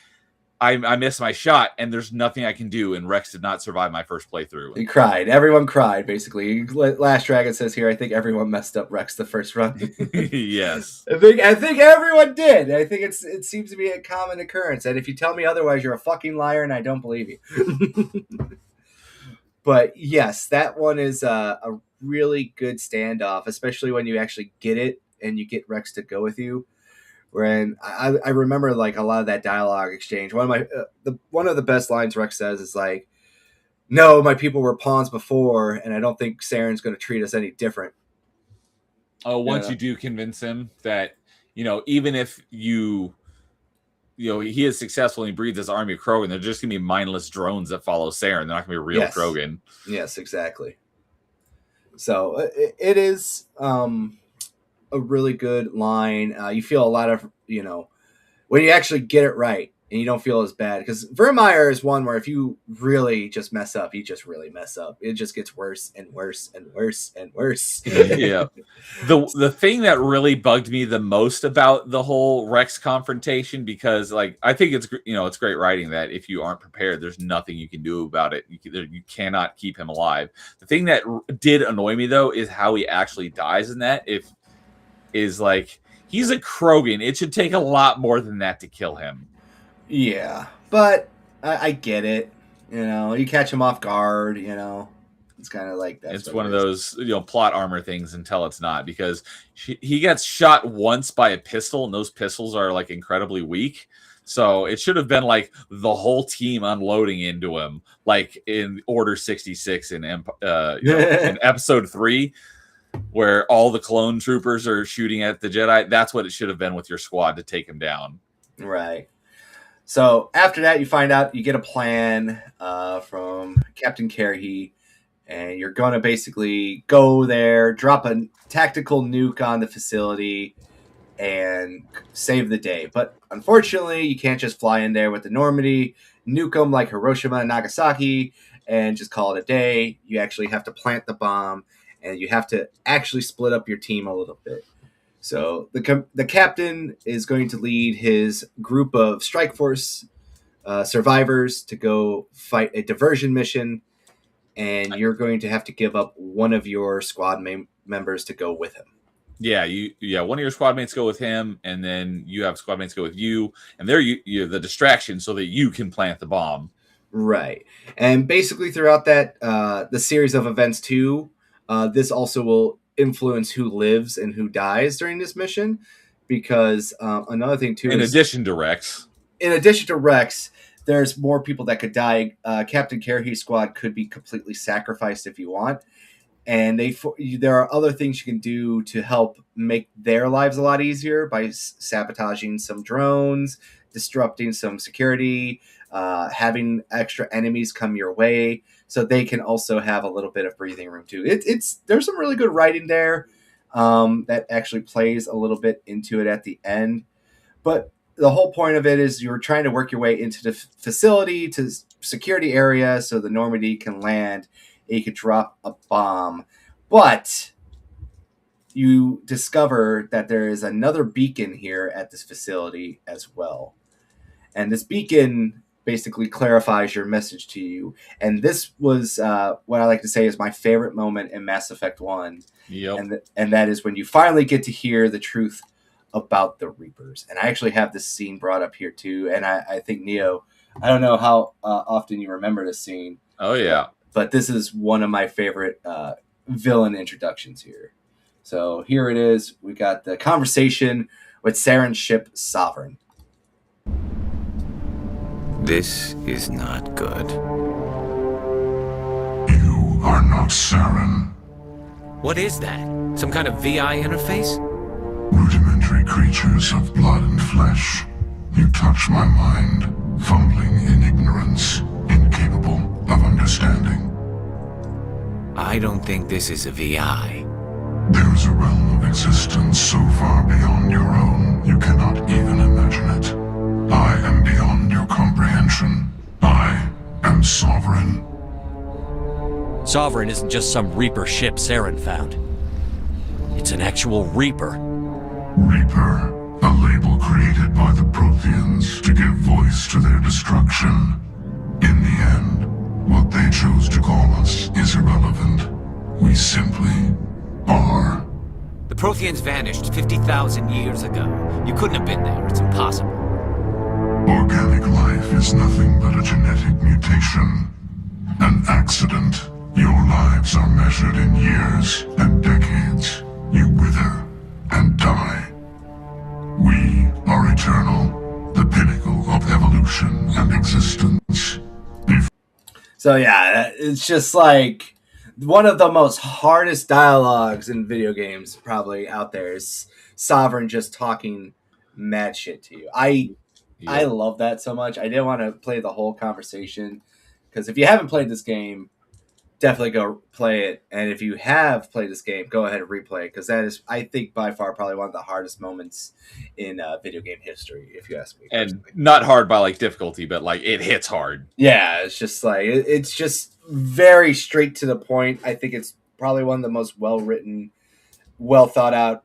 I missed my shot, and there's nothing I can do, and Rex did not survive my first playthrough. He cried. Everyone cried, basically. Last Dragon says here, I think everyone messed up Rex the first run. Yes. I think everyone did. I think it seems to be a common occurrence, and if you tell me otherwise, you're a fucking liar, and I don't believe you. But yes, that one is a really good standoff, especially when you actually get it, and you get Rex to go with you. When I remember like a lot of that dialogue exchange. One of the best lines Rex says is like, "No, my people were pawns before, and I don't think Saren's going to treat us any different." Oh, once you do convince him that even if he is successful and he breeds this army of Krogan, they're just going to be mindless drones that follow Saren. They're not going to be real Krogan. Yes, exactly. So it is. A really good line. You feel a lot of, when you actually get it right and you don't feel as bad. Because Vermeer is one where if you really just mess up, you just really mess up. It just gets worse and worse and worse and worse. Yeah. The thing that really bugged me the most about the whole Rex confrontation, because I think it's great writing that if you aren't prepared, there's nothing you can do about it. You cannot keep him alive. The thing that did annoy me though is how he actually dies in that. He's a Krogan. It should take a lot more than that to kill him. Yeah, but I get it. You catch him off guard. It's kind of like that. It's one of those plot armor things until it's not, because he gets shot once by a pistol, and those pistols are incredibly weak. So it should have been the whole team unloading into him, like in Order 66 in in Episode 3. Where all the clone troopers are shooting at the Jedi. That's what it should have been with your squad to take him down. Right. So after that, you find out you get a plan from Captain Kerhi, and you're going to basically go there, drop a tactical nuke on the facility, and save the day. But unfortunately, you can't just fly in there with the Normandy, nuke them like Hiroshima and Nagasaki, and just call it a day. You actually have to plant the bomb, and you have to actually split up your team a little bit. So the captain is going to lead his group of strike force survivors to go fight a diversion mission, and you're going to have to give up one of your squad members to go with him. Yeah, one of your squad mates go with him, and then you have squad mates go with you, and they're you the distraction so that you can plant the bomb. Right. And basically throughout that the series of events too, this also will influence who lives and who dies during this mission, because another thing too in addition to Rex, there's more people that could die. Captain Kerhi's squad could be completely sacrificed if you want, and there are other things you can do to help make their lives a lot easier by sabotaging some drones, disrupting some security, having extra enemies come your way, so they can also have a little bit of breathing room too. There's some really good writing there that actually plays a little bit into it at the end. But the whole point of it is you're trying to work your way into the facility to security area so the Normandy can land and you can drop a bomb. But you discover that there is another beacon here at this facility as well. And this beacon basically clarifies your message to you. And this was what I like to say is my favorite moment in Mass Effect 1. Yep. And that is when you finally get to hear the truth about the Reapers. And I actually have this scene brought up here too. And I think, Neo, I don't know how often you remember this scene. Oh, yeah. But this is one of my favorite villain introductions here. So here it is. We got the conversation with Saren's ship, Sovereign. This is not good. You are not Saren. What is that? Some kind of VI interface? Rudimentary creatures of blood and flesh. You touch my mind, fumbling in ignorance, incapable of understanding. I don't think this is a VI. There's a realm of existence so far beyond your own, you cannot even imagine it. I am beyond your comprehension. I am Sovereign. Sovereign isn't just some Reaper ship Saren found. It's an actual Reaper. Reaper, a label created by the Protheans to give voice to their destruction. In the end, what they chose to call us is irrelevant. We simply are. The Protheans vanished 50,000 years ago. You couldn't have been there. It's impossible. Organic life is nothing but a genetic mutation. An accident. Your lives are measured in years and decades. You wither and die. We are eternal, the pinnacle of evolution and existence. So yeah, it's just like one of the most hardest dialogues in video games probably out there is Sovereign just talking mad shit to you. I love that so much. I didn't want to play the whole conversation because if you haven't played this game, definitely go play it. And if you have played this game, go ahead and replay it because that is, I think, by far probably one of the hardest moments in video game history, if you ask me. And not hard by like difficulty, but like it hits hard. Yeah, it's just like it's just very straight to the point. I think it's probably one of the most well written, well thought out,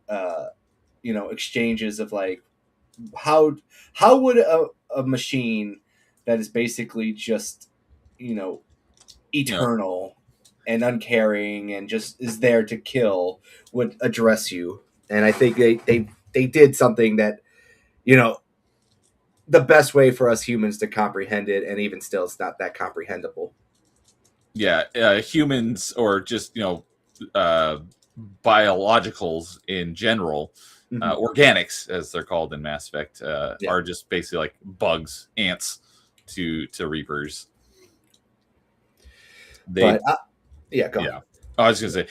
exchanges of like how would a machine that is basically just eternal and uncaring and just is there to kill would address you. And I think they did something that the best way for us humans to comprehend it, and even still it's not that comprehensible. Yeah, humans or just biologicals in general, organics as they're called in Mass Effect, are just basically like bugs, ants to Reapers. Go on. I was gonna say,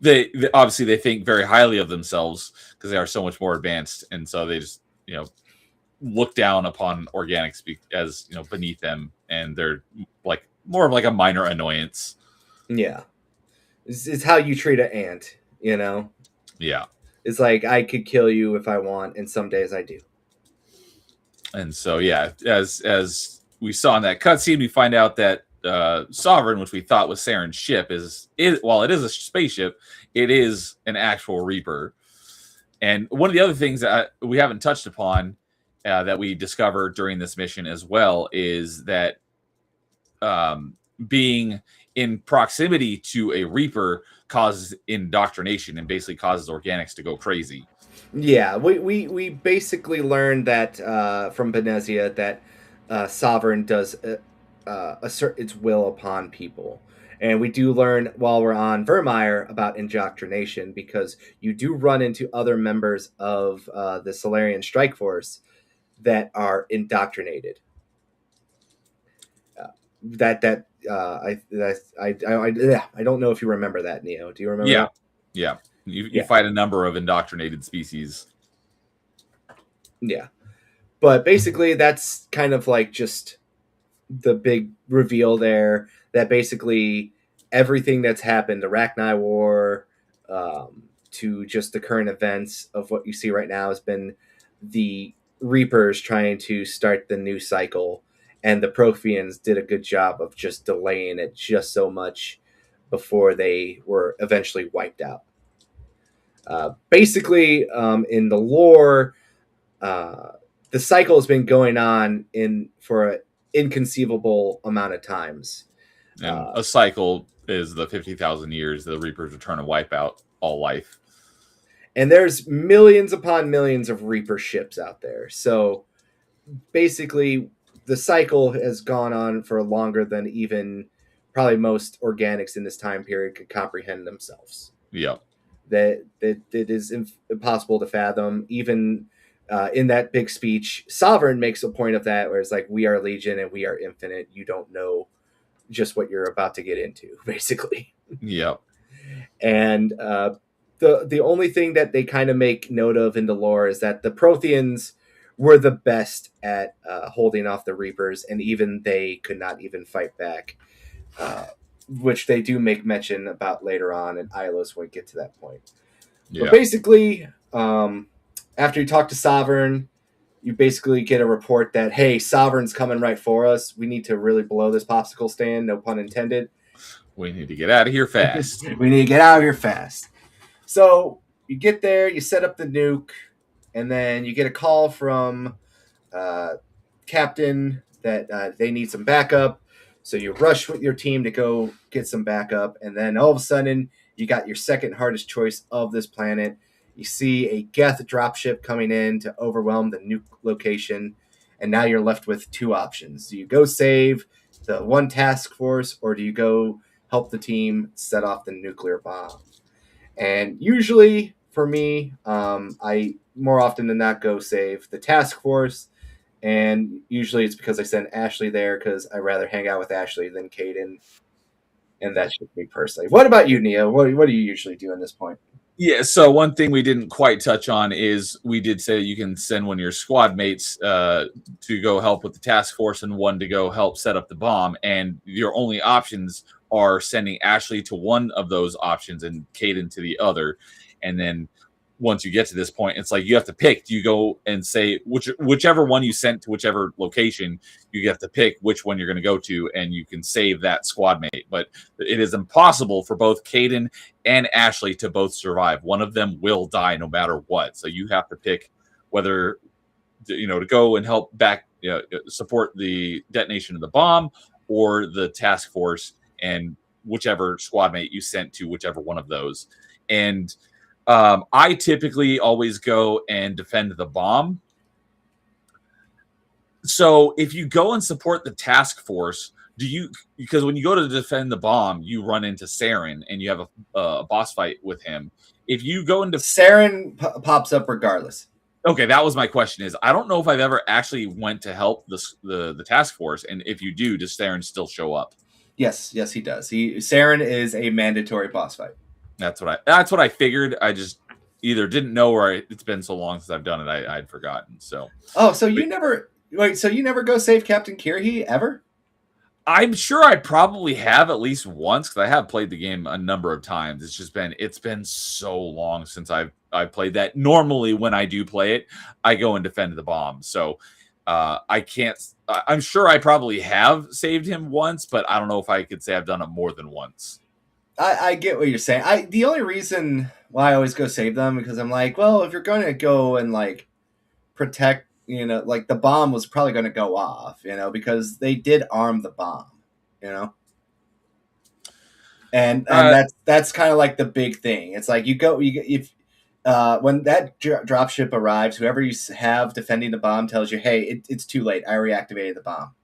they obviously they think very highly of themselves because they are so much more advanced, and so they just look down upon organics as beneath them, and they're like more of like a minor annoyance. Yeah, it's how you treat an ant. Yeah, it's like I could kill you if I want, and some days I do. And so as we saw in that cutscene, we find out that Sovereign, which we thought was Saren's ship, is while it is a spaceship, it is an actual Reaper. And one of the other things that we haven't touched upon that we discovered during this mission as well is that being in proximity to a Reaper causes indoctrination and basically causes organics to go crazy. Yeah, we basically learned that from Benezia that Sovereign does assert its will upon people. And we do learn while we're on Vermeer about indoctrination because you do run into other members of the Solarian Strike Force that are indoctrinated. I don't know if you remember that, Neo. Do you remember? Yeah, that? Yeah. You fight a number of indoctrinated species. Yeah, but basically that's kind of like just the big reveal there. That basically everything that's happened, the Rachni War, to just the current events of what you see right now, has been the Reapers trying to start the new cycle. And the Protheans did a good job of just delaying it just so much before they were eventually wiped out. Basically, in the lore, the cycle has been going on for an inconceivable amount of times. And a cycle is the 50,000 years the Reapers return and wipe out all life. And there's millions upon millions of Reaper ships out there. So basically, the cycle has gone on for longer than even probably most organics in this time period could comprehend themselves. Yeah. That it is impossible to fathom. Even in that big speech, Sovereign makes a point of that, where it's like, we are Legion and we are infinite. You don't know just what you're about to get into, basically. Yeah. And the only thing that they kind of make note of in the lore is that the Protheans were the best at holding off the Reapers, and even they could not even fight back, which they do make mention about later on in Ilos when we get to that point. But basically, after you talk to Sovereign, you basically get a report that, hey, Sovereign's coming right for us. We need to really blow this popsicle stand, no pun intended. We need to get out of here fast. We need to get out of here fast. So you get there, you set up the nuke, and then you get a call from Captain that they need some backup. So you rush with your team to go get some backup, and then all of a sudden, you got your second hardest choice of this planet. You see a Geth dropship coming in to overwhelm the nuke location, and now you're left with two options. Do you go save the one task force, or do you go help the team set off the nuclear bomb? And usually, for me, I more often than not go save the task force, and usually it's because I send Ashley there because I'd rather hang out with Ashley than Caden, and that's just me personally. What about you, Neo? What do you usually do in this point? Yeah, so one thing we didn't quite touch on is we did say you can send one of your squad mates to go help with the task force and one to go help set up the bomb. And your only options are sending Ashley to one of those options and Caden to the other. And then once you get to this point, it's like you have to pick. Do you go and say whichever one you sent to whichever location, you have to pick which one you're going to go to, and you can save that squad mate. But it is impossible for both Caden and Ashley to both survive. One of them will die no matter what. So you have to pick whether to go and help back support the detonation of the bomb or the task force, and whichever squad mate you sent to whichever one of those. And I typically always go and defend the bomb. So if you go and support the task force, because when you go to defend the bomb, you run into Saren and you have a boss fight with him. If you go into Saren pops up regardless. Okay, that was my question. Is I don't know if I've ever actually went to help the task force, and if you do, does Saren still show up? Yes, he does. Saren is a mandatory boss fight. That's what I figured. I just either didn't know, or it's been so long since I've done it, I'd forgotten. So you never go save Captain Kirhi ever? I'm sure I probably have at least once, because I have played the game a number of times. It's been so long since I've played that. Normally, when I do play it, I go and defend the bomb. So I can't. I'm sure I probably have saved him once, but I don't know if I could say I've done it more than once. I get what you're saying. The only reason why I always go save them because I'm like, well, if you're going to go and like protect, like the bomb was probably going to go off, because they did arm the bomb, and that's kind of like the big thing. It's like when that dropship arrives, whoever you have defending the bomb tells you, hey, it's too late. I reactivated the bomb.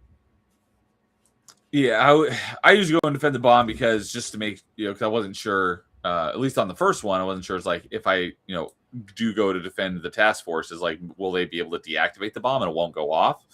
Yeah, I usually go and defend the bomb because just to make, because I wasn't sure, at least on the first one, I wasn't sure. It's like if I, do go to defend the task force, is like, will they be able to deactivate the bomb and it won't go off?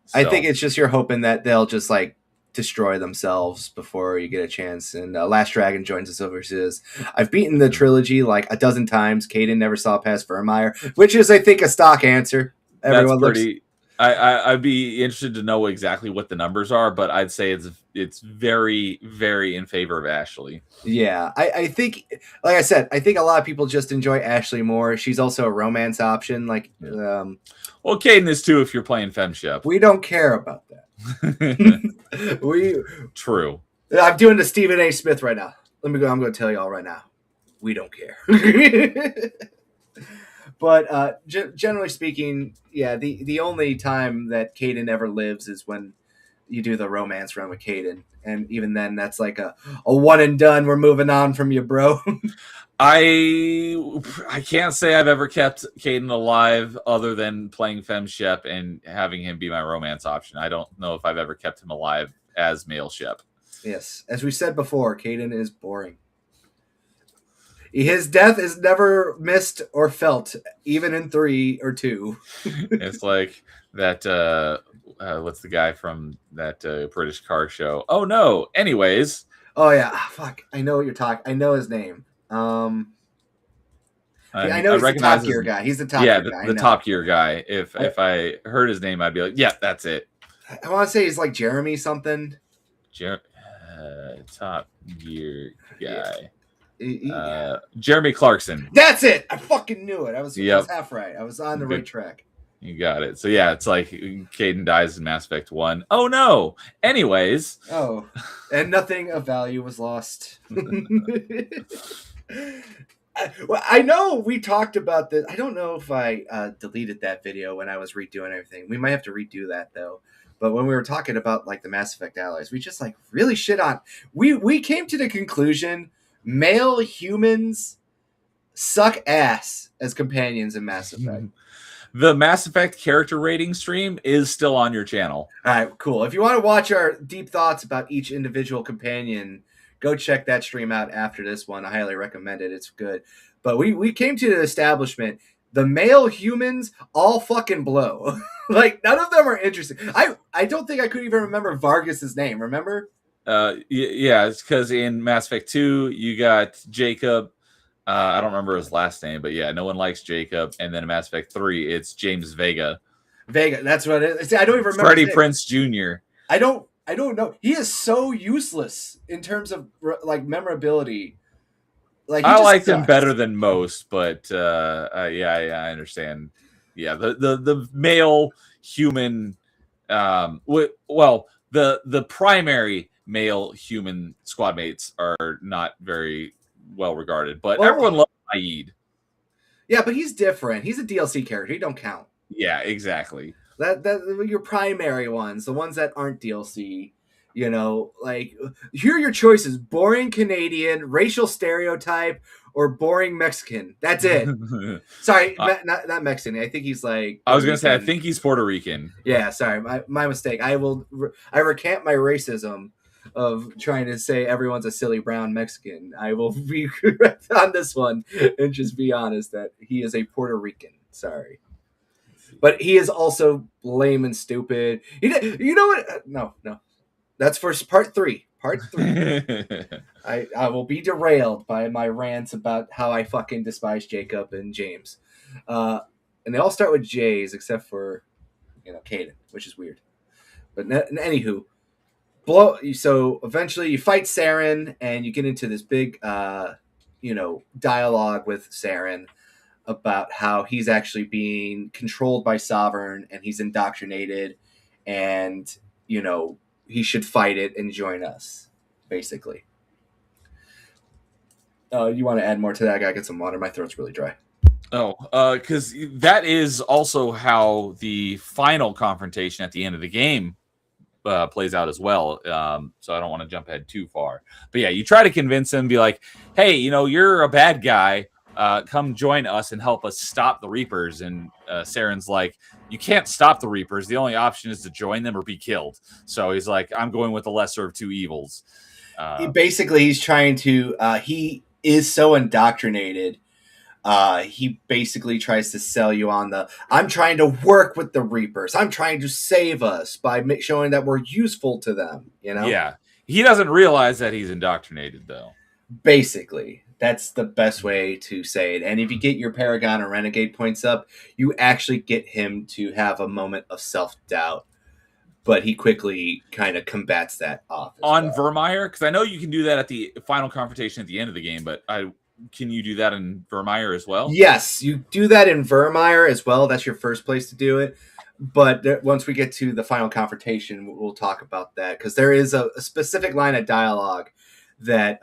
So, I think it's just you're hoping that they'll just like destroy themselves before you get a chance. And Last Dragon joins us over. Says, I've beaten the trilogy like a dozen times. Caden never saw past Vermeer, which is, I think, a stock answer. Everyone that's pretty. I'd be interested to know exactly what the numbers are, but I'd say it's very, very in favor of Ashley. Yeah, I think, like I said, I think a lot of people just enjoy Ashley more. She's also a romance option. Like, well, Caden is too if you're playing FemShep. We don't care about that. True. I'm doing the Stephen A. Smith right now. I'm going to tell you all right now. We don't care. But generally speaking, yeah, the only time that Caden ever lives is when you do the romance run with Caden. And even then, that's like a one and done. We're moving on from you, bro. I can't say I've ever kept Caden alive other than playing FemShep and having him be my romance option. I don't know if I've ever kept him alive as male Shep. Yes. As we said before, Caden is boring. His death is never missed or felt, even in 3 or 2. It's like that. What's the guy from that British car show? Oh no. Anyways. Oh yeah. Fuck. I know what you're talking. I know his name. I know he's the Top Gear guy. He's the Top Gear guy. Yeah, the Top Gear guy. If I heard his name, I'd be like, yeah, that's it. I want to say he's like Jeremy something. Top Gear guy. Jeremy Clarkson. That's it. I fucking knew it. I was Yep. half right. I was on the right track. You got it. So yeah, it's like Caden dies in Mass Effect 1. Oh no. Anyways. Oh, and nothing of value was lost. I know we talked about this. I don't know if I deleted that video when I was redoing everything. We might have to redo that though. But when we were talking about like the Mass Effect allies, we just like really shit on. We came to the conclusion male humans suck ass as companions in Mass Effect. The Mass Effect character rating stream is still on your channel. All right, cool. If you want to watch our deep thoughts about each individual companion, go check that stream out after this one. I highly recommend it. It's good. But we came to the establishment. The male humans all fucking blow. Like, none of them are interesting. I don't think I could even remember Vargas's name. Remember? Yeah, it's because in Mass Effect 2, you got Jacob. I don't remember his last name, but yeah, no one likes Jacob. And then in Mass Effect 3, it's James Vega. Vega, that's what it is. See, I don't even remember. Freddie Prinze Jr. I don't know. He is so useless in terms of like memorability. Like I liked him better than most, but yeah, I understand. Yeah, the male human, well, the primary male human squad mates are not very well regarded, but everyone loves Aid. Yeah, but he's different. He's a DLC character. He don't count. Yeah, exactly. That your primary ones, the ones that aren't DLC. You know, like, here are your choices: boring Canadian, racial stereotype, or boring Mexican. That's it. Sorry, not Mexican. I think he's like... I was going to say, I think he's Puerto Rican. Yeah, sorry. My mistake. I recant my racism of trying to say everyone's a silly brown Mexican. I will be correct on this one and just be honest that he is a Puerto Rican. Sorry. But he is also lame and stupid. You know what? No. That's for part 3. Part 3. I will be derailed by my rants about how I fucking despise Jacob and James. And they all start with J's except for, Caden, which is weird. But anywho, so eventually you fight Saren and you get into this big, dialogue with Saren about how he's actually being controlled by Sovereign and he's indoctrinated and, he should fight it and join us, basically. You want to add more to that? I gotta get some water. My throat's really dry. Oh, because that is also how the final confrontation at the end of the game plays out as well. So I don't want to jump ahead too far. But yeah, you try to convince him, be like, hey, you're a bad guy. Come join us and help us stop the Reapers. And Saren's like, you can't stop the Reapers. The only option is to join them or be killed. So he's like, I'm going with the lesser of two evils. He's trying to, he is so indoctrinated. He basically tries to sell you on I'm trying to work with the Reapers. I'm trying to save us by showing that we're useful to them, Yeah. He doesn't realize that he's indoctrinated, though. Basically. That's the best way to say it. And if you get your Paragon and Renegade points up, you actually get him to have a moment of self-doubt. But he quickly kind of combats that off. On Vermeer? Because I know you can do that at the final confrontation at the end of the game, but can you do that in Vermeer as well? Yes, you do that in Vermeer as well. That's your first place to do it. But once we get to the final confrontation, we'll talk about that. Because there is a specific line of dialogue that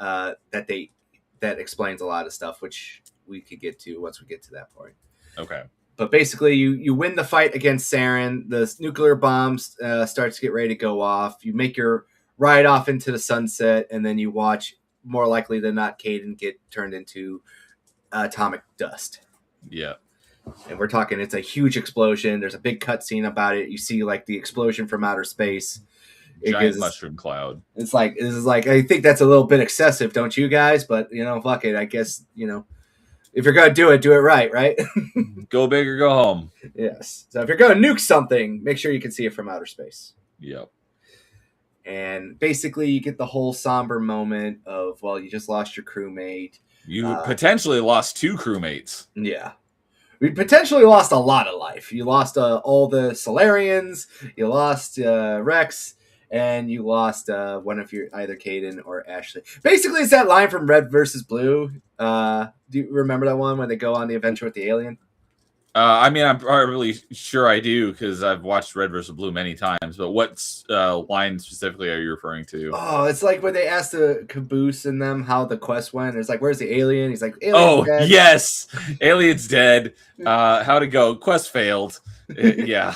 that explains a lot of stuff, which we could get to once we get to that point. Okay. But basically, you win the fight against Saren. The nuclear bombs starts to get ready to go off. You make your ride off into the sunset, and then you watch, more likely than not, Caden get turned into atomic dust. Yeah. And we're talking, it's a huge explosion. There's a big cutscene about it. You see, like, the explosion from outer space. Giant mushroom cloud. This is like, I think that's a little bit excessive, don't you guys? But, fuck it. I guess, if you're going to do it right? Go big or go home. Yes. So if you're going to nuke something, make sure you can see it from outer space. Yep. And basically you get the whole somber moment of, well, you just lost your crewmate. You potentially lost 2 crewmates. Yeah. We potentially lost a lot of life. You lost all the Solarians. You lost Rex. and you lost one of your either Caden or Ashley. Basically, it's that line from Red versus Blue. Do you remember that one when they go on the adventure with the alien? I mean, I'm probably sure I do because I've watched Red versus Blue many times. But what line specifically are you referring to? Oh, it's like when they asked the Caboose and them how the quest went. It's like, where's the alien? He's like, alien's dead. Yes, alien's dead. How'd it go? Quest failed. Yeah,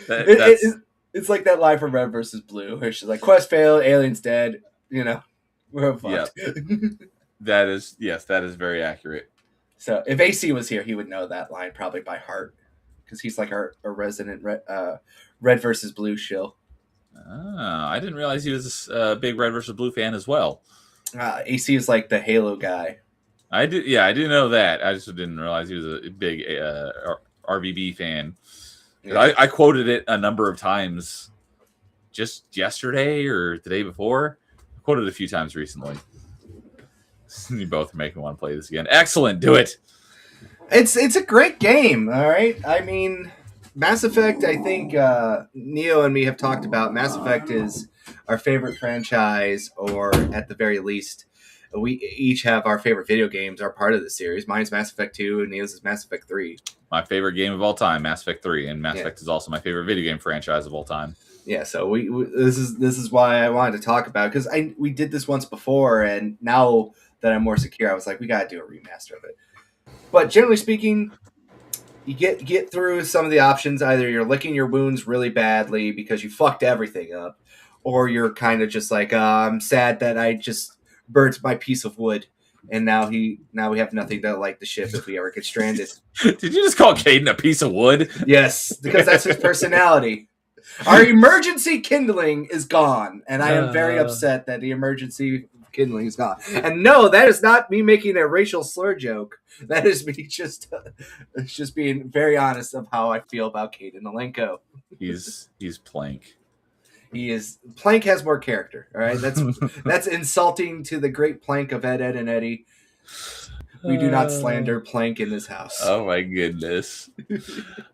it's like that line from Red versus Blue, where she's like, quest failed, alien's dead. You know, we're fucked. Yep. That is very accurate. So if AC was here, he would know that line probably by heart, because he's like our resident Red versus Blue shill. I didn't realize he was a big Red versus Blue fan as well. AC is like the Halo guy. I didn't know that. I just didn't realize he was a big RVB fan. Yeah. I quoted it a number of times just yesterday or the day before. I quoted it a few times recently. You both make me want to play this again. Excellent, do it. It's a great game. All right. I mean, Mass Effect. I think Neo and me have talked about. Mass Effect is our favorite franchise, or at the very least, we each have our favorite video games are part of the series. Mine's Mass Effect 2, and Neo's is Mass Effect 3. My favorite game of all time, Mass Effect 3, and Mass Effect is also my favorite video game franchise of all time. Yeah, so we this is why I wanted to talk about it, because we did this once before, and now that I'm more secure, I was like, we got to do a remaster of it. But generally speaking, you get through some of the options. Either you're licking your wounds really badly because you fucked everything up, or you're kind of just like, I'm sad that I just burnt my piece of wood, and now we have nothing to light the ship if we ever get stranded. Did you just call Caden a piece of wood? Yes, because that's his personality. Our emergency kindling is gone, and I am very upset that the emergency kindling is gone. And no, that is not me making a racial slur joke. That is me just being very honest of how I feel about Caden Alenko. He's Plank. Plank has more character. All right, that's insulting to the great Plank of Ed, and Eddie. We do not slander Plank in this house. Oh my goodness.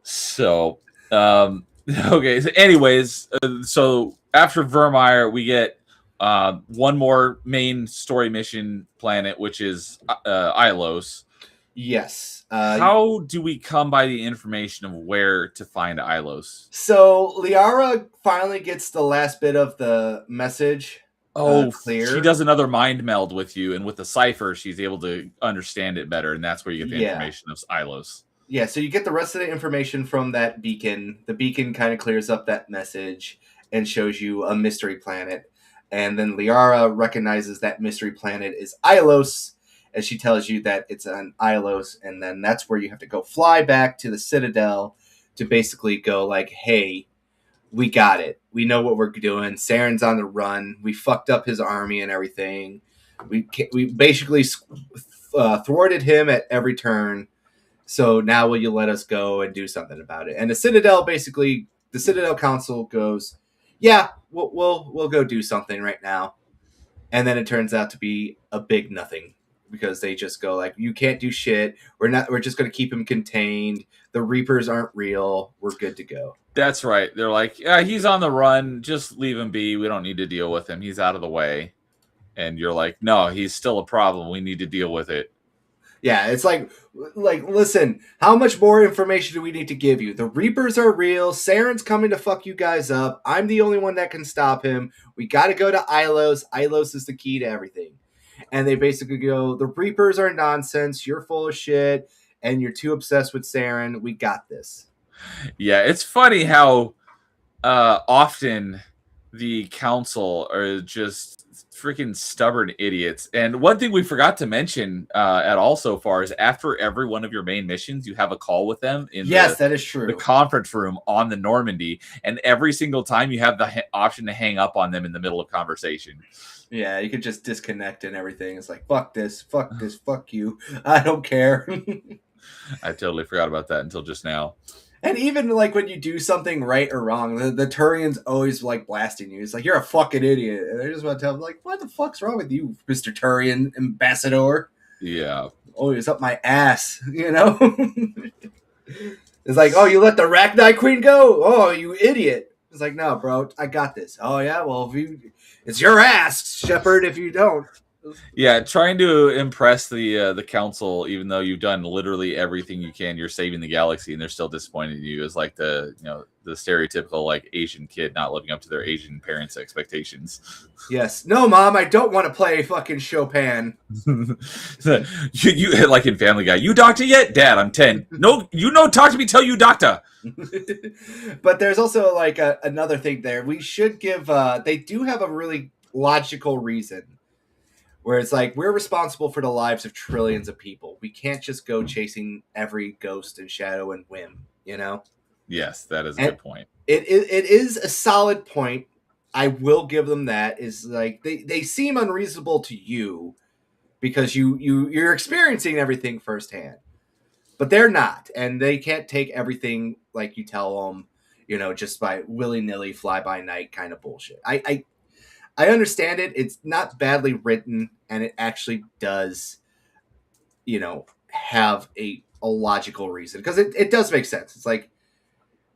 So, okay. So, anyways, so after Vermeer, we get one more main story mission planet, which is Ilos. Yes. How do we come by the information of where to find Ilos? So Liara finally gets the last bit of the message. Clear. She does another mind meld with you, and with the cipher, she's able to understand it better, and that's where you get the information of Ilos. Yeah, so you get the rest of the information from that beacon. The beacon kind of clears up that message and shows you a mystery planet. And then Liara recognizes that mystery planet is Ilos, and she tells you that it's an Ilos, and then that's where you have to go fly back to the Citadel to basically go like, hey, we got it. We know what we're doing. Saren's on the run. We fucked up his army and everything. We basically thwarted him at every turn. So now will you let us go and do something about it? And the Citadel Council goes, yeah, we'll go do something right now. And then it turns out to be a big nothing, because they just go like, you can't do shit. We're just going to keep him contained. The Reapers aren't real. We're good to go. That's right. They're like, yeah, he's on the run. Just leave him be. We don't need to deal with him. He's out of the way. And you're like, no, he's still a problem. We need to deal with it. Yeah, it's like, listen, how much more information do we need to give you? The Reapers are real. Saren's coming to fuck you guys up. I'm the only one that can stop him. We got to go to Ilos. Ilos is the key to everything. And they basically go, the Reapers are nonsense. You're full of shit. And you're too obsessed with Saren. We got this. Yeah, it's funny how often the council are just freaking stubborn idiots. And one thing we forgot to mention at all so far is after every one of your main missions, you have a call with them in that is true. The conference room on the Normandy. And every single time you have the option to hang up on them in the middle of conversation. Yeah, you could just disconnect and everything. It's like, fuck this, fuck you. I don't care. I totally forgot about that until just now. And even like when you do something right or wrong, the Turian's always like blasting you. It's like, you're a fucking idiot. And I just want to tell them, like, what the fuck's wrong with you, Mr. Turian Ambassador? Yeah. Always up my ass, you know? It's like, oh, you let the Rachni Queen go? Oh, you idiot. It's like, no, bro, I got this. Oh yeah, well, it's your ass, Shepard. If you don't, Yeah, trying to impress the council, even though you've done literally everything you can, you're saving the galaxy, and they're still disappointed in you. Is like the stereotypical like Asian kid not living up to their Asian parents' expectations. yes, no, Mom, I don't want to play fucking Chopin. you like in Family Guy. You doctor yet, Dad? I'm 10. No, talk to me till you doctor. But there's also like another thing there. We should give. They do have a really logical reason. Where it's like, we're responsible for the lives of trillions of people. We can't just go chasing every ghost and shadow and whim, you know? Yes, that is a good point. It is a solid point. I will give them that. Is like, they seem unreasonable to you because you're experiencing everything firsthand. But they're not. And they can't take everything like you tell them, just by willy-nilly fly-by-night kind of bullshit. I understand it. It's not badly written, and it actually does, have a logical reason because it does make sense. It's like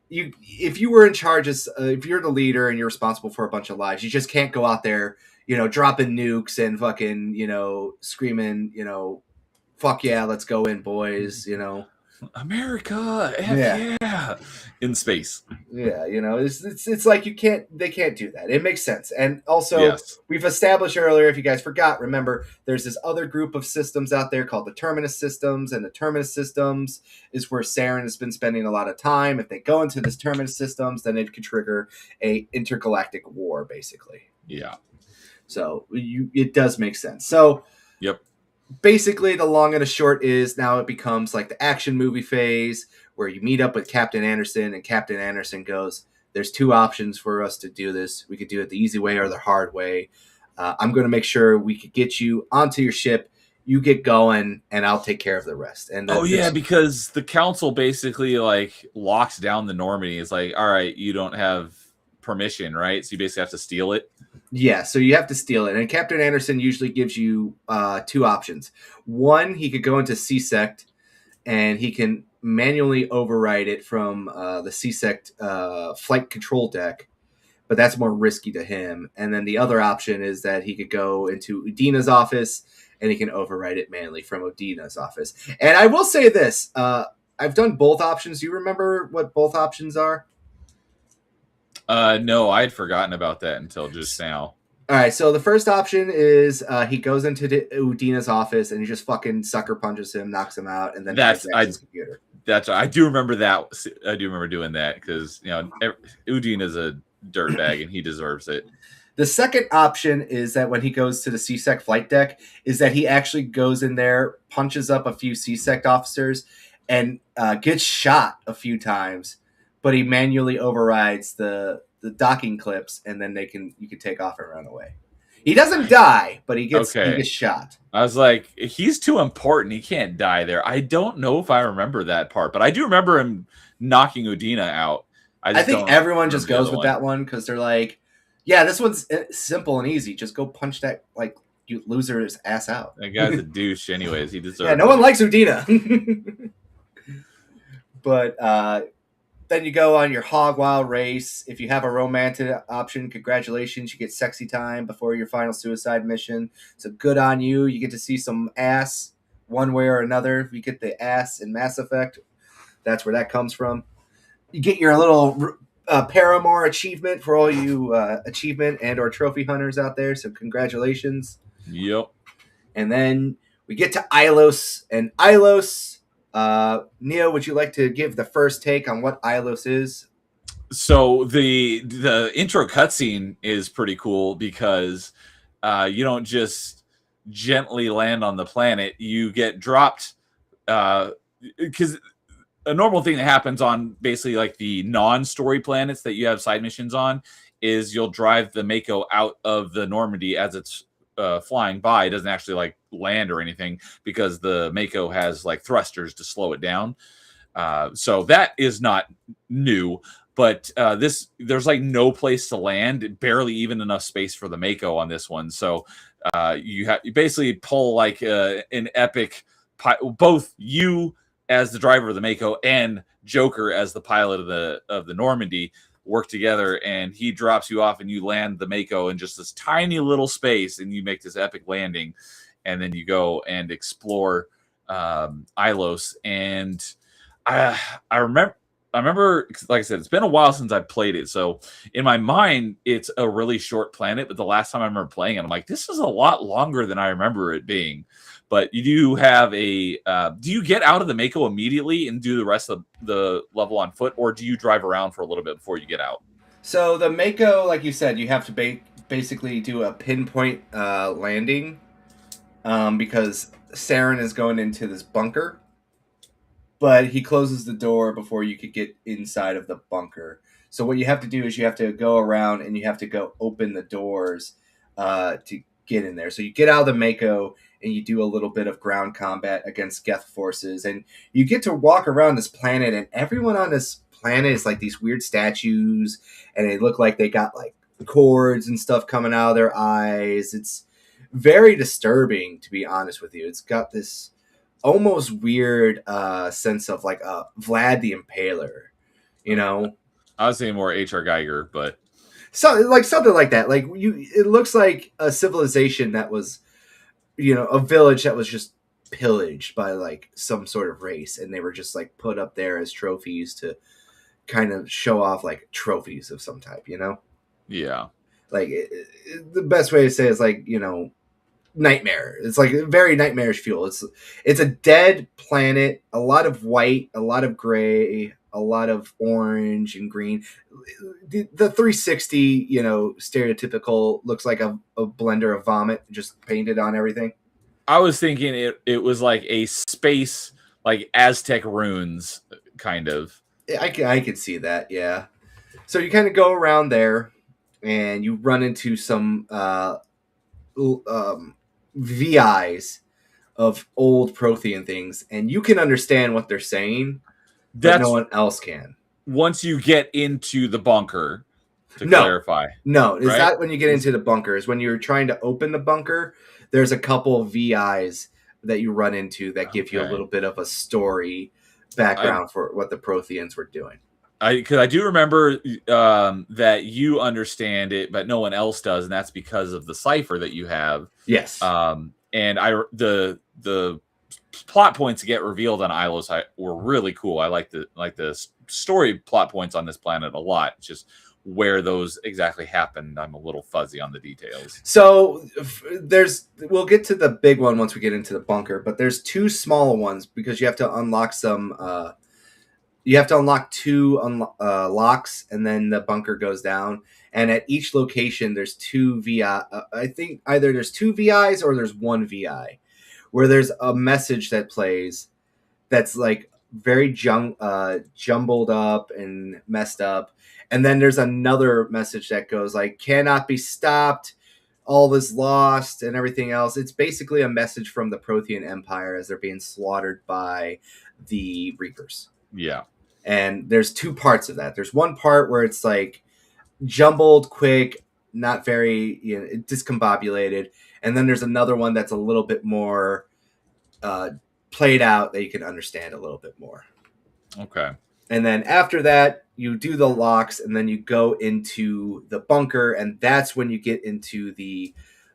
if you were in charge, if you're the leader and you're responsible for a bunch of lives, you just can't go out there, dropping nukes and fucking, screaming, fuck yeah, let's go in, boys, America, yeah, in space. Yeah, it's like they can't do that. It makes sense. And also, We've established earlier, if you guys forgot, remember, there's this other group of systems out there called the Terminus systems, and the Terminus systems is where Saren has been spending a lot of time. If they go into this Terminus systems, then it could trigger a intergalactic war, basically. Yeah. So it does make sense. So, yep. Basically, the long and the short is now it becomes like the action movie phase where you meet up with Captain Anderson, and Captain Anderson goes, there's two options for us to do this. We could do it the easy way or the hard way. I'm going to make sure we could get you onto your ship. You get going, and I'll take care of the rest. And because the council basically like locks down the Normandy. It's like, all right, you don't have permission, right? So you basically have to steal it. Yeah, so you have to steal it. And Captain Anderson usually gives you two options. One, he could go into C-Sect, and he can manually override it from the C-Sect flight control deck, but that's more risky to him. And then the other option is that he could go into Udina's office, and he can override it manually from Udina's office. And I will say this. I've done both options. Do you remember what both options are? No, I'd forgotten about that until just now. All right, so the first option is he goes into Udina's office and he just fucking sucker punches him, knocks him out, and then his computer. I do remember that. I do remember doing that because Udina's a dirtbag and he deserves it. The second option is that when he goes to the C-Sect flight deck, is that he actually goes in there, punches up a few C-Sect officers, and gets shot a few times. But he manually overrides the docking clips, and then you can take off and run away. He doesn't die, but he gets shot. I was like, he's too important. He can't die there. I don't know if I remember that part, but I do remember him knocking Udina out. I think everyone just goes with that one because they're like, yeah, this one's simple and easy. Just go punch that you loser's ass out. That guy's a douche anyways. He deserves Yeah, no one likes Udina. But then you go on your hog wild race. If you have a romantic option, congratulations. You get sexy time before your final suicide mission. So good on you. You get to see some ass one way or another. If you get the ass in Mass Effect, that's where that comes from. You get your little Paramore achievement for all you achievement and or trophy hunters out there. So congratulations. Yep. And then we get to Ilos. And Ilos... Neo, would you like to give the first take on what Ilos is? So the intro cutscene is pretty cool because you don't just gently land on the planet. You get dropped because a normal thing that happens on basically like the non-story planets that you have side missions on is you'll drive the Mako out of the Normandy as it's flying by. It doesn't actually like land or anything because the Mako has like thrusters to slow it down. So that is not new, but there's like no place to land, barely even enough space for the Mako on this one. So you basically pull like an epic, both you as the driver of the Mako and Joker as the pilot of the Normandy work together, and he drops you off and you land the Mako in just this tiny little space, and you make this epic landing, and then you go and explore Ilos. And I remember, like I said, it's been a while since I've played it. So in my mind, it's a really short planet. But the last time I remember playing it, I'm like, this is a lot longer than I remember it being. But you do have a, do you get out of the Mako immediately and do the rest of the level on foot? Or do you drive around for a little bit before you get out? So the Mako, like you said, you have to basically do a pinpoint landing because Saren is going into this bunker. But he closes the door before you could get inside of the bunker. So what you have to do is you have to go around and you have to go open the doors to get in there. So you get out of the Mako and you do a little bit of ground combat against Geth forces. And you get to walk around this planet, and everyone on this planet is like these weird statues, and they look like they got like cords and stuff coming out of their eyes. It's very disturbing, to be honest with you. It's got this almost weird sense of like Vlad the Impaler, you know. I was saying more H.R. Geiger, but something like that. Like it looks like a civilization that was, you know, a village that was just pillaged by like some sort of race, and they were just like put up there as trophies to kind of show off like trophies of some type, you know. Yeah, like the best way to say it is like, you know, nightmare. It's like a very nightmarish fuel. It's a dead planet, a lot of white, a lot of gray, a lot of orange and green. The 360, you know, stereotypical, looks like a blender of vomit just painted on everything. I was thinking it was like a space, like Aztec runes kind of. I could see that, yeah. So you kind of go around there and you run into some VIs of old Prothean things, and you can understand what they're saying, but no one else can. Once you get into the bunker, to clarify. No, it's not when you get into the bunker. It's when you're trying to open the bunker, there's a couple of VIs that you run into that give you a little bit of a story background for what the Protheans were doing. Because I do remember that you understand it, but no one else does, and that's because of the cipher that you have. Yes. And the plot points that get revealed on Ilos were really cool. I like the story plot points on this planet a lot. It's just where those exactly happened, I'm a little fuzzy on the details. So we'll get to the big one once we get into the bunker, but there's two smaller ones because you have to unlock some. You have to unlock two locks, and then the bunker goes down. And at each location, there's two VI. I think either there's two VIs or there's one VI, where there's a message that plays that's like very jumbled up and messed up. And then there's another message that goes like, cannot be stopped, all is lost, and everything else. It's basically a message from the Prothean Empire as they're being slaughtered by the Reapers. Yeah. And there's two parts of that. There's one part where it's like jumbled, quick, not very, you know, discombobulated. And then there's another one that's a little bit more played out that you can understand a little bit more. Okay. And then after that, you do the locks, and then you go into the bunker, and that's when you get into the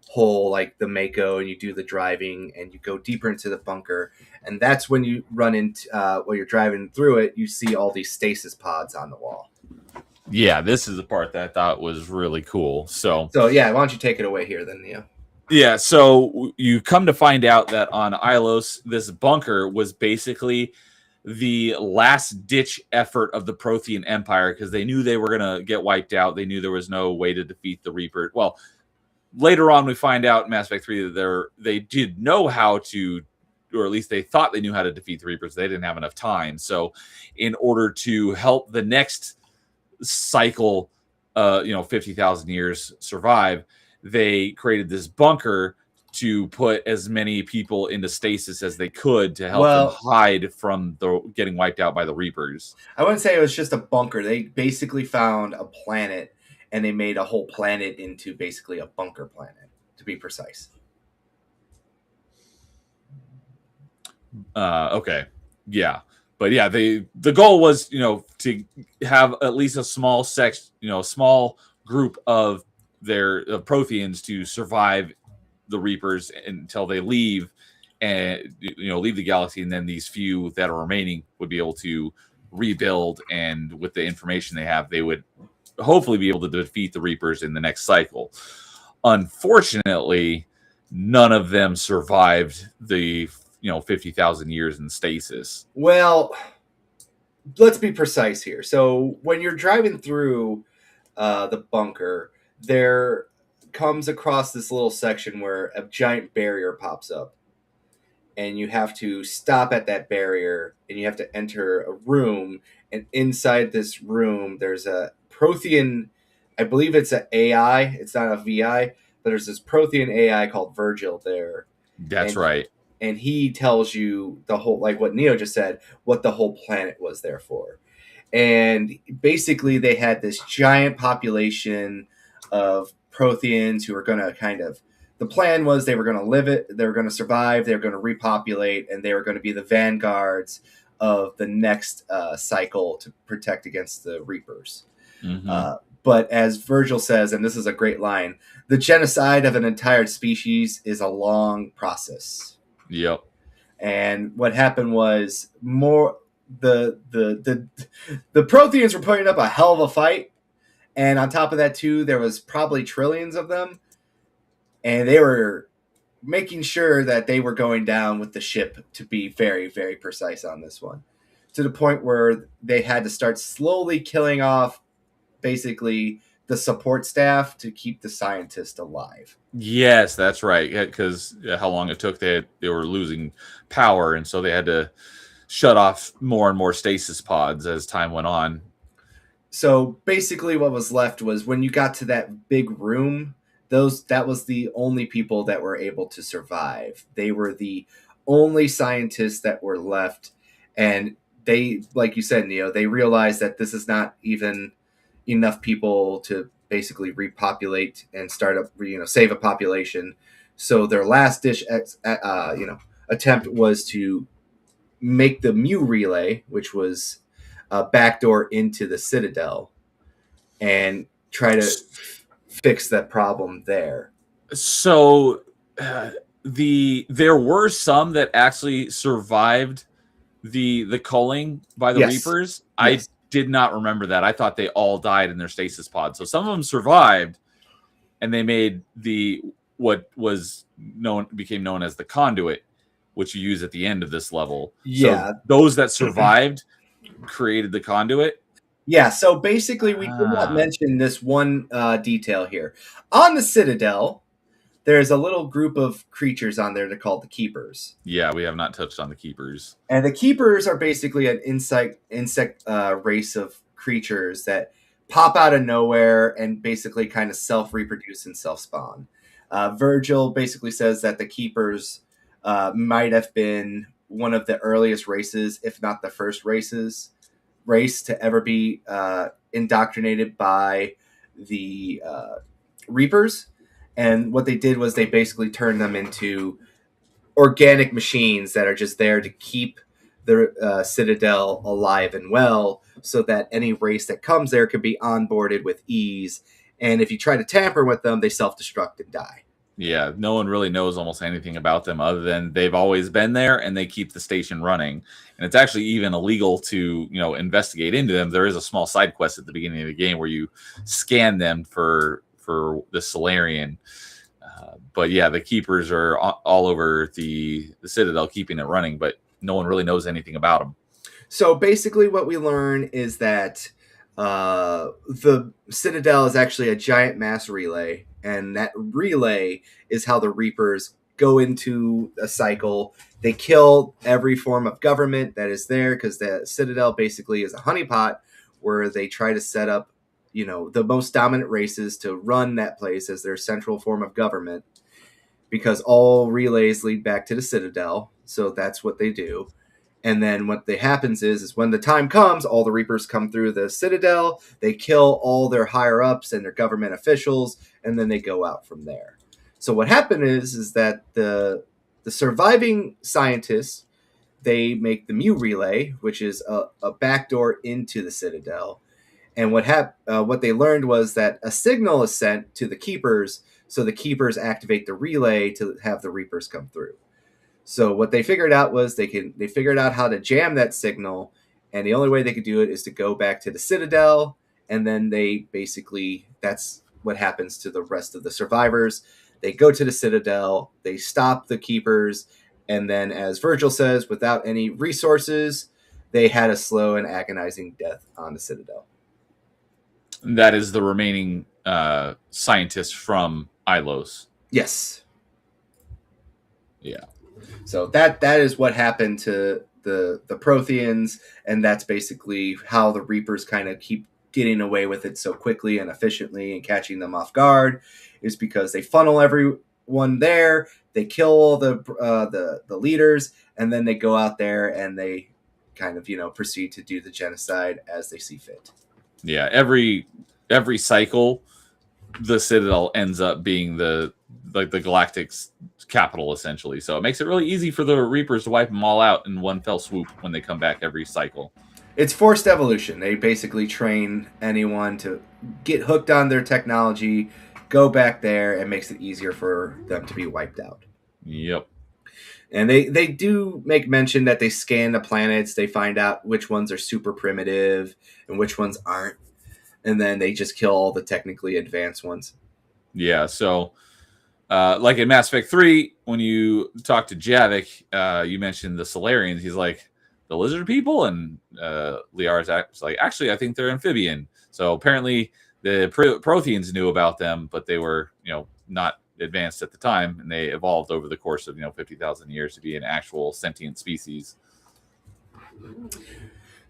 whole, like, the Mako, and you do the driving, and you go deeper into the bunker. And that's when you run into, while you're driving through it, you see all these stasis pods on the wall. Yeah, this is the part that I thought was really cool. So yeah, why don't you take it away here then, Neo? Yeah, so you come to find out that on Ilos, this bunker was basically the last-ditch effort of the Prothean Empire because they knew they were going to get wiped out. They knew there was no way to defeat the Reaper. Well, later on we find out in Mass Effect 3 that they did know how to, or at least they thought they knew how to defeat the Reapers. They didn't have enough time. So in order to help the next cycle, 50,000 years survive, they created this bunker to put as many people into stasis as they could to help them hide from getting wiped out by the Reapers. I wouldn't say it was just a bunker. They basically found a planet, and they made a whole planet into basically a bunker planet, to be precise. Okay. Yeah. But yeah, the goal was, to have at least a small small group of their Protheans to survive the Reapers until they leave and leave the galaxy, and then these few that are remaining would be able to rebuild, and with the information they have, they would hopefully be able to defeat the Reapers in the next cycle. Unfortunately, none of them survived the 50,000 years in stasis. Well, let's be precise here. So when you're driving through the bunker, there comes across this little section where a giant barrier pops up, and you have to stop at that barrier, and you have to enter a room, and inside this room there's a Prothean, I believe it's an AI, it's not a VI, but there's this Prothean AI called Virgil there. That's right. And he tells you the whole, like what Neo just said, what the whole planet was there for. And basically they had this giant population of Protheans who were going to the plan was they were going to live it, they were going to survive, they were going to repopulate, and they were going to be the vanguards of the next cycle to protect against the Reapers. Mm-hmm. But as Virgil says, and this is a great line, the genocide of an entire species is a long process. Yep. And what happened was the Protheans were putting up a hell of a fight, and on top of that too, there was probably trillions of them, and they were making sure that they were going down with the ship, to be very, very precise on this one, to the point where they had to start slowly killing off basically the support staff to keep the scientists alive. Yes, that's right. Because how long it took, they were losing power, and so they had to shut off more and more stasis pods as time went on. So basically what was left was, when you got to that big room, that was the only people that were able to survive. They were the only scientists that were left, and they, like you said, Neo, they realized that this is not even enough people to basically repopulate and start up, save a population. So their last attempt was to make the Mu relay, which was a backdoor into the Citadel, and try to fix that problem there. So there were some that actually survived the culling by the Reapers. Yes. I did not remember that. I thought they all died in their stasis pod. So some of them survived, and they made what became known as the conduit, which you use at the end of this level. Yeah. So those that survived created the conduit. Yeah. So basically, we did not mention this one detail here. On the Citadel, there's a little group of creatures on there. They're called the Keepers. Yeah, we have not touched on the Keepers. And the Keepers are basically an insect race of creatures that pop out of nowhere and basically kind of self-reproduce and self-spawn. Virgil basically says that the Keepers might have been one of the earliest races, if not the first race to ever be indoctrinated by the Reapers. And what they did was they basically turned them into organic machines that are just there to keep the Citadel alive and well, so that any race that comes there could be onboarded with ease. And if you try to tamper with them, they self-destruct and die. Yeah, no one really knows almost anything about them other than they've always been there and they keep the station running. And it's actually even illegal to, investigate into them. There is a small side quest at the beginning of the game where you scan them for the Solarian. But yeah, the Keepers are all over the Citadel, keeping it running, but no one really knows anything about them. So basically what we learn is that the Citadel is actually a giant mass relay, and that relay is how the Reapers go into a cycle. They kill every form of government that is there, because the Citadel basically is a honeypot where they try to set up, the most dominant races to run that place as their central form of government, because all relays lead back to the Citadel. So that's what they do. And then what happens is when the time comes, all the Reapers come through the Citadel, they kill all their higher ups and their government officials, and then they go out from there. So what happened is that the surviving scientists, they make the Mu relay, which is a backdoor into the Citadel. And what they learned was that a signal is sent to the Keepers, so the Keepers activate the relay to have the Reapers come through. So what they figured out was they figured out how to jam that signal, and the only way they could do it is to go back to the Citadel, and then that's what happens to the rest of the survivors. They go to the Citadel, they stop the Keepers, and then, as Virgil says, without any resources, they had a slow and agonizing death on the Citadel. That is the remaining scientist from Ilos. Yes. Yeah. So that is what happened to the Protheans, and that's basically how the Reapers kind of keep getting away with it so quickly and efficiently and catching them off guard, is because they funnel everyone there, they kill all the leaders, and then they go out there and they kind of proceed to do the genocide as they see fit. Yeah, every cycle, the Citadel ends up being the Galactic's capital, essentially. So it makes it really easy for the Reapers to wipe them all out in one fell swoop when they come back every cycle. It's forced evolution. They basically train anyone to get hooked on their technology, go back there, and makes it easier for them to be wiped out. Yep. And they do make mention that they scan the planets, they find out which ones are super primitive and which ones aren't, and then they just kill all the technically advanced ones. Yeah, so like in Mass Effect 3, when you talk to Javik, you mentioned the Solarians. He's like, the lizard people? And Liara's like, actually, I think they're amphibian. So apparently the Protheans knew about them, but they were, not advanced at the time, and they evolved over the course of 50,000 years to be an actual sentient species.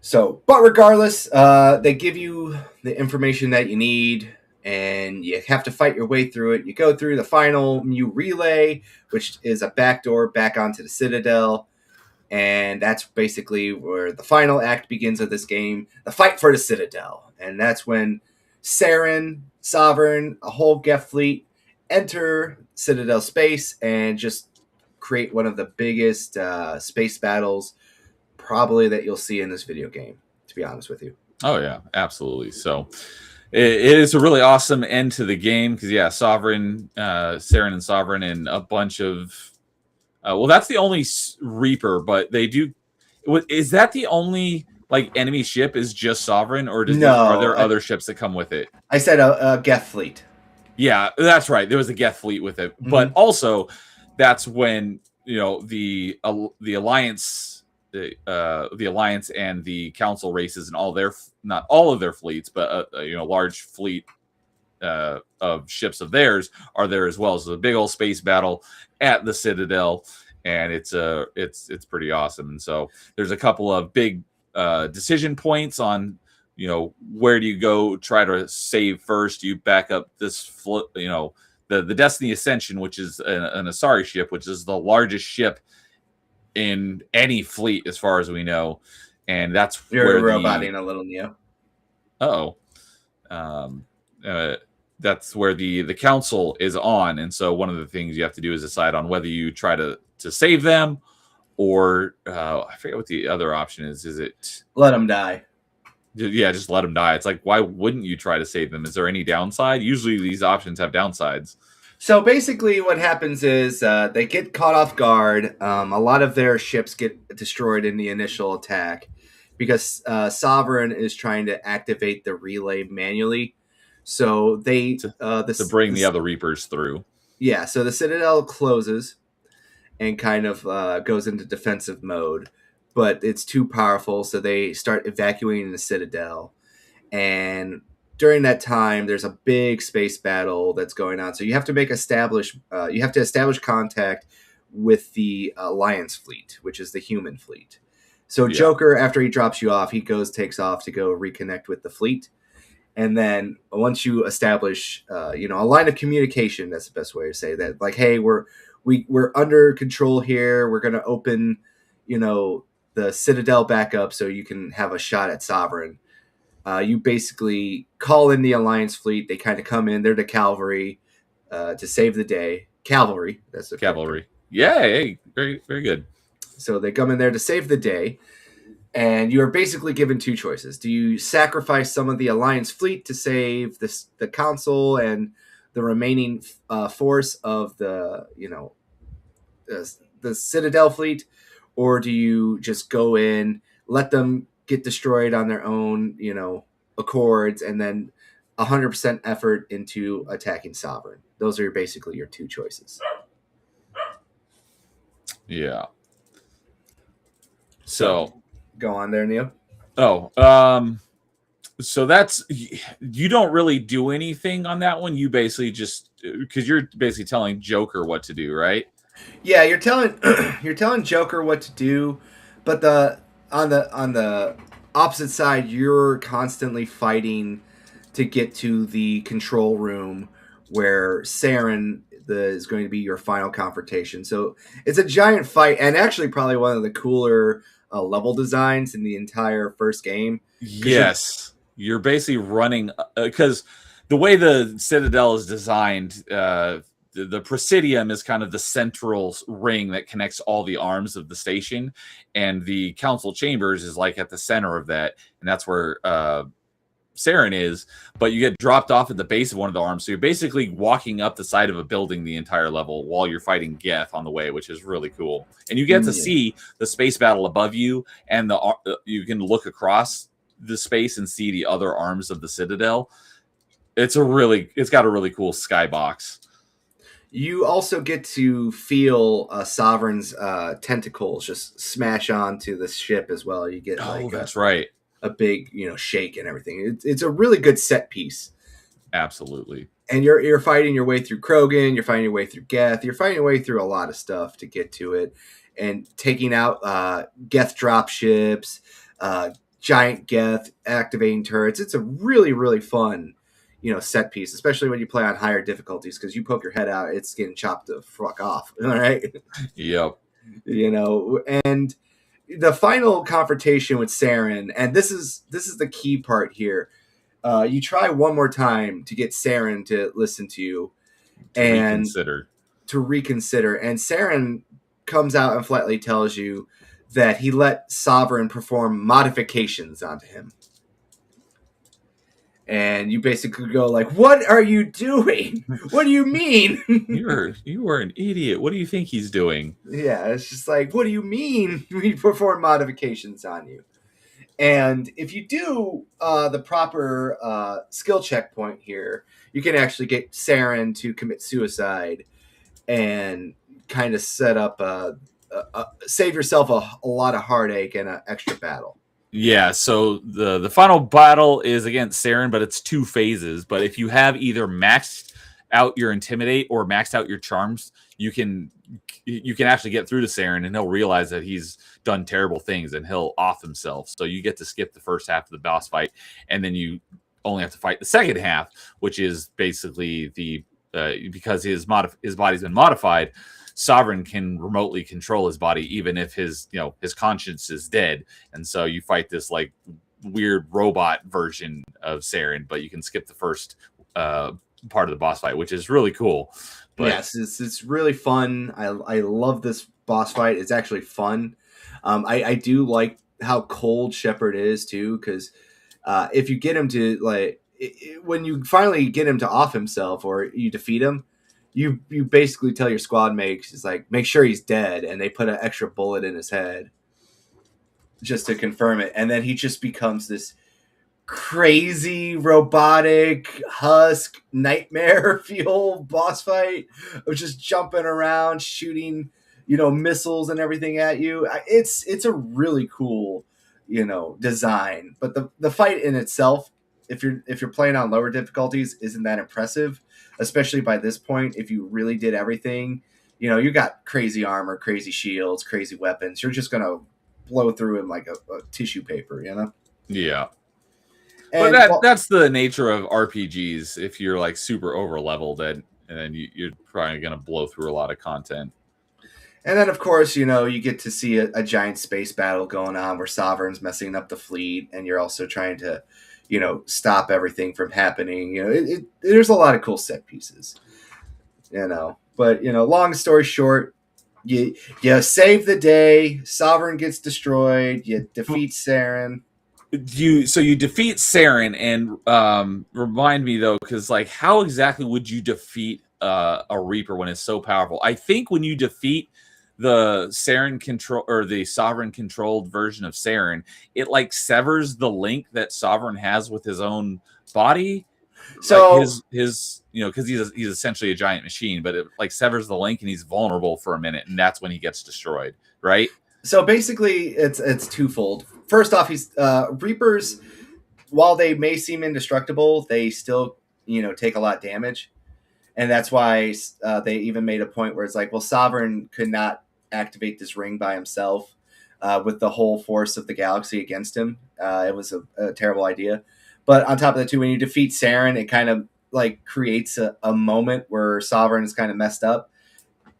So, but regardless, they give you the information that you need, and you have to fight your way through it. You go through the final Mu relay, which is a backdoor back onto the Citadel, and that's basically where the final act begins of this game, the fight for the Citadel. And that's when Saren, Sovereign, a whole Geth fleet enter Citadel space and just create one of the biggest space battles probably that you'll see in this video game, to be honest with you. Oh, yeah, absolutely. So it is a really awesome end to the game because, Sovereign, Saren and Sovereign, and a bunch of... that's the only Reaper, but they do... Is that the only enemy ship is just Sovereign, or are there other ships that come with it? I said a Geth fleet. Yeah, that's right. There was a Geth fleet with it. Mm-hmm. But also, that's when, the Alliance... the Alliance and the Council races and not all of their fleets, but a large fleet of ships of theirs are there as well. So a big old space battle at the Citadel, and it's pretty awesome. And so there's a couple of big decision points on where do you go try to save first. You back up this the Destiny Ascension, which is an Asari ship, which is the largest ship in any fleet as far as we know, and that's you're where a robot in a little Neo. That's where the Council is on, and so one of the things you have to do is decide on whether you try to save them, or I forget what the other option is. Is it let them die? Yeah, just let them die. It's like, why wouldn't you try to save them? Is there any downside? Usually these options have downsides. So basically what happens is they get caught off guard. A lot of their ships get destroyed in the initial attack because Sovereign is trying to activate the relay manually. So they... to bring the other Reapers through. Yeah, so the Citadel closes and kind of goes into defensive mode. But it's too powerful, so they start evacuating the Citadel. And during that time, there's a big space battle that's going on. So you have to establish contact with the Alliance fleet, which is the human fleet. So yeah. Joker, after he drops you off, takes off to go reconnect with the fleet. And then once you establish, a line of communication, that's the best way to say that. Like, hey, we're under control here. We're going to open, the Citadel back up so you can have a shot at Sovereign. You basically call in the Alliance fleet. They kind of come in. They're the cavalry to save the day. Cavalry. That's the cavalry. Yeah, hey, very, very good. So they come in there to save the day, and you are basically given two choices. Do you sacrifice some of the Alliance fleet to save the Council and the remaining force of the Citadel fleet, or do you just go in, let them get destroyed on their own, accords, and then 100% effort into attacking Sovereign? Those are basically your two choices. Yeah. So go on there, Neil. So that's, you don't really do anything on that one. You basically just, because you're basically telling Joker what to do, right? Yeah, you're telling Joker what to do, but on the opposite side, you're constantly fighting to get to the control room where Saren is going to be your final confrontation. So it's a giant fight, and actually probably one of the cooler level designs in the entire first game. Yes, you're basically running, because the way the Citadel is designed, the Presidium is kind of the central ring that connects all the arms of the station, and the Council Chambers is like at the center of that, and that's where Saren is. But you get dropped off at the base of one of the arms, so you're basically walking up the side of a building the entire level while you're fighting Geth on the way, which is really cool. And you get to see the space battle above you, and you can look across the space and see the other arms of the Citadel. It's got a really cool skybox. You also get to feel Sovereign's tentacles just smash onto the ship as well. You get that's right, a big shake and everything. It's a really good set piece. Absolutely. And you're fighting your way through Krogan. You're fighting your way through Geth. You're fighting your way through a lot of stuff to get to it, and taking out Geth drop ships, giant Geth activating turrets. It's a really, really fun set piece, especially when you play on higher difficulties, because you poke your head out, it's getting chopped the fuck off. All right. Yep. And the final confrontation with Saren, and this is the key part here. You try one more time to get Saren to listen to you and to reconsider. And Saren comes out and flatly tells you that he let Sovereign perform modifications onto him. And you basically go like, "What are you doing? What do you mean? You are an idiot. What do you think he's doing?" Yeah, it's just like, what do you mean we perform modifications on you? And if you do the proper skill checkpoint here, you can actually get Saren to commit suicide and kind of set up save yourself a lot of heartache and an extra battle. Yeah, so the final battle is against Saren, but it's 2 phases. But if you have either maxed out your Intimidate or maxed out your Charms, you can actually get through to Saren, and he'll realize that he's done terrible things, and he'll off himself. So you get to skip the first half of the boss fight, and then you only have to fight the second half, which is basically because his body's been modified. Sovereign can remotely control his body, even if his conscience is dead. And so you fight this like weird robot version of Saren, but you can skip the first part of the boss fight, which is really cool. But yes, it's really fun. I love this boss fight. It's actually fun. I do like how cold Shepard is too, because if you get him to when you finally get him to off himself or you defeat him, you basically tell your squad mates, it's like, make sure he's dead, and they put an extra bullet in his head just to confirm it. And then he just becomes this crazy robotic husk nightmare fuel boss fight of just jumping around, shooting missiles and everything at you. It's a really cool design, but the fight in itself, if you're playing on lower difficulties, isn't that impressive, especially by this point. If you really did everything, you got crazy armor, crazy shields, crazy weapons, you're just gonna blow through him like a tissue paper. Yeah. And, but that's the nature of RPGs. If you're like super over leveled, and then you're probably going to blow through a lot of content. And then, of course, you get to see a giant space battle going on where Sovereign's messing up the fleet, and you're also trying to, stop everything from happening. There's a lot of cool set pieces, But long story short, You save the day. Sovereign gets destroyed. You defeat Saren. You defeat Saren, and remind me though, because like, how exactly would you defeat a Reaper when it's so powerful? I think when you defeat the Saren control or the Sovereign controlled version of Saren, it like severs the link that Sovereign has with his own body. So like his because he's essentially a giant machine, but it like severs the link and he's vulnerable for a minute, and that's when he gets destroyed, right? So basically, it's twofold. First off, he's Reapers. While they may seem indestructible, they still take a lot of damage, and that's why they even made a point where it's like, well, Sovereign could not activate this ring by himself with the whole force of the galaxy against him. It was a terrible idea. But on top of that, too, when you defeat Saren, it kind of like creates a moment where Sovereign is kind of messed up.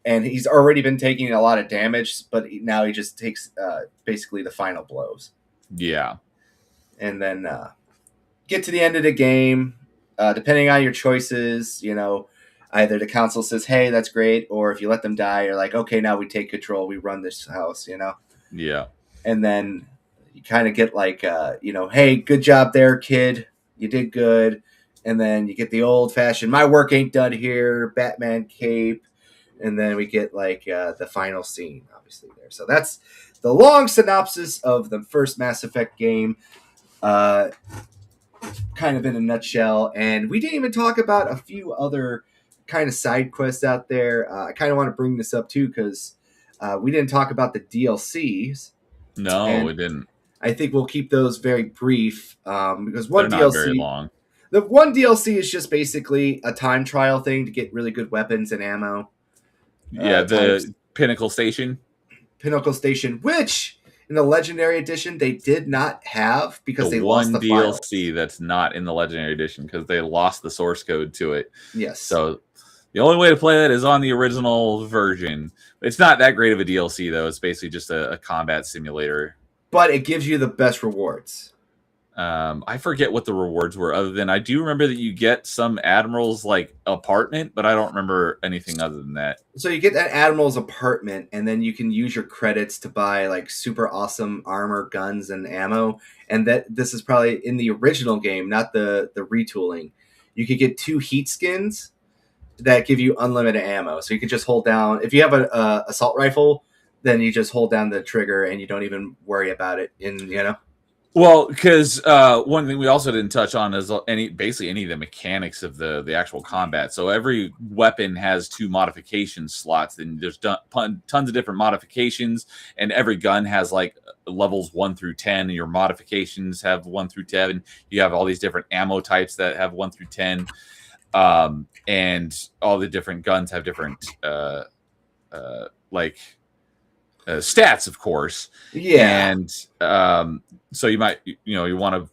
And he's already been taking a lot of damage, but now he just takes basically the final blows. Yeah. And then get to the end of the game. Depending on your choices, either the council says, hey, that's great. Or if you let them die, you're like, okay, now we take control. We run this house, Yeah. And then you kind of get like, hey, good job there, kid. You did good. And then you get the old fashioned, my work ain't done here, Batman cape. And then we get like the final scene, obviously, there. So that's the long synopsis of the first Mass Effect game, kind of in a nutshell. And we didn't even talk about a few other kind of side quests out there. I kind of want to bring this up, too, because we didn't talk about the DLCs. No, we didn't. I think we'll keep those very brief because They're not very long. The one DLC is just basically a time trial thing to get really good weapons and ammo. Yeah, the Pinnacle Station, which in the Legendary Edition they did not have because they lost the DLC files. That's not in the Legendary Edition because they lost the source code to it. Yes. So the only way to play that is on the original version. It's not that great of a DLC though. It's basically just a combat simulator. But it gives you the best rewards. I forget what the rewards were, other than I do remember that you get some Admiral's like apartment, but I don't remember anything other than that. So you get that Admiral's apartment, and then you can use your credits to buy like super awesome armor, guns, and ammo. And this is probably in the original game, not the retooling. You could get 2 heat skins that give you unlimited ammo. So you could just hold down, if you have an assault rifle, then you just hold down the trigger and you don't even worry about it. Well, because one thing we also didn't touch on is basically any of the mechanics of the actual combat. So every weapon has 2 modification slots, and there's tons of different modifications, and every gun has like levels 1 through 10, and your modifications have 1 through 10. You have all these different ammo types that have 1 through 10, and all the different guns have different stats, of course. Yeah. And so you might, you want to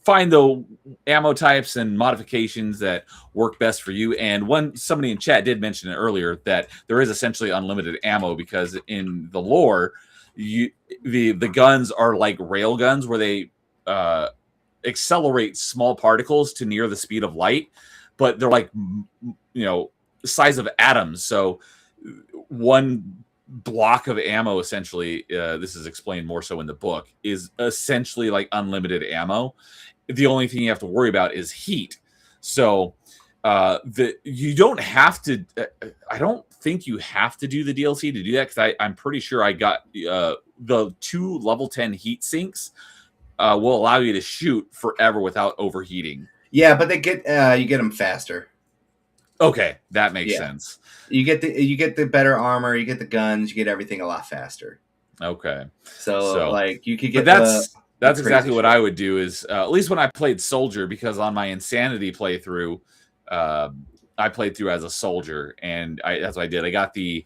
find the ammo types and modifications that work best for you. And somebody in chat did mention it earlier that there is essentially unlimited ammo because in the lore, the guns are like rail guns where they accelerate small particles to near the speed of light, but they're like, the size of atoms. So one block of ammo, essentially, this is explained more so in the book, is essentially like unlimited ammo. The only thing you have to worry about is heat. So you don't have to. I don't think you have to do the DLC to do that, because I'm pretty sure I got the 2 level 10 heat sinks will allow you to shoot forever without overheating. Yeah, but you get them faster. Okay, that makes sense. You get the better armor, you get the guns, you get everything a lot faster. Okay, so like you could get. But that's exactly what I would do. Is at least when I played Soldier, because on my Insanity playthrough, I played through as a soldier, and that's what I did. I got the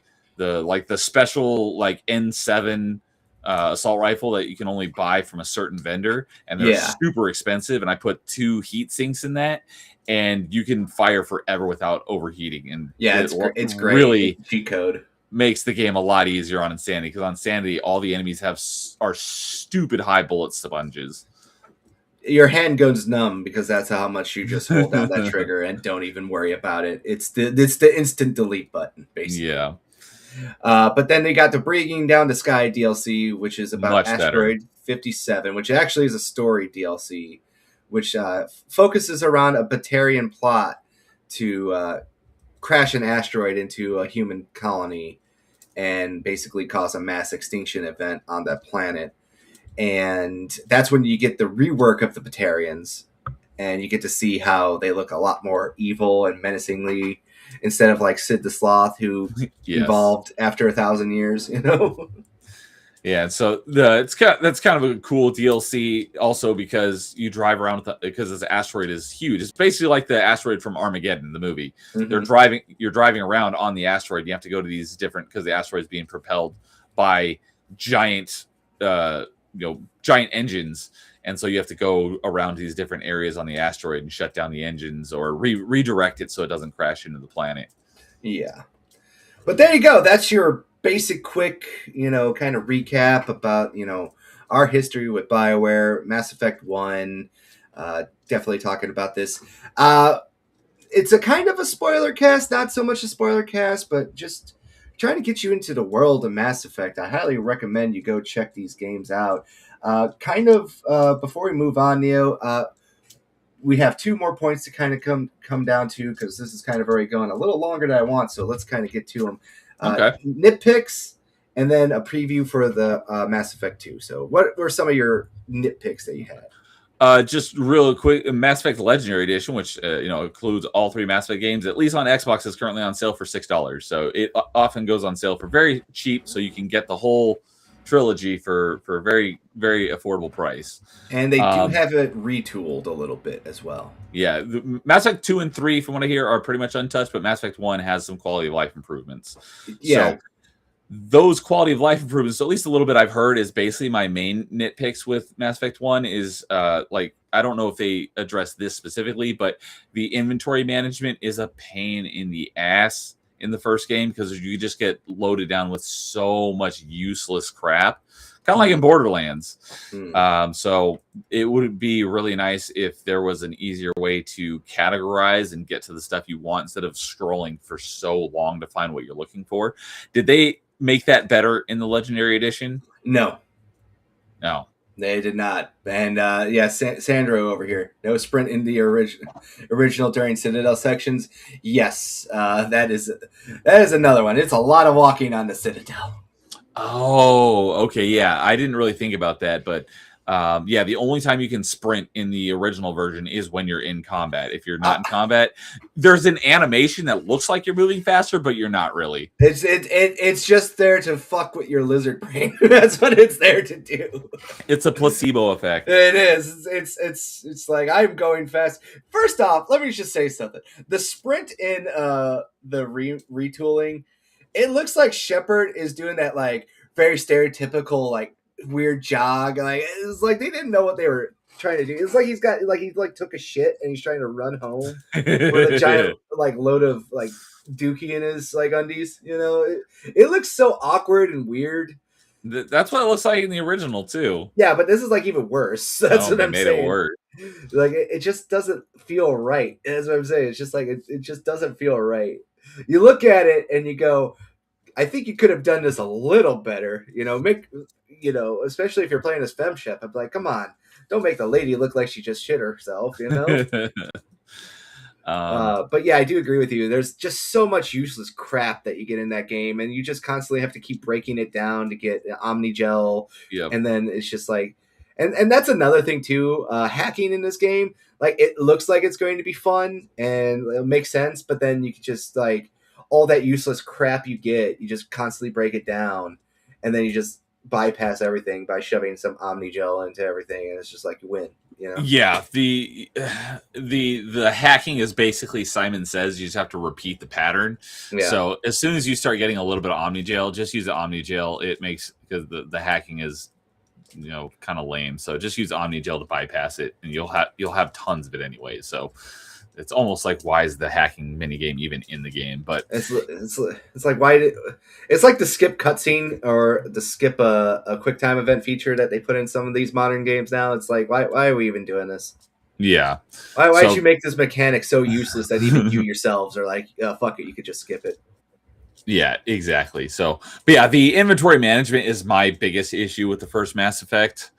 special like N7 assault rifle that you can only buy from a certain vendor, and they're super expensive. And I put 2 heat sinks in that, and you can fire forever without overheating. And it's great. Really cheat code makes the game a lot easier on Insanity, because on Insanity all the enemies are stupid high bullet sponges. Your hand goes numb because that's how much you just hold down that trigger and don't even worry about it. It's the instant delete button, basically. Yeah. But then they got the Bringing Down the Sky DLC, which is about Much better. Asteroid 57, which actually is a story DLC, which focuses around a Batarian plot to crash an asteroid into a human colony and basically cause a mass extinction event on that planet. And that's when you get the rework of the Batarians, and you get to see how they look a lot more evil and menacingly instead of like Sid the Sloth, who evolved after 1,000 years, you know? Yeah, so that's kind of a cool DLC also because you drive around because this asteroid is huge. It's basically like the asteroid from Armageddon, the movie. Mhm. You're driving around on the asteroid. You have to go to these different because the asteroid is being propelled by giant giant engines, and so you have to go around these different areas on the asteroid and shut down the engines or redirect it so it doesn't crash into the planet. Yeah. But there you go. That's your basic, quick, kind of recap about, our history with BioWare, Mass Effect 1. Definitely talking about this. It's a kind of a spoiler cast, not so much a spoiler cast, but just trying to get you into the world of Mass Effect. I highly recommend you go check these games out. Before we move on, Neo, we have 2 more points to kind of come down to because this is kind of already going a little longer than I want. So let's kind of get to them. Okay. Nitpicks, and then a preview for the Mass Effect 2. So what were some of your nitpicks that you had? Just real quick, Mass Effect Legendary Edition, which includes all 3 Mass Effect games, at least on Xbox, is currently on sale for $6. So it often goes on sale for very cheap, so you can get the whole trilogy for a very, very affordable price. And they do have it retooled a little bit as well. Yeah, Mass Effect 2 and 3, from what I hear, are pretty much untouched, but Mass Effect 1 has some quality of life improvements. Yeah. So those quality of life improvements, at least a little bit I've heard, is basically my main nitpicks with Mass Effect 1 is I don't know if they address this specifically, but the inventory management is a pain in the ass in the first game because you just get loaded down with so much useless crap, kind of like in Borderlands. So it would be really nice if there was an easier way to categorize and get to the stuff you want instead of scrolling for so long to find what you're looking for. Did they make that better in the Legendary Edition? No, they did not. And Sandro over here, no sprint in the original during Citadel sections. Yes, that is another one. It's a lot of walking on the Citadel. Oh, okay, yeah, I didn't really think about that, but the only time you can sprint in the original version is when you're in combat. If you're not in combat, there's an animation that looks like you're moving faster, but you're not really. It's just there to fuck with your lizard brain. That's what it's there to do. It's a placebo effect. It is. It's like I'm going fast. First off, let me just say something. The sprint in the retooling, it looks like Shepard is doing that like very stereotypical like weird jog. Like it's like they didn't know what they were trying to do. It's like he took a shit and he's trying to run home with a giant like load of like dookie in his like undies. It looks so awkward and weird. That's what it looks like in the original too. Yeah, but this is like even worse. That's what I'm saying. It worse. Like it just doesn't feel right. That's what I'm saying. It's just like it just doesn't feel right. You look at it and you go, I think you could have done this a little better. Especially if you're playing as FemShep. I'm like, come on, don't make the lady look like she just shit herself. But yeah, I do agree with you. There's just so much useless crap that you get in that game, and you just constantly have to keep breaking it down to get Omnigel. Yep. And then it's just like, and that's another thing too. Hacking in this game, like it looks like it's going to be fun and it'll make sense, but then you can just like all that useless crap you get, you just constantly break it down, and then you just bypass everything by shoving some Omnigel into everything, and it's just like you win. Yeah, the hacking is basically Simon Says. You just have to repeat the pattern. Yeah. So as soon as you start getting a little bit of Omnigel, just use the Omnigel. It makes because the hacking is kind of lame. So just use Omnigel to bypass it, and you'll have tons of it anyway. So it's almost like why is the hacking minigame even in the game? But it's like it's like the skip cutscene or the skip a quick time event feature that they put in some of these modern games now. It's like why are we even doing this? Yeah. Why did you make this mechanic so useless that even you yourselves are like, oh, fuck it, you could just skip it. Yeah, exactly. So, but yeah, the inventory management is my biggest issue with the first Mass Effect.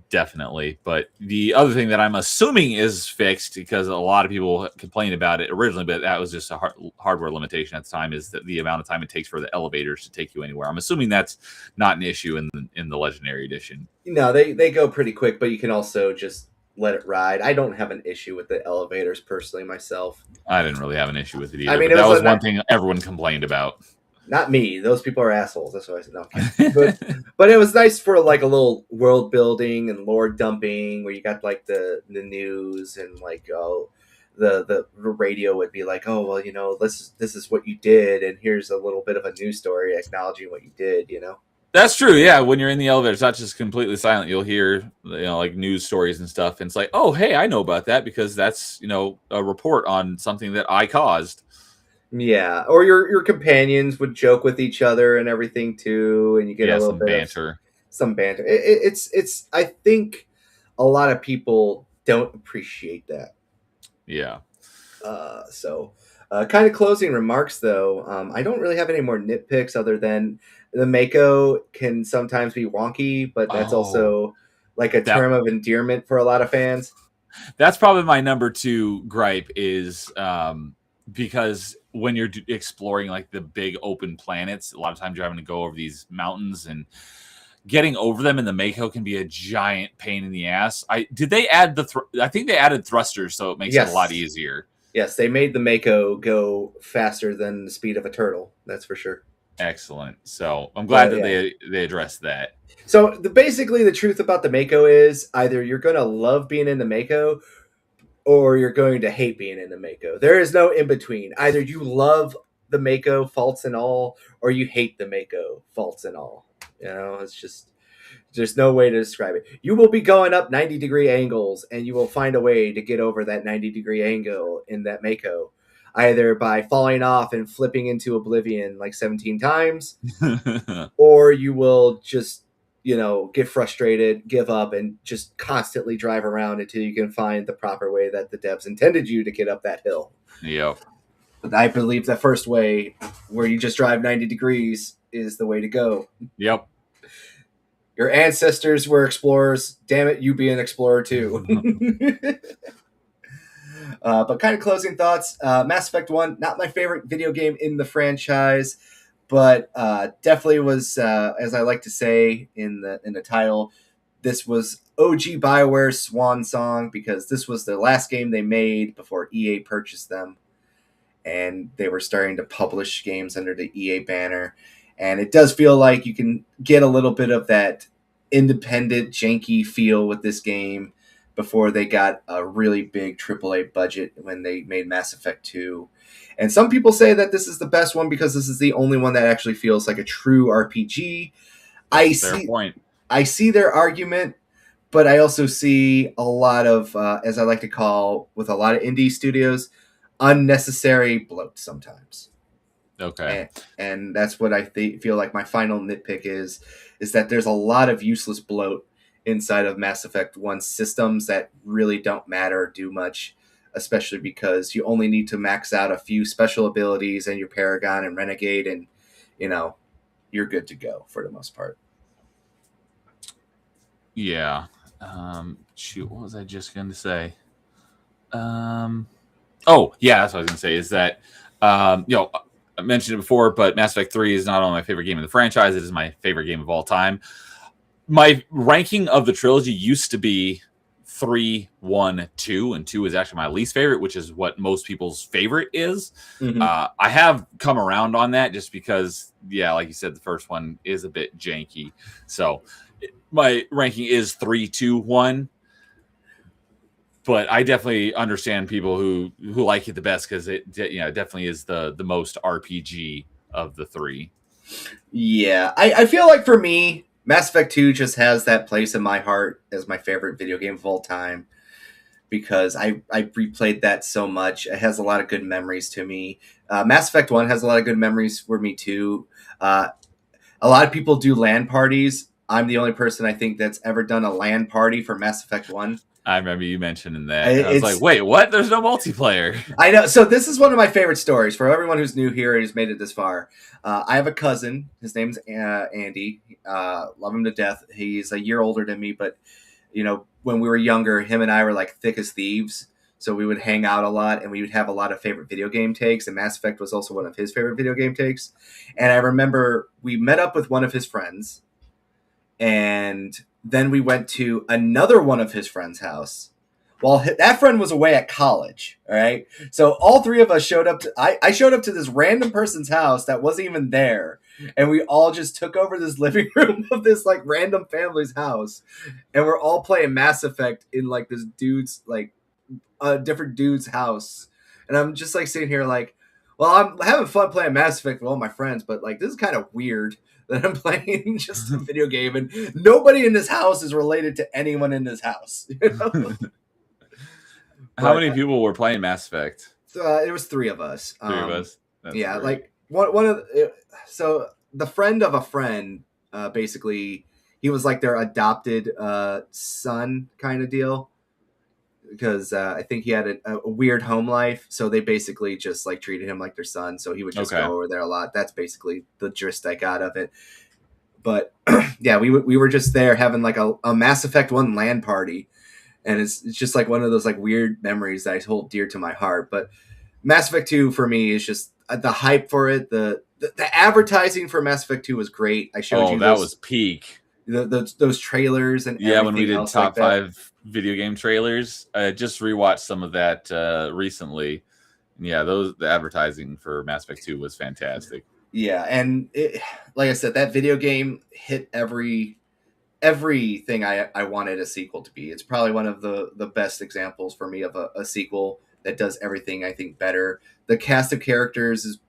Definitely. But the other thing that I'm assuming is fixed, because a lot of people complained about it originally, but that was just a hardware limitation at the time, is that the amount of time it takes for the elevators to take you anywhere. I'm assuming that's not an issue in the Legendary Edition. No, they go pretty quick, but you can also just let it ride. I don't have an issue with the elevators personally myself. I didn't really have an issue with it either. I mean, but it that was was one thing everyone complained about. Not me. Those people are assholes. That's what I said. No, but it was nice for like a little world building and lore dumping, where you got like the news and like the radio would be like, oh well, this is what you did, and here's a little bit of a news story acknowledging what you did. That's true. Yeah, when you're in the elevator, it's not just completely silent. You'll hear like news stories and stuff, and it's like, oh hey, I know about that because that's a report on something that I caused. Yeah, or your companions would joke with each other and everything too, and you get a little some bit banter. of some banter. It's. I think a lot of people don't appreciate that. Yeah. So, kind of closing remarks though. I don't really have any more nitpicks other than the Mako can sometimes be wonky, but that's also like a term of endearment for a lot of fans. That's probably my number 2 gripe is because when you're exploring like the big open planets, a lot of times you're having to go over these mountains, and getting over them in the Mako can be a giant pain in the ass. I think they added thrusters, so it makes it a lot easier. Yes, they made the Mako go faster than the speed of a turtle. That's for sure. Excellent. So I'm glad that they addressed that. So basically the truth about the Mako is either you're going to love being in the Mako or you're going to hate being in the Mako. There is no in between. Either you love the Mako, faults and all, or you hate the Mako, faults and all. It's just, there's no way to describe it. You will be going up 90-degree angles, and you will find a way to get over that 90-degree angle in that Mako, either by falling off and flipping into oblivion like 17 times, or you will just get frustrated, give up, and just constantly drive around until you can find the proper way that the devs intended you to get up that hill. Yep. But I believe the first way, where you just drive 90 degrees, is the way to go. Yep. Your ancestors were explorers. Damn it, you be an explorer too. But kind of closing thoughts. Mass Effect 1, not my favorite video game in the franchise, but definitely was, as I like to say in the title, this was OG BioWare's swan song, because this was the last game they made before EA purchased them, and they were starting to publish games under the EA banner. And it does feel like you can get a little bit of that independent, janky feel with this game before they got a really big AAA budget when they made Mass Effect 2. And some people say that this is the best one because this is the only one that actually feels like a true RPG. I see their argument, but I also see a lot of, as I like to call with a lot of indie studios, unnecessary bloat sometimes. Okay. And that's what I feel like my final nitpick is that there's a lot of useless bloat inside of Mass Effect 1 systems that really don't matter or do much, especially because you only need to max out a few special abilities and your Paragon and Renegade, and you're good to go for the most part. Yeah. Shoot, what was I just going to say? Oh, yeah, that's what I was going to say, is that, I mentioned it before, but Mass Effect 3 is not only my favorite game in the franchise, it is my favorite game of all time. My ranking of the trilogy used to be 3, 1, 2, and 2 is actually my least favorite, which is what most people's favorite is. Mm-hmm. I have come around on that just because, like you said, the first one is a bit janky. So my ranking is 3, 2, 1. But I definitely understand people who like it the best because it definitely is the most RPG of the 3. Yeah, I feel like for me, Mass Effect 2 just has that place in my heart as my favorite video game of all time because I replayed that so much. It has a lot of good memories to me. Mass Effect 1 has a lot of good memories for me too. A lot of people do LAN parties I'm the only person I think that's ever done a LAN party for Mass Effect 1. I remember you mentioning that. I was like, wait, what? There's no multiplayer. I know. So this is one of my favorite stories for everyone who's new here and who's made it this far. I have a cousin. His name's Andy. Love him to death. He's a year older than me, but when we were younger, him and I were like thick as thieves. So we would hang out a lot, and we would have a lot of favorite video game takes, and Mass Effect was also one of his favorite video game takes. And I remember we met up with one of his friends, and then we went to another one of his friend's house. Well, that friend was away at college, all right? So all three of us showed up. I showed up to this random person's house that wasn't even there, and we all just took over this living room of this like random family's house, and we're all playing Mass Effect in like this dude's like a different dude's house. And I'm just like sitting here like, well, I'm having fun playing Mass Effect with all my friends, but like this is kind of weird that I'm playing just a video game and nobody in this house is related to anyone in this house. How many people were playing Mass Effect? It was three of us. Three of us. That's great. Like one of so the friend of a friend, basically, he was like their adopted son kind of deal. Because I think he had a weird home life, so they basically just like treated him like their son. So he would just go over there a lot. That's basically the gist I got of it. But yeah, we were just there having like a Mass Effect 1 LAN party, and it's just like one of those like weird memories that I hold dear to my heart. But Mass Effect 2 for me is just the hype for it. The advertising for Mass Effect 2 was great. I showed you that was peak. Those trailers and when we did top 5 video game trailers, I just rewatched some of that recently. Yeah, the advertising for Mass Effect 2 was fantastic. Yeah, and like I said, that video game hit everything I wanted a sequel to be. It's probably one of the best examples for me of a sequel that does everything I think better. The cast of characters is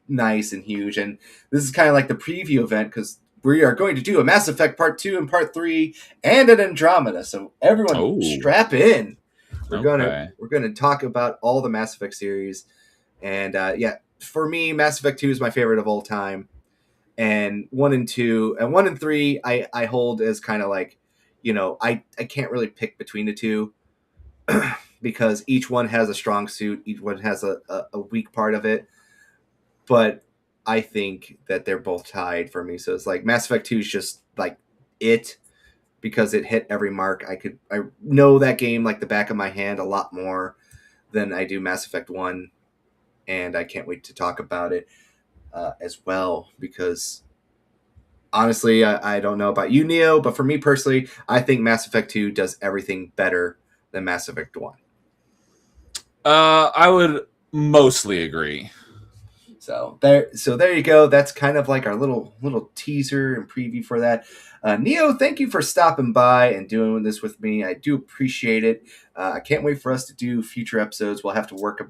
nice and huge, and this is kind of like the preview event because we are going to do a Mass Effect Part 2 and Part 3 and an Andromeda. So everyone strap in. We're gonna talk about all the Mass Effect series. And for me, Mass Effect 2 is my favorite of all time. And 1 and 2 and 1 and 3 I hold as kind of like, I can't really pick between the two because each one has a strong suit, each one has a weak part of it. But I think that they're both tied for me. So it's like Mass Effect 2 is just like it because it hit every mark. I know that game like the back of my hand a lot more than I do Mass Effect 1. And I can't wait to talk about it as well because honestly, I don't know about you, Neo, but for me personally, I think Mass Effect 2 does everything better than Mass Effect 1. I would mostly agree. So there you go. That's kind of like our little teaser and preview for that. Neo, thank you for stopping by and doing this with me. I do appreciate it. I can't wait for us to do future episodes. We'll have to work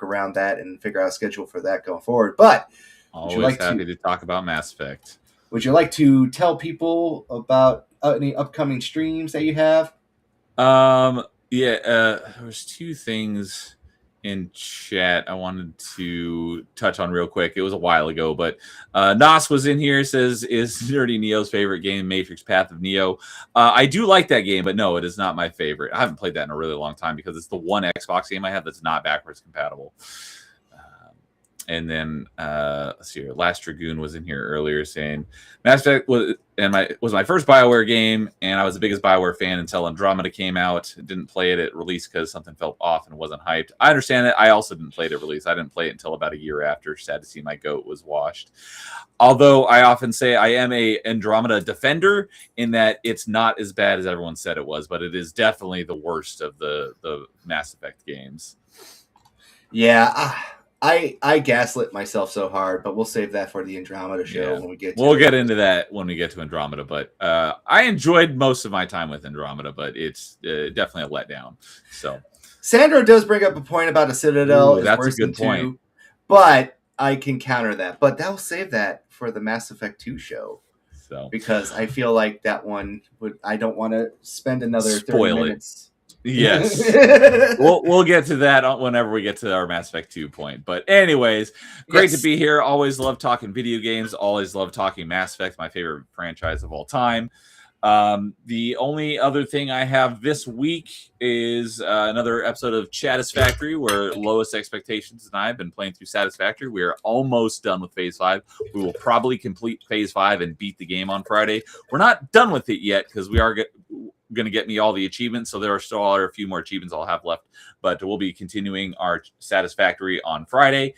around that and figure out a schedule for that going forward. But always happy to talk about Mass Effect. Would you like to tell people about any upcoming streams that you have? There's 2 things in chat I wanted to touch on real quick. It was a while ago, but Nas was in here, says, is Nerdy Neo's favorite game Matrix Path of Neo? I do like that game, but no, it is not my favorite. I haven't played that in a really long time because it's the one Xbox game I have that's not backwards compatible. And then let's see here. Last Dragoon was in here earlier saying Mass Effect was my first BioWare game, and I was the biggest BioWare fan until Andromeda came out. Didn't play it at release because something felt off and wasn't hyped. I understand that. I also didn't play it at release. I didn't play it until about a year after. Sad to see my goat was washed. Although I often say I am a Andromeda defender in that it's not as bad as everyone said it was, but it is definitely the worst of the Mass Effect games. Yeah. I gaslit myself so hard, but we'll save that for the Andromeda show when we get to We'll get into that when we get to Andromeda, but I enjoyed most of my time with Andromeda, but it's definitely a letdown. So Sandro does bring up a point about a Citadel. Ooh, that's a good point. But I can counter that. But that will save that for the Mass Effect 2 show. So because I feel like that one I don't want to spend another 30 minutes. Yes. We'll get to that whenever we get to our Mass Effect 2 point. But anyways, great to be here. Always love talking video games. Always love talking Mass Effect, my favorite franchise of all time. The only other thing I have this week is another episode of Satisfactory, where Lowest Expectations and I have been playing through Satisfactory. We are almost done with Phase 5. We will probably complete Phase 5 and beat the game on Friday. We're not done with it yet because we are going to get me all the achievements, so there are still a few more achievements I'll have left, but we'll be continuing our Satisfactory on Friday.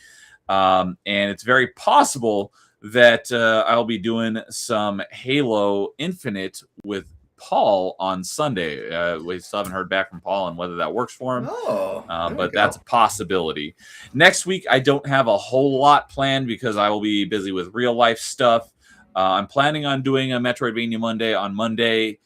And it's very possible that I'll be doing some Halo Infinite with Paul on Sunday. We still haven't heard back from Paul on whether that works for him. But that's a possibility. Next week, I don't have a whole lot planned because I will be busy with real life stuff. I'm planning on doing a Metroidvania Monday on Monday.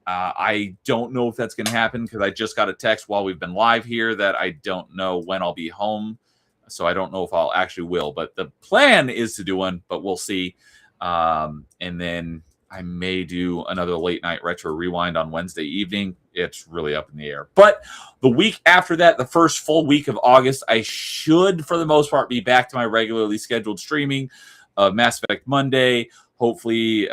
I don't know if that's going to happen because I just got a text while we've been live here that I don't know when I'll be home. So I don't know if I'll actually will, but the plan is to do one, but we'll see. And then I may do another late night retro rewind on Wednesday evening. It's really up in the air. But the week after that, the first full week of August, I should, for the most part, be back to my regularly scheduled streaming of Mass Effect Monday. Hopefully,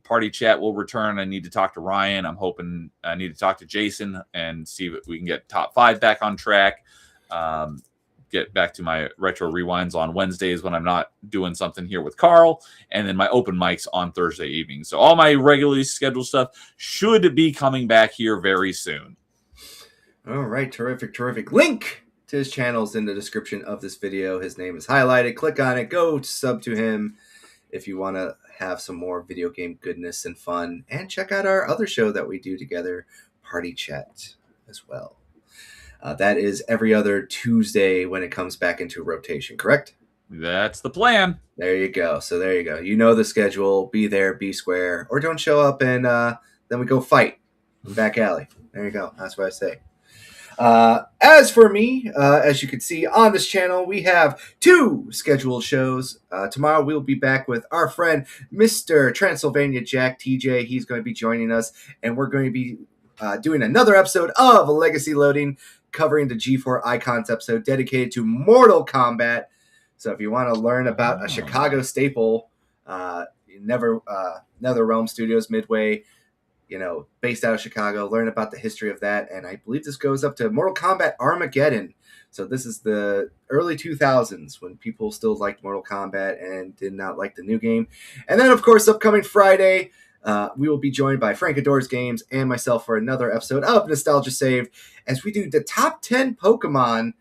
Party Chat will return. I need to talk to Ryan. I'm hoping I need to talk to Jason and see if we can get Top 5 back on track. Get back to my retro rewinds on Wednesdays when I'm not doing something here with Carl, and then my open mics on Thursday evening. So all my regularly scheduled stuff should be coming back here very soon. All right, terrific. Link to his channels in the description of this video. His name is highlighted. Click on it. Go sub to him if you want to have some more video game goodness and fun. And check out our other show that we do together, Party Chat, as well. That is every other Tuesday when it comes back into rotation, correct? That's the plan. There you go. So there you go. You know the schedule. Be there, be square, or don't show up and then we go fight in back alley. There you go. That's what I say. As for me, as you can see on this channel, we have 2 scheduled shows. Tomorrow we'll be back with our friend, Mr. Transylvania Jack TJ. He's going to be joining us, and we're going to be doing another episode of Legacy Loading, covering the G4 Icons episode dedicated to Mortal Kombat. So if you want to learn about a Chicago staple, NetherRealm Studios, Midway, based out of Chicago, learn about the history of that. And I believe this goes up to Mortal Kombat Armageddon. So this is the early 2000s when people still liked Mortal Kombat and did not like the new game. And then, of course, upcoming Friday, we will be joined by Frank Adores Games and myself for another episode of Nostalgia Saved as we do the top 10 Pokemon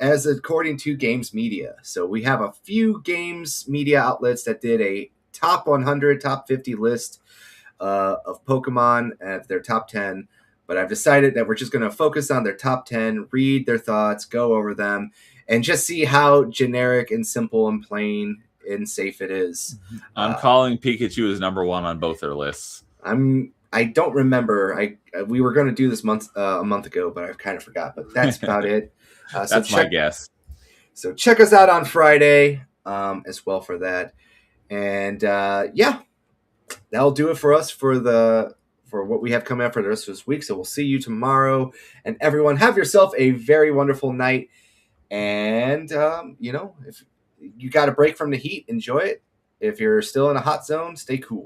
as according to Games Media. So we have a few Games Media outlets that did a top 100, top 50 list of Pokemon at their top 10. But I've decided that we're just going to focus on their top 10, read their thoughts, go over them, and just see how generic and simple and plain and safe it is. I'm calling Pikachu as number 1 on both their lists. I don't remember. We were going to do this a month ago, but I've kind of forgot. But that's about it. That's my guess. So check us out on Friday as well for that. And that'll do it for us for what we have coming up for the rest of this week. So we'll see you tomorrow. And everyone, have yourself a very wonderful night. And if you got a break from the heat, enjoy it. If you're still in a hot zone, stay cool.